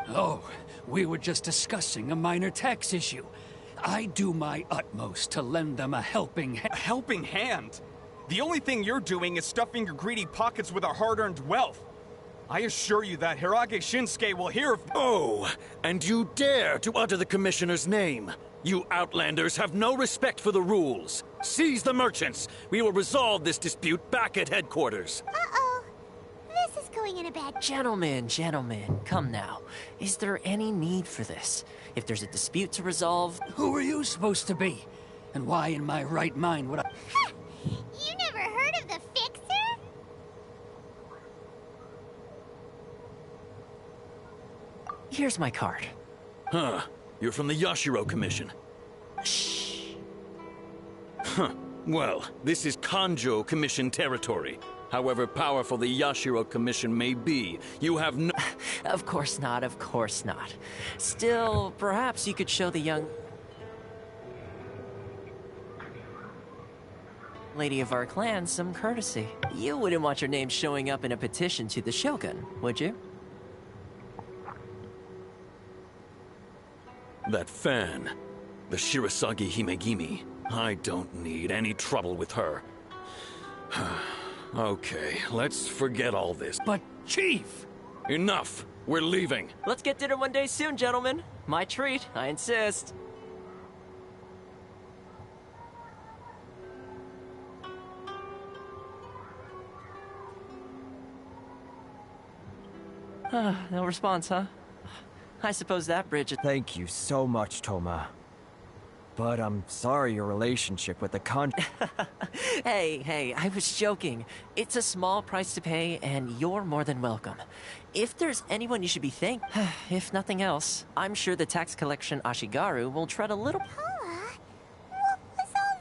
Oh, we were just discussing a minor tax issue. I do my utmost to lend them a helping hand. A helping hand? The only thing you're doing is stuffing your greedy pockets with our hard-earned wealth. I assure you that Hirage Shinsuke will hear of— Oh, and you dare to utter the Commissioner's name. You Outlanders have no respect for the rules. Seize the merchants. We will resolve this dispute back at headquarters. Uh-oh. This is going in a bad— Gentlemen, come now. Is there any need for this? If there's a dispute to resolve— Who are you supposed to be? And why in my right mind would I— You never heard of the Fixer? Here's my card. Huh. You're from the Yashiro Commission. Shh. Huh. Well, this is Kanjo Commission territory. However powerful the Yashiro Commission may be, you have no— Of course not. Still, perhaps you could show the young lady of our clan some courtesy. You wouldn't want your name showing up in a petition to the Shogun, would you? That fan, the Shirasagi Himegimi. I don't need any trouble with her. Okay, let's forget all this. But, Chief! Enough! We're leaving. Let's get dinner one day soon, gentlemen. My treat, I insist. No response, huh? I suppose that bridge is— Thank you so much, Toma. But I'm sorry your relationship with the Hey, I was joking. It's a small price to pay, and you're more than welcome. If there's anyone you should be if nothing else, I'm sure the tax collection Ashigaru will tread a little— What was all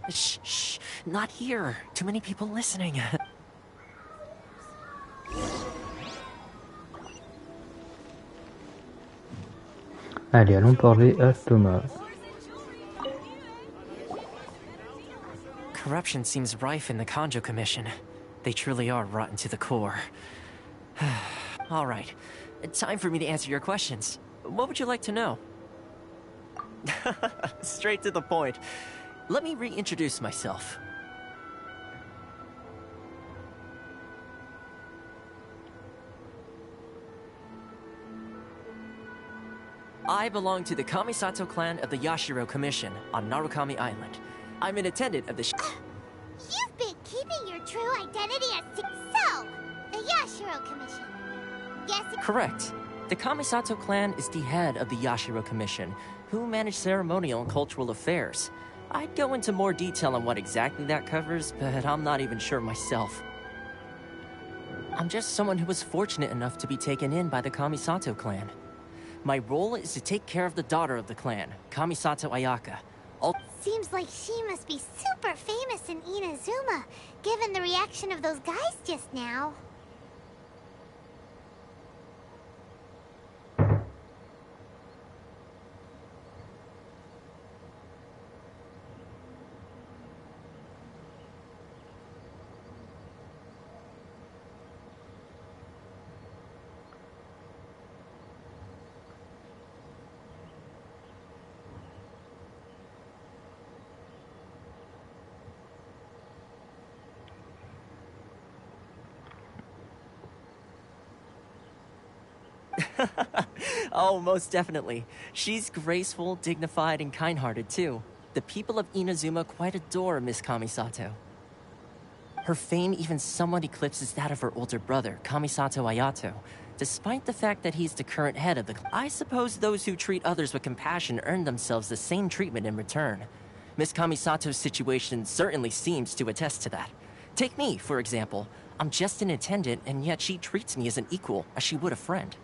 that? Shh, not here. Too many people listening. Allez, allons parler à Thomas. Corruption seems rife in the Kanjo Commission. They truly are rotten to the core. All right, time for me to answer your questions. What would you like to know? Straight to the point. Let me reintroduce myself. I belong to the Kamisato clan of the Yashiro Commission on Narukami Island. I'm an attendant of the You've been keeping your true identity so, the Yashiro Commission. Yes. Correct. The Kamisato clan is the head of the Yashiro Commission, who manage ceremonial and cultural affairs. I'd go into more detail on what exactly that covers, but I'm not even sure myself. I'm just someone who was fortunate enough to be taken in by the Kamisato clan. My role is to take care of the daughter of the clan, Kamisato Ayaka. Seems like she must be super famous in Inazuma, given the reaction of those guys just now. Oh, most definitely. She's graceful, dignified, and kind-hearted, too. The people of Inazuma quite adore Miss Kamisato. Her fame even somewhat eclipses that of her older brother, Kamisato Ayato, despite the fact that he's the current head of the clan. I suppose those who treat others with compassion earn themselves the same treatment in return. Miss Kamisato's situation certainly seems to attest to that. Take me, for example. I'm just an attendant, and yet she treats me as an equal, as she would a friend.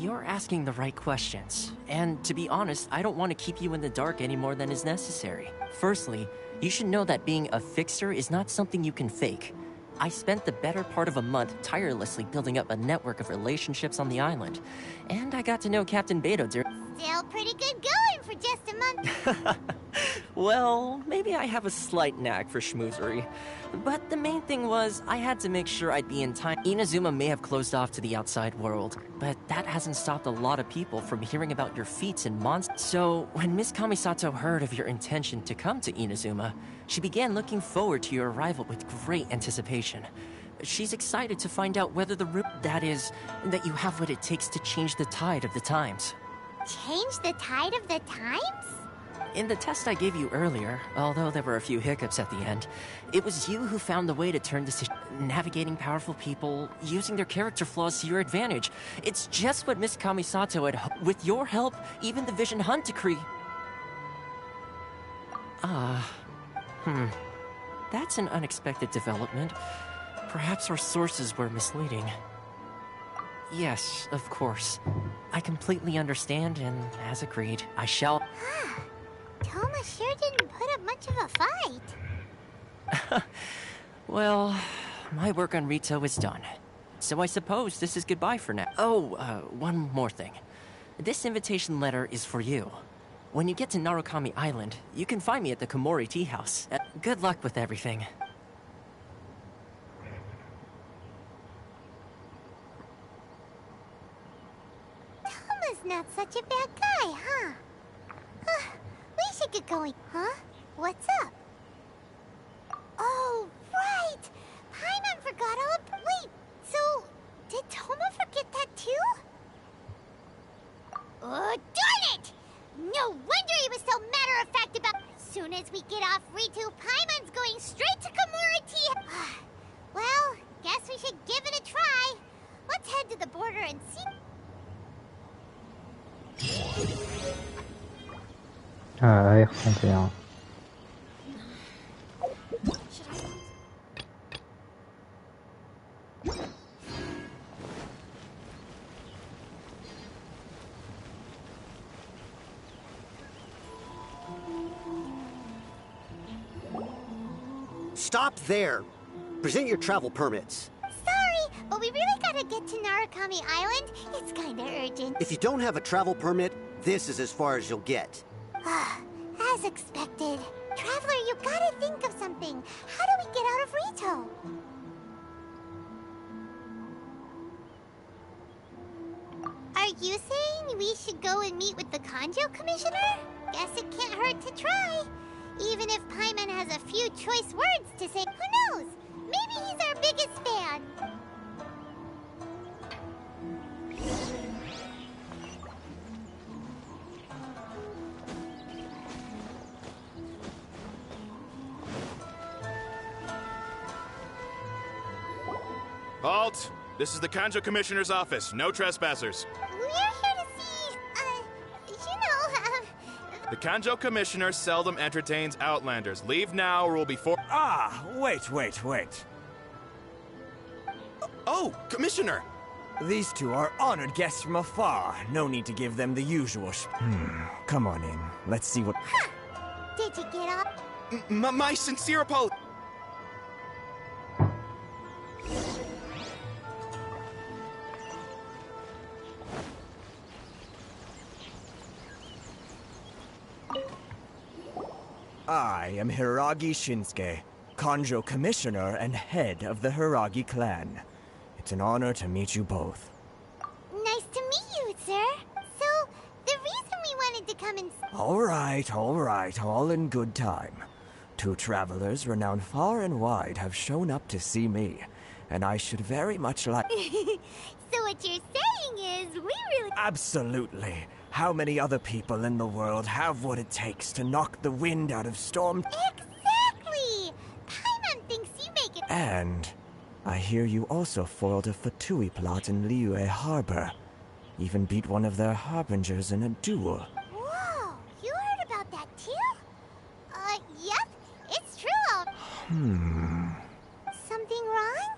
You're asking the right questions. And to be honest, I don't want to keep you in the dark any more than is necessary. Firstly, you should know that being a fixer is not something you can fake. I spent the better part of a month tirelessly building up a network of relationships on the island. And I got to know Captain Beto during... Still pretty good going for just a month. Well, maybe I have a slight knack for schmoozery. But the main thing was, I had to make sure I'd be in time. Inazuma may have closed off to the outside world, but that hasn't stopped a lot of people from hearing about your feats and monsters. So, when Miss Kamisato heard of your intention to come to Inazuma, she began looking forward to your arrival with great anticipation. She's excited to find out whether the that you have what it takes to change the tide of the times. Change the tide of the times? In the test I gave you earlier, although there were a few hiccups at the end, it was you who found the way to turn this navigating powerful people, using their character flaws to your advantage. It's just what Miss Kamisato had with your help, even the Vision Hunt decree. That's an unexpected development. Perhaps our sources were misleading. Yes, of course. I completely understand, and as agreed, I shall... Toma sure didn't put up much of a fight. Well, my work on Rito is done. So I suppose this is goodbye for now. Oh, one more thing. This invitation letter is for you. When you get to Narukami Island, you can find me at the Komori Tea House. Good luck with everything. Toma's not such a bad guy, huh? We should get going. Huh? What's up? Oh, right! Paimon forgot all... Wait, so... Did Toma forget that too? Oh, darn it! No wonder he was so matter-of-fact about... Soon as we get off Ritu, Paimon's going straight to Komori Tea... Well, guess we should give it a try. Let's head to the border and see... R31. Stop there. Present your travel permits. Sorry, but we really gotta get to Narukami Island. It's kinda urgent. If you don't have a travel permit, this is as far as you'll get. As expected. Traveler, you gotta think of something. How do we get out of Rito? Are you saying we should go and meet with the Kanjo Commissioner? Guess it can't hurt to try. Even if Paimon has a few choice words to say, who knows? Maybe he's our biggest fan. Halt! This is the Kanjo Commissioner's office. No trespassers. We're here to see, The Kanjo Commissioner seldom entertains Outlanders. Leave now or we'll be for- Wait. Oh, Commissioner! These two are honored guests from afar. No need to give them the usual Come on in. Let's see what... Did you get up? My sincere apologies. I am Hiragi Shinsuke, Kanjo Commissioner and head of the Hiragi clan. It's an honor to meet you both. Nice to meet you, sir. So, the reason we wanted to come and... All right, all in good time. Two travelers renowned far and wide have shown up to see me, and I should very much like... So what you're saying is, we really... Absolutely. How many other people in the world have what it takes to knock the wind out of storm? Exactly! Paimon thinks you make it... And I hear you also foiled a Fatui plot in Liyue Harbor. Even beat one of their harbingers in a duel. Whoa! You heard about that too? Yep. It's true. Hmm. Something wrong?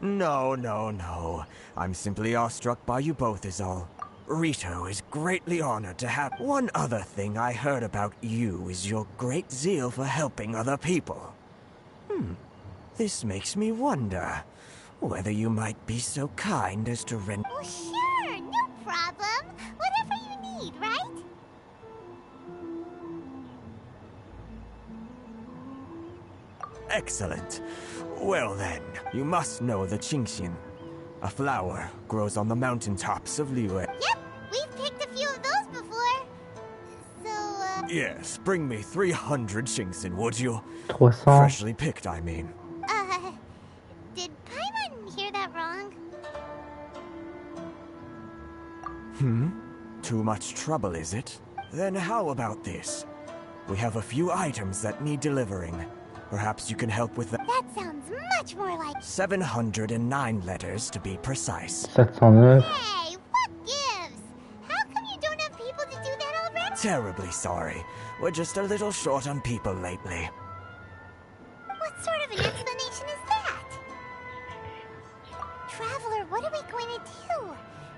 No. I'm simply awestruck by you both is all. Rito is greatly honored to have... One other thing I heard about you is your great zeal for helping other people. This makes me wonder whether you might be so kind as to rent... Well, sure, no problem. Whatever you need, right? Excellent. Well then, you must know the Genshin. A flower grows on the mountaintops of Liyue. Yep, we've picked a few of those before. So, Yes, bring me 300 Genshin, would you? 300. Freshly picked, I mean. Did Paimon hear that wrong? Too much trouble, is it? Then how about this? We have a few items that need delivering. Perhaps you can help with that. That sounds much more like... 709 letters, to be precise. 709. Hey, what gives? How come you don't have people to do that already? Terribly sorry. We're just a little short on people lately. What sort of an explanation is that? Traveler, what are we going to do?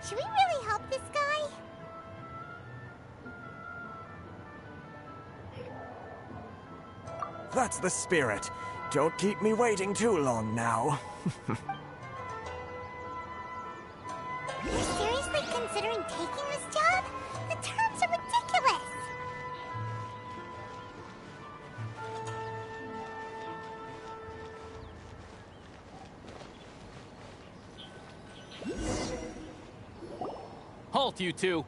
Should we really help this guy? That's the spirit. Don't keep me waiting too long now. You're seriously considering taking this job? The terms are ridiculous! Halt, you two!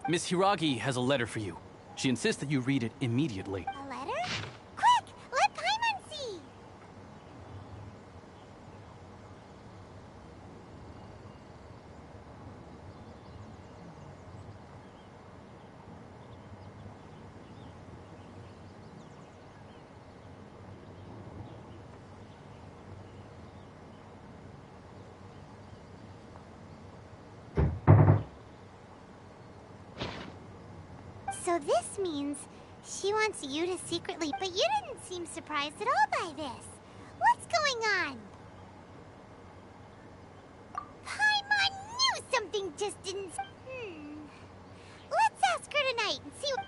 Miss Hiragi has a letter for you. She insists that you read it immediately. A letter? Quick! Let Paimon see! So this means she wants you to secretly... But you didn't seem surprised at all by this. What's going on? Paimon knew something just didn't... Let's ask her tonight and see what...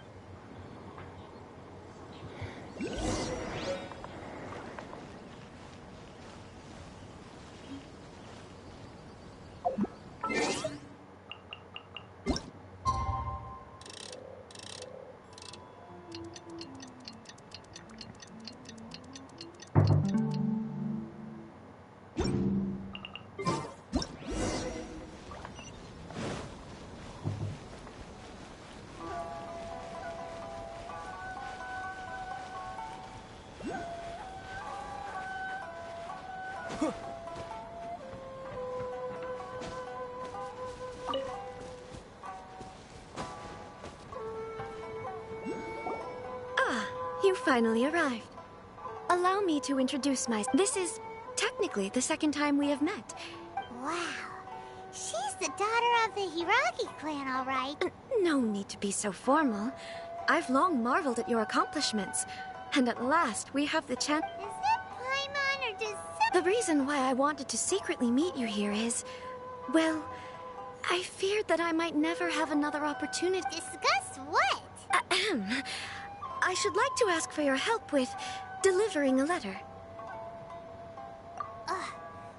You finally arrived. Allow me to introduce myself. This is technically the second time we have met. Wow. She's the daughter of the Hiragi clan, all right. No need to be so formal. I've long marveled at your accomplishments. And at last, we have the chance... Is that Paimon or does... The reason why I wanted to secretly meet you here is... Well, I feared that I might never have another opportunity... Discuss what? I should like to ask for your help with delivering a letter.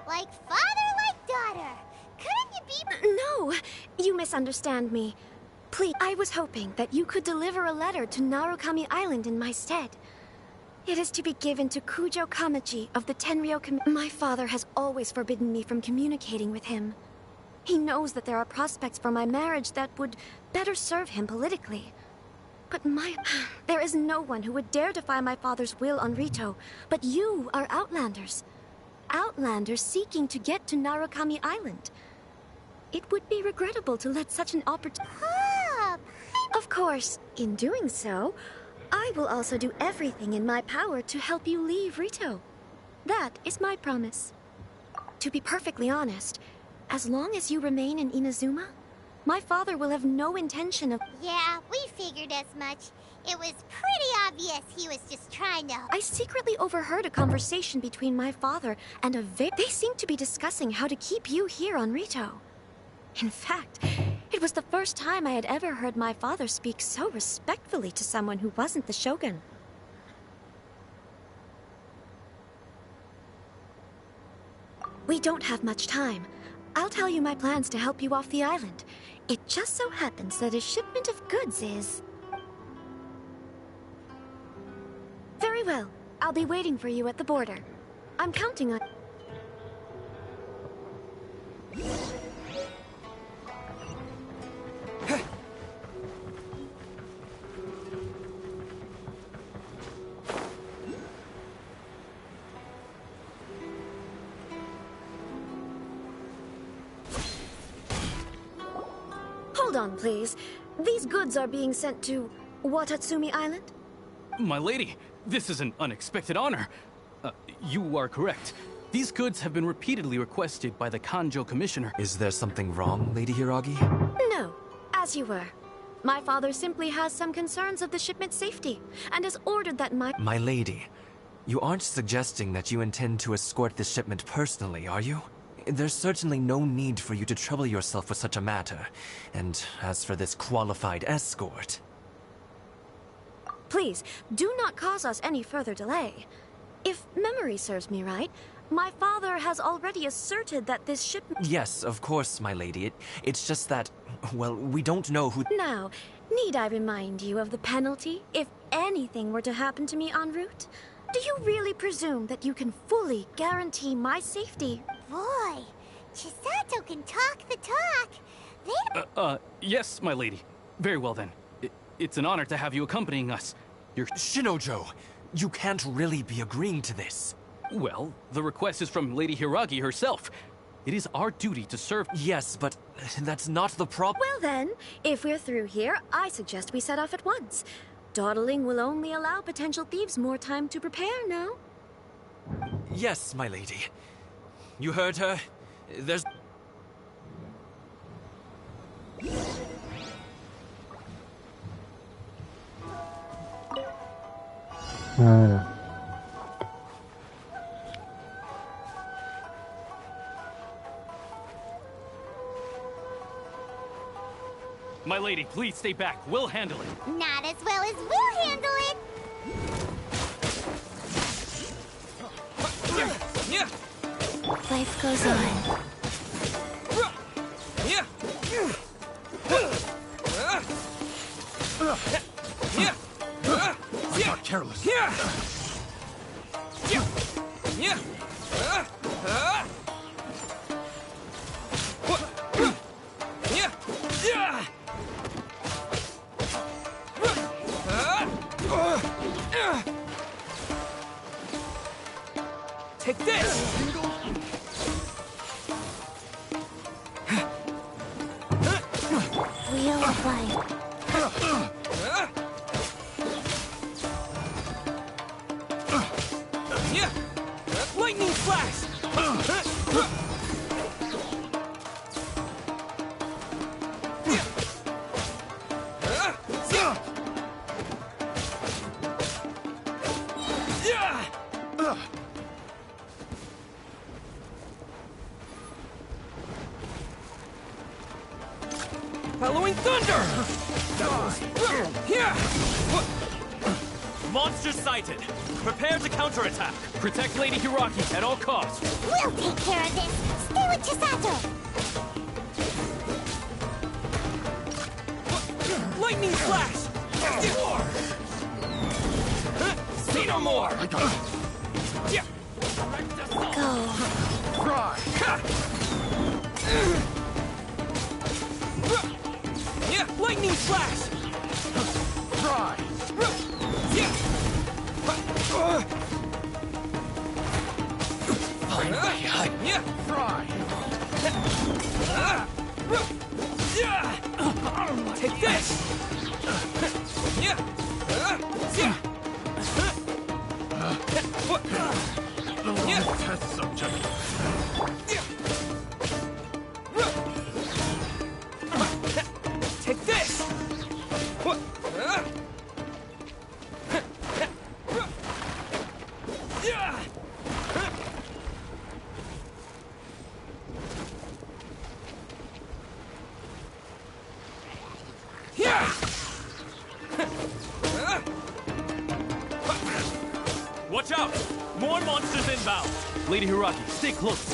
Like father, like daughter. Couldn't you be... No, you misunderstand me. Please, I was hoping that you could deliver a letter to Narukami Island in my stead. It is to be given to Kujo Kamachi of the Tenryou My father has always forbidden me from communicating with him. He knows that there are prospects for my marriage that would better serve him politically. But there is no one who would dare defy my father's will on Rito, but you are Outlanders. Outlanders seeking to get to Narukami Island. It would be regrettable to let such an opportunity... Of course, in doing so, I will also do everything in my power to help you leave Rito. That is my promise. To be perfectly honest, as long as you remain in Inazuma, my father will have no intention of... Yeah, we figured as much. It was pretty obvious he was just trying to... I secretly overheard a conversation between my father and they seemed to be discussing how to keep you here on Rito. In fact, it was the first time I had ever heard my father speak so respectfully to someone who wasn't the Shogun. We don't have much time. I'll tell you my plans to help you off the island. It just so happens that a shipment of goods is... Very well. I'll be waiting for you at the border. I'm counting on... Hold on, please. These goods are being sent to Watatsumi Island? My lady, this is an unexpected honor. You are correct. These goods have been repeatedly requested by the Kanjo Commissioner. Is there something wrong, Lady Hiragi? No, as you were. My father simply has some concerns of the shipment's safety, and has ordered that My lady, you aren't suggesting that you intend to escort this shipment personally, are you? There's certainly no need for you to trouble yourself with such a matter. And as for this qualified escort... Please, do not cause us any further delay. If memory serves me right, my father has already asserted that this shipment... Yes, of course, my lady. It's just that, well, we don't know who... Now, need I remind you of the penalty if anything were to happen to me en route? Do you really presume that you can fully guarantee my safety? Boy, Chisato can talk the talk. Yes, my lady. Very well then. It's an honor to have you accompanying us. You're... Shinojo, you can't really be agreeing to this. Well, the request is from Lady Hiragi herself. It is our duty to serve... Yes, but that's not the problem. Well then, if we're through here, I suggest we set off at once. Dawdling will only allow potential thieves more time to prepare, no? Yes, my lady. You heard her. There's... Voilà. My lady, please stay back. We'll handle it. Not as well as we'll handle it. Life goes on. I'm not careless. Take this! We'll fight. Lightning flash! Halloween thunder! Monster sighted. Prepare to counterattack. Protect Lady Hiragi at all costs. We'll take care of this. Stay with Chisato. Lightning flash! See no more! Go. Cry! Lightning flash! Cry! Fine way, Cry! Take this! Test subject. Take this! More monsters inbound! Lady Hiraki, stay close.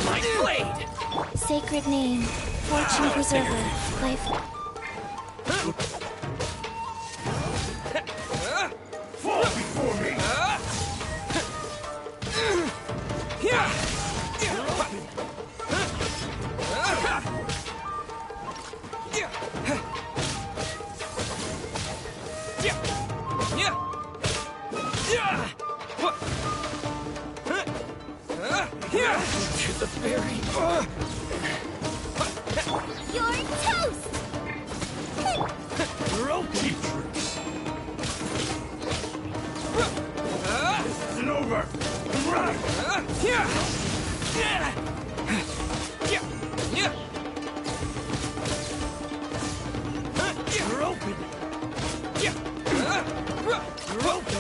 My blade! Sacred name, fortune preserver, life. Fall before me! To the very... You're toast! Ropey tricks! This isn't over! Run! You're open! You're open!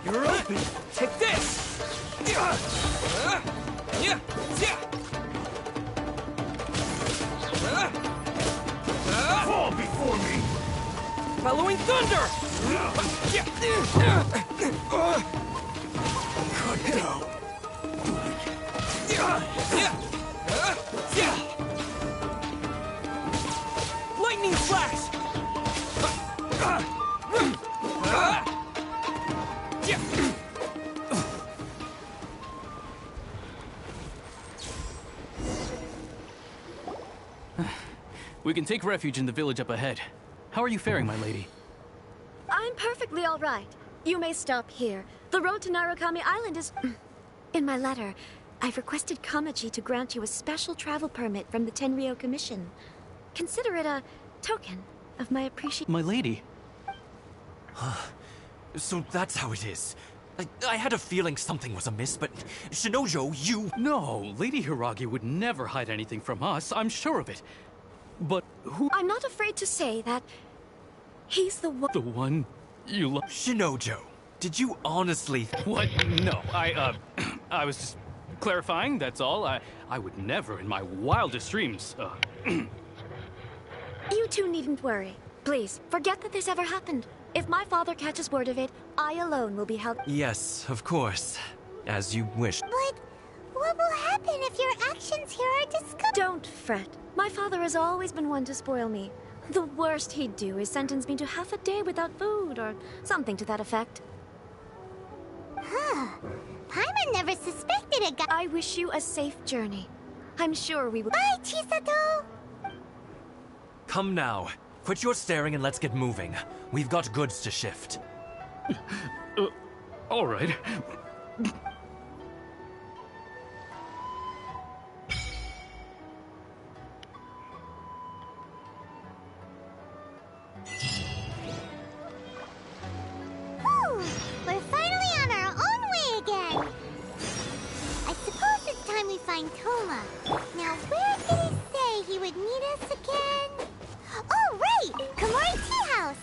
You're open! Take this! Fall before me! Following thunder! Good go. Lightning flash! We can take refuge in the village up ahead. How are you faring, my lady? I'm perfectly all right. You may stop here. The road to Narukami Island is... In my letter, I've requested Kamaji to grant you a special travel permit from the Tenryou Commission. Consider it a token of my appreciation. My lady. So that's how it is. I had a feeling something was amiss, but Shinojo, you... No, Lady Hiragi would never hide anything from us, I'm sure of it. But who... I'm not afraid to say that he's the one... The one you love... Shinojo, did you honestly... What? No, I was just clarifying, that's all. I would never in my wildest dreams, You two needn't worry. Please, forget that this ever happened. If my father catches word of it, I alone will be held... Yes, of course. As you wish. But what will happen if your actions here are discovered? Don't fret. My father has always been one to spoil me. The worst he'd do is sentence me to half a day without food, or something to that effect. Huh. Paimon never suspected a guy... I wish you a safe journey. I'm sure we will... Bye, Chisato! Come now. Quit your staring and let's get moving. We've got goods to shift. All right. We're finally on our own way again! I suppose it's time we find Toma. Now, where did he say he would meet us again? Oh, right! Komori Tea House!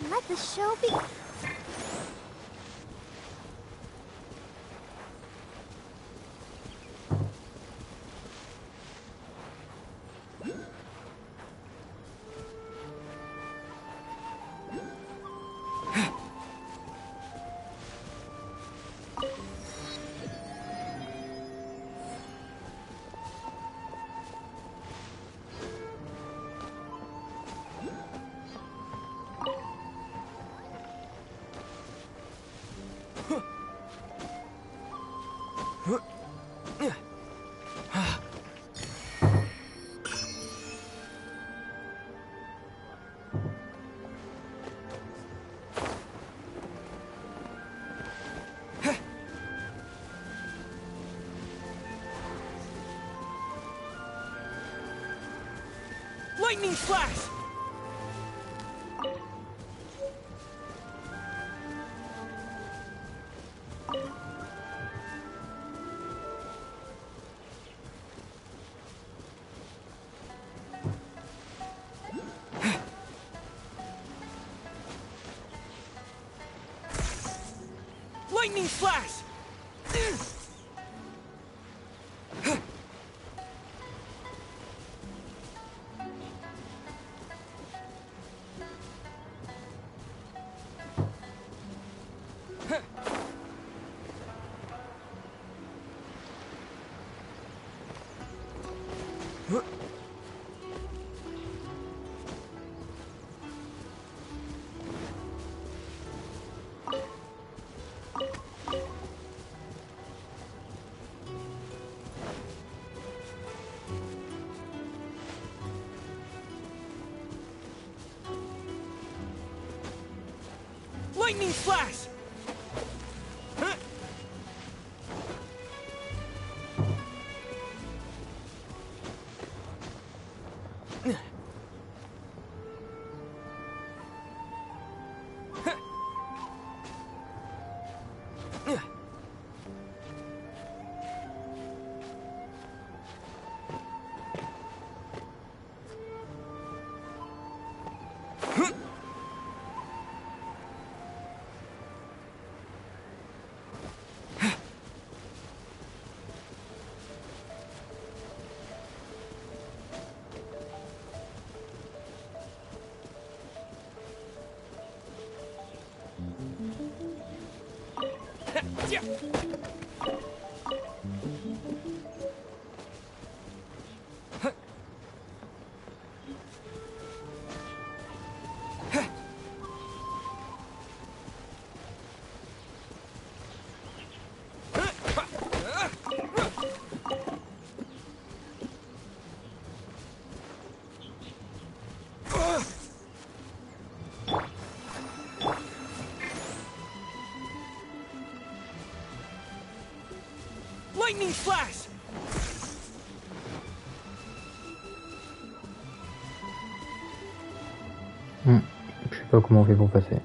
Let the show be. Lightning flash! Lightning flash! Lightning flash! Lightning flash! Je sais pas comment on fait pour passer.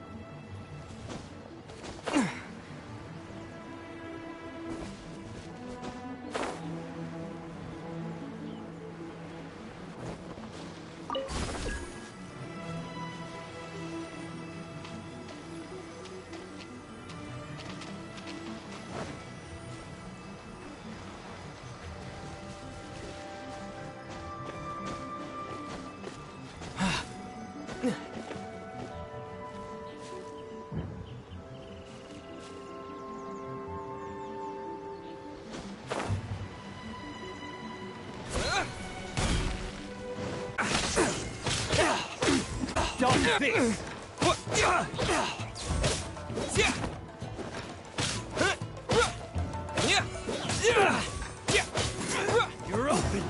this! You're open.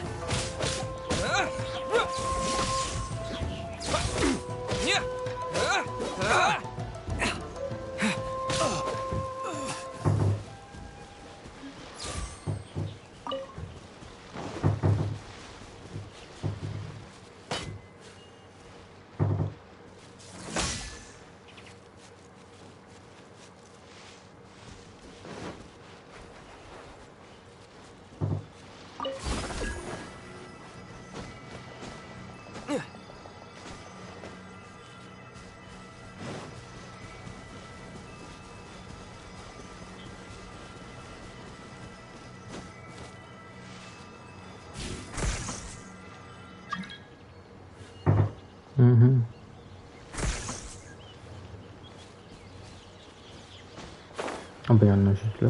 Ah bah il y en a juste là.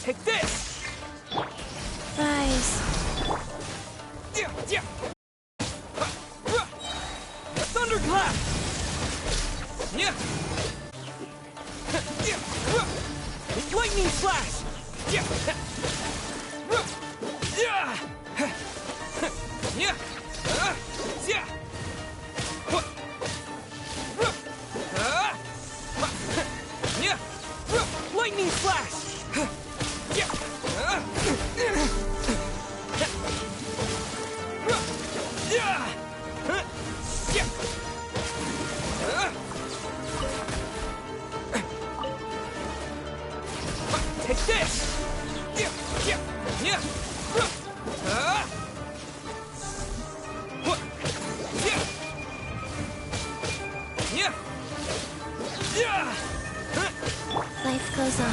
Take this! Rise. Thunderclap! Lightning slash! Lightning flash! Take this! Life goes on.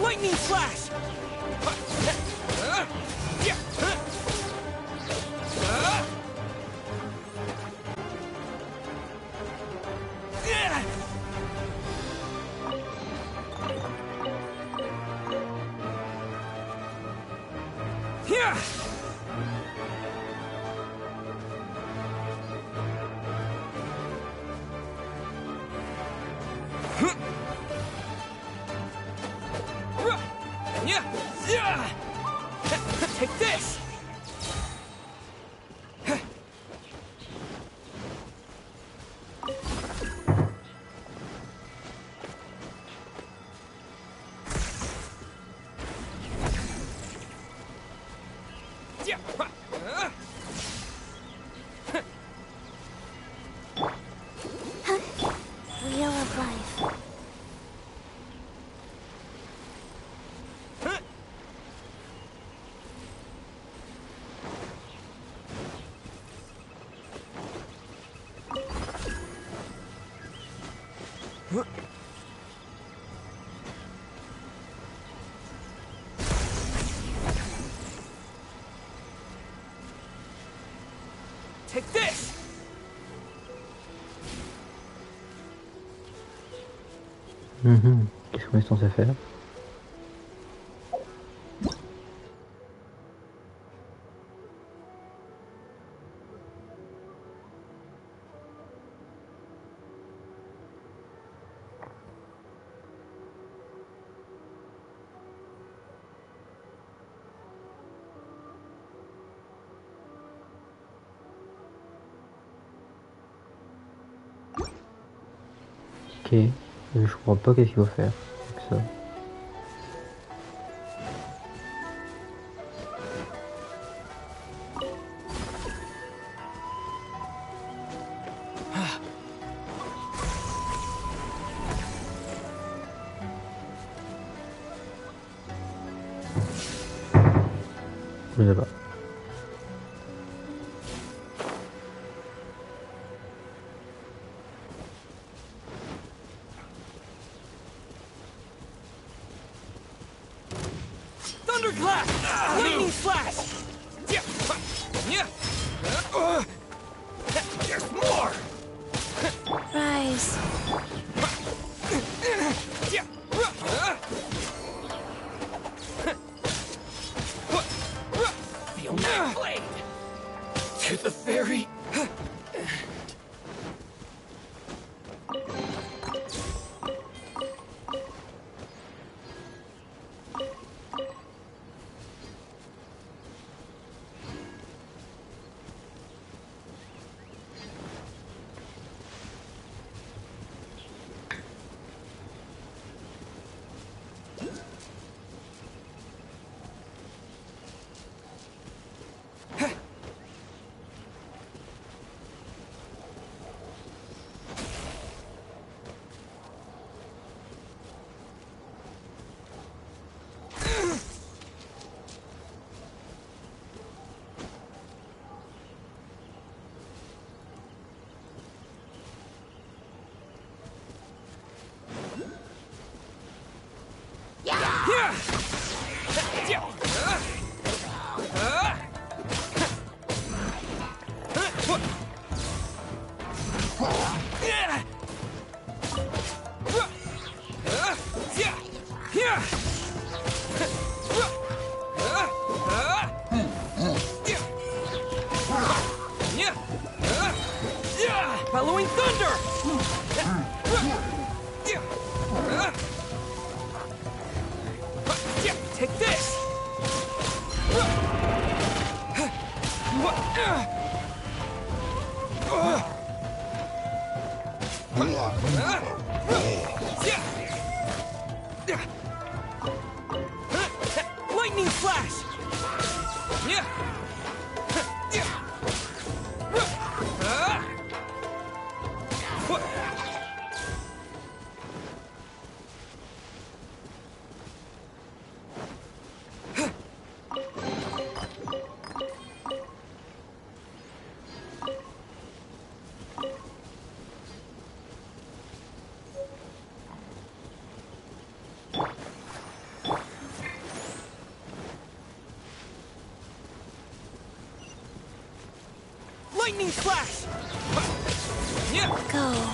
Lightning flash! Take this! Wheel of life. Take this! Qu'est-ce qu'on est censé faire? Ok, je comprends pas qu'est-ce qu'il faut faire avec ça. Je sais pas. Thunderclap! Lightning flash! There's more! Rise. Feel my blade! To the very... Following thunder! Take this! Lightning flash! Lightning flash! Go.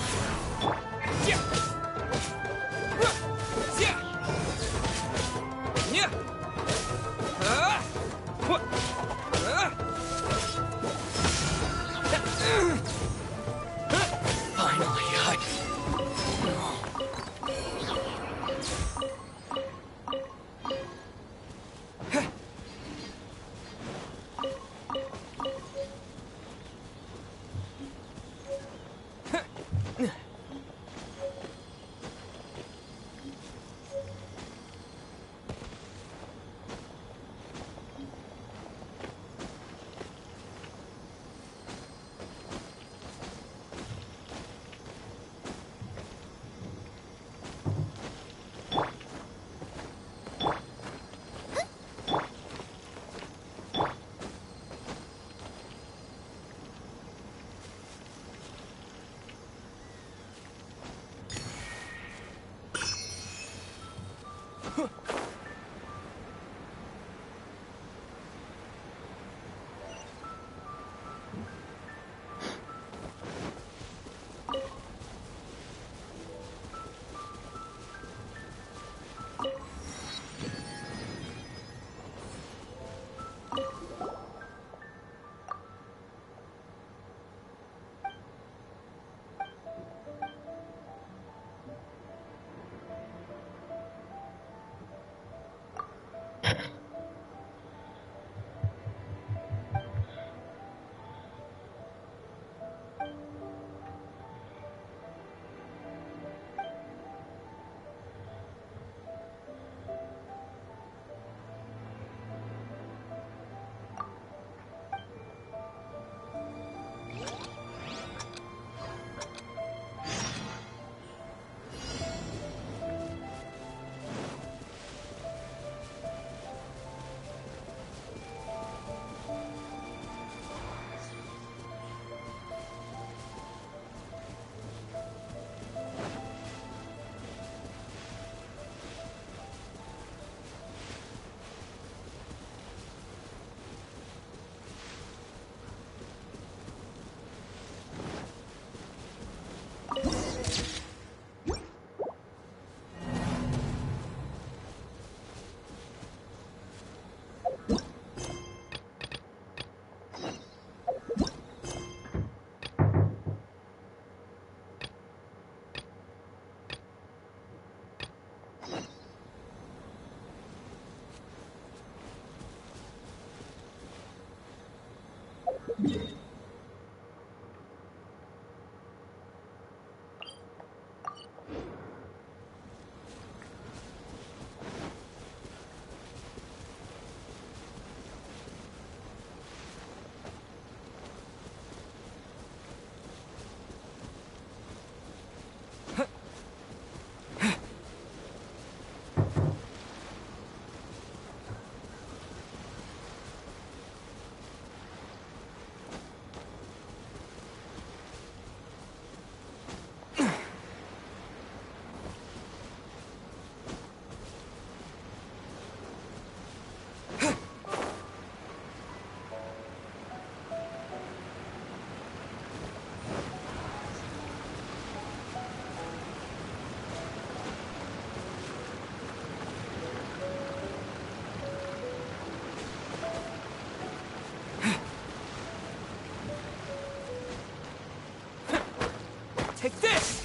Take this!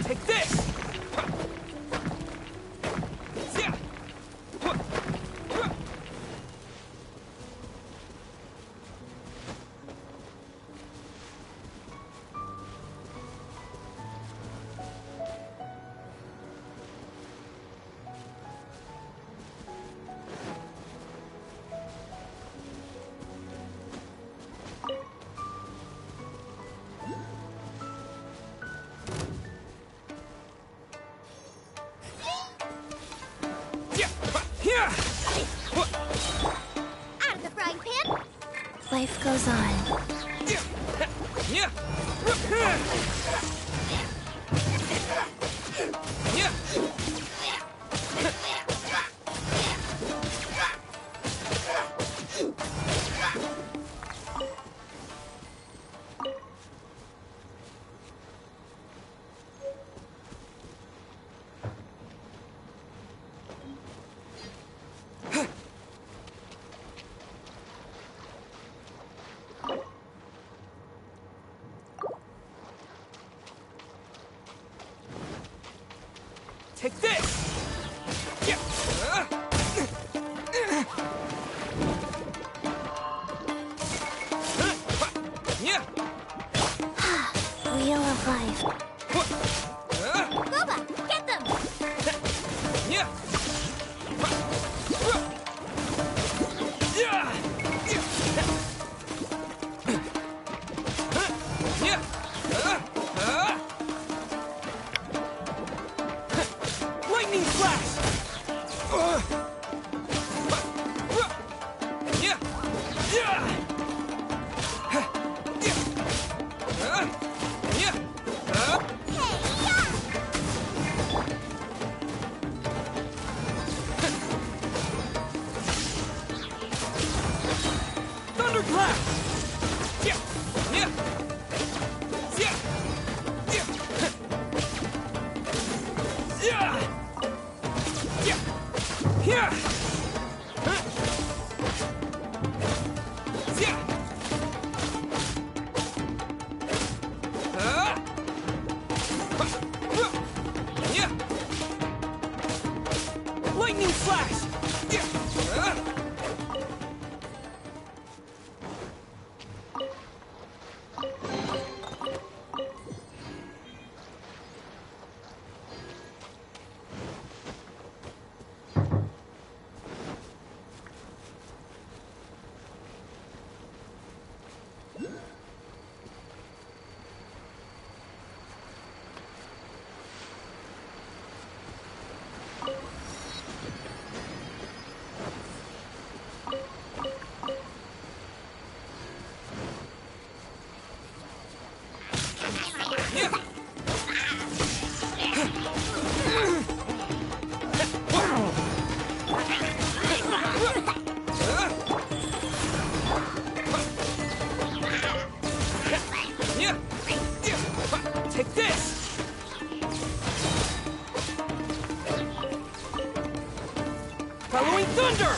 Take this! Out of the frying pan! Life goes on. Take this! Wheel of life. Boba, get them! Lightning flash! Thunderclap! Lightning flash! Take this! Following thunder!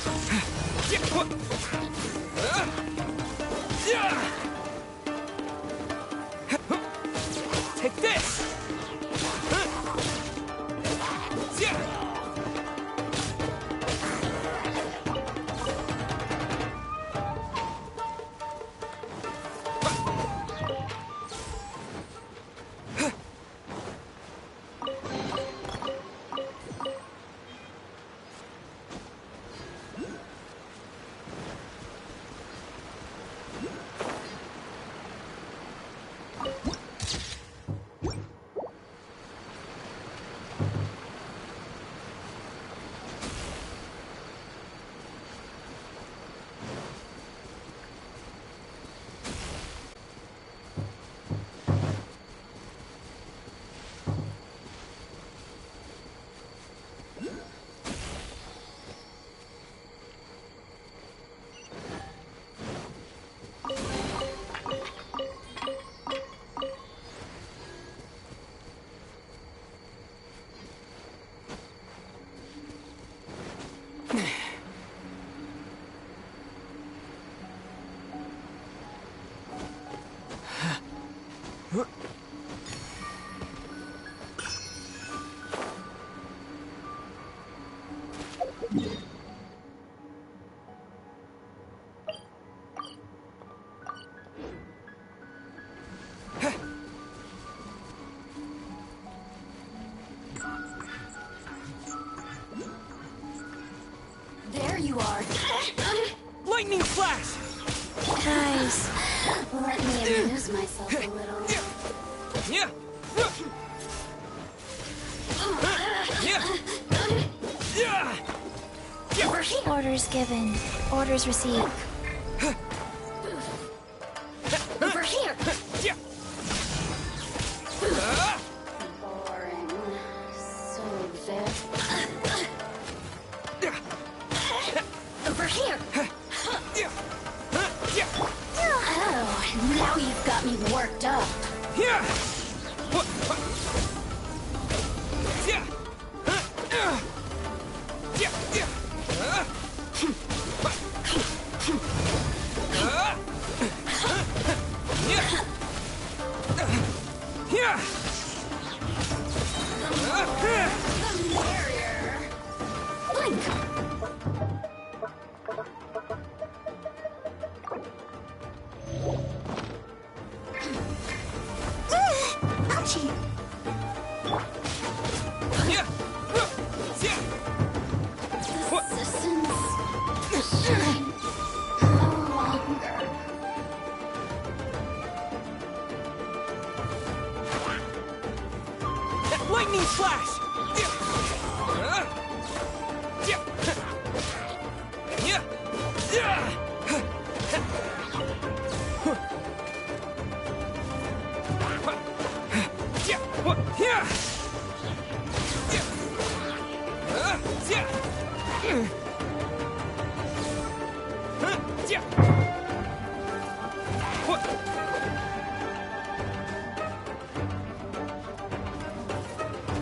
Take this! There you are. Lightning flash! Nice. Let me amuse myself a little. Yeah. Orders given. Orders received. Over here. Boring. So very. Over here. Oh, now you've got me worked up. Ouchie! Resistance shine no longer. Lightning flash!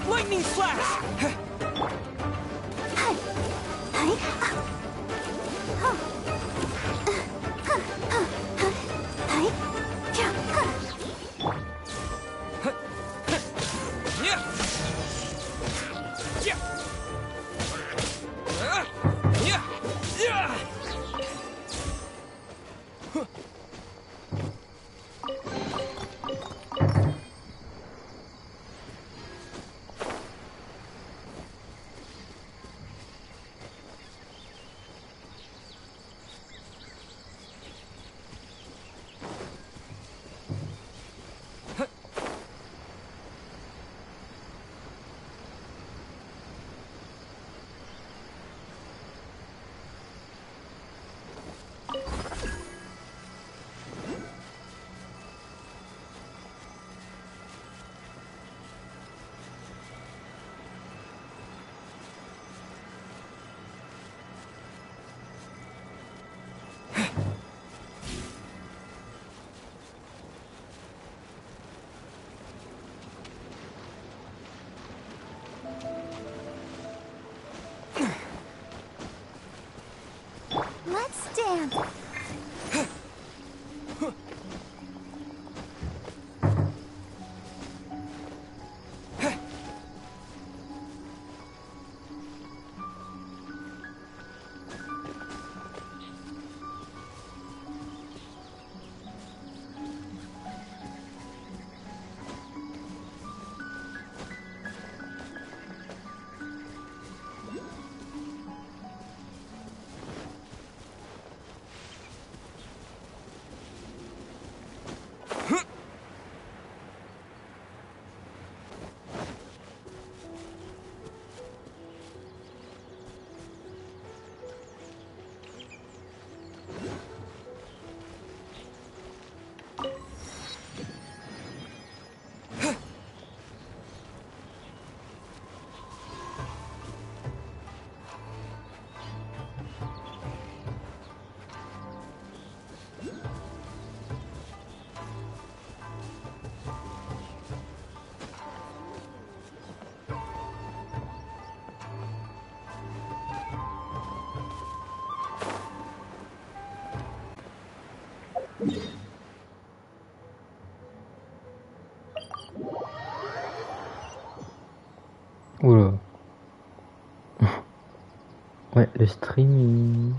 Lightning flash! Let's dance. Oula. Ouais, le stream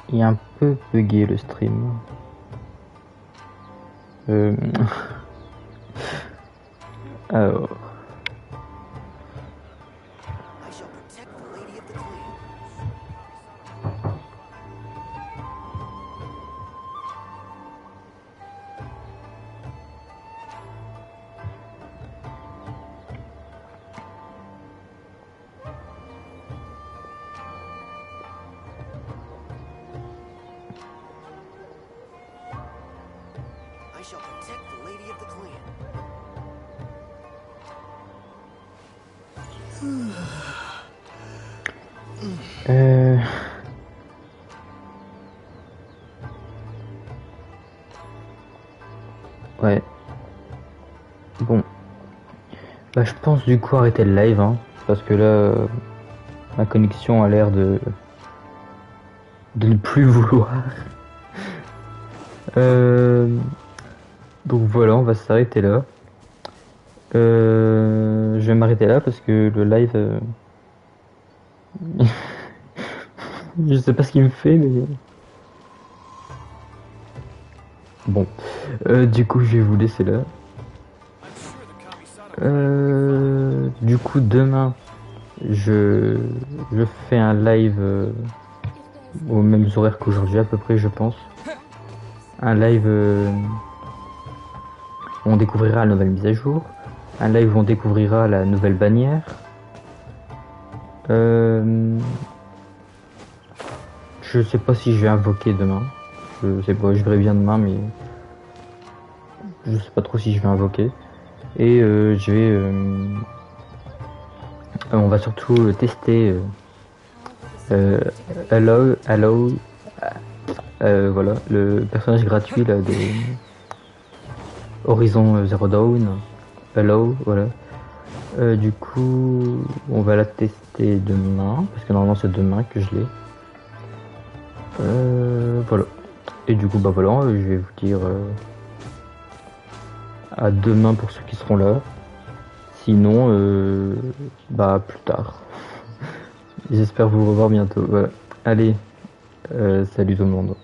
il est un peu bugué le stream. Alors. Ouais. Bon. Bah, je pense du coup arrêter le live, hein, parce que là, ma connexion a l'air de ne plus vouloir. Donc voilà, on va s'arrêter là. Je vais m'arrêter là parce que le live... je sais pas ce qu'il me fait, mais... Bon. Du coup, je vais vous laisser là. Du coup, demain, je fais un live aux mêmes horaires qu'aujourd'hui, à peu près, je pense. Un live où on découvrira la nouvelle mise à jour. Un live où on découvrira la nouvelle bannière. Je sais pas si je vais invoquer demain. Je sais pas, je verrai bien demain, mais je sais pas trop si je vais invoquer. Et je vais... on va surtout tester Hello, voilà, le personnage gratuit là, de Horizon Zero Dawn. Hello, voilà. Du coup, on va la tester demain, parce que normalement c'est demain que je l'ai. Voilà. Et du coup, bah voilà, je vais vous dire à demain pour ceux qui seront là. Sinon, bah plus tard. J'espère vous revoir bientôt. Voilà. Allez, salut tout le monde.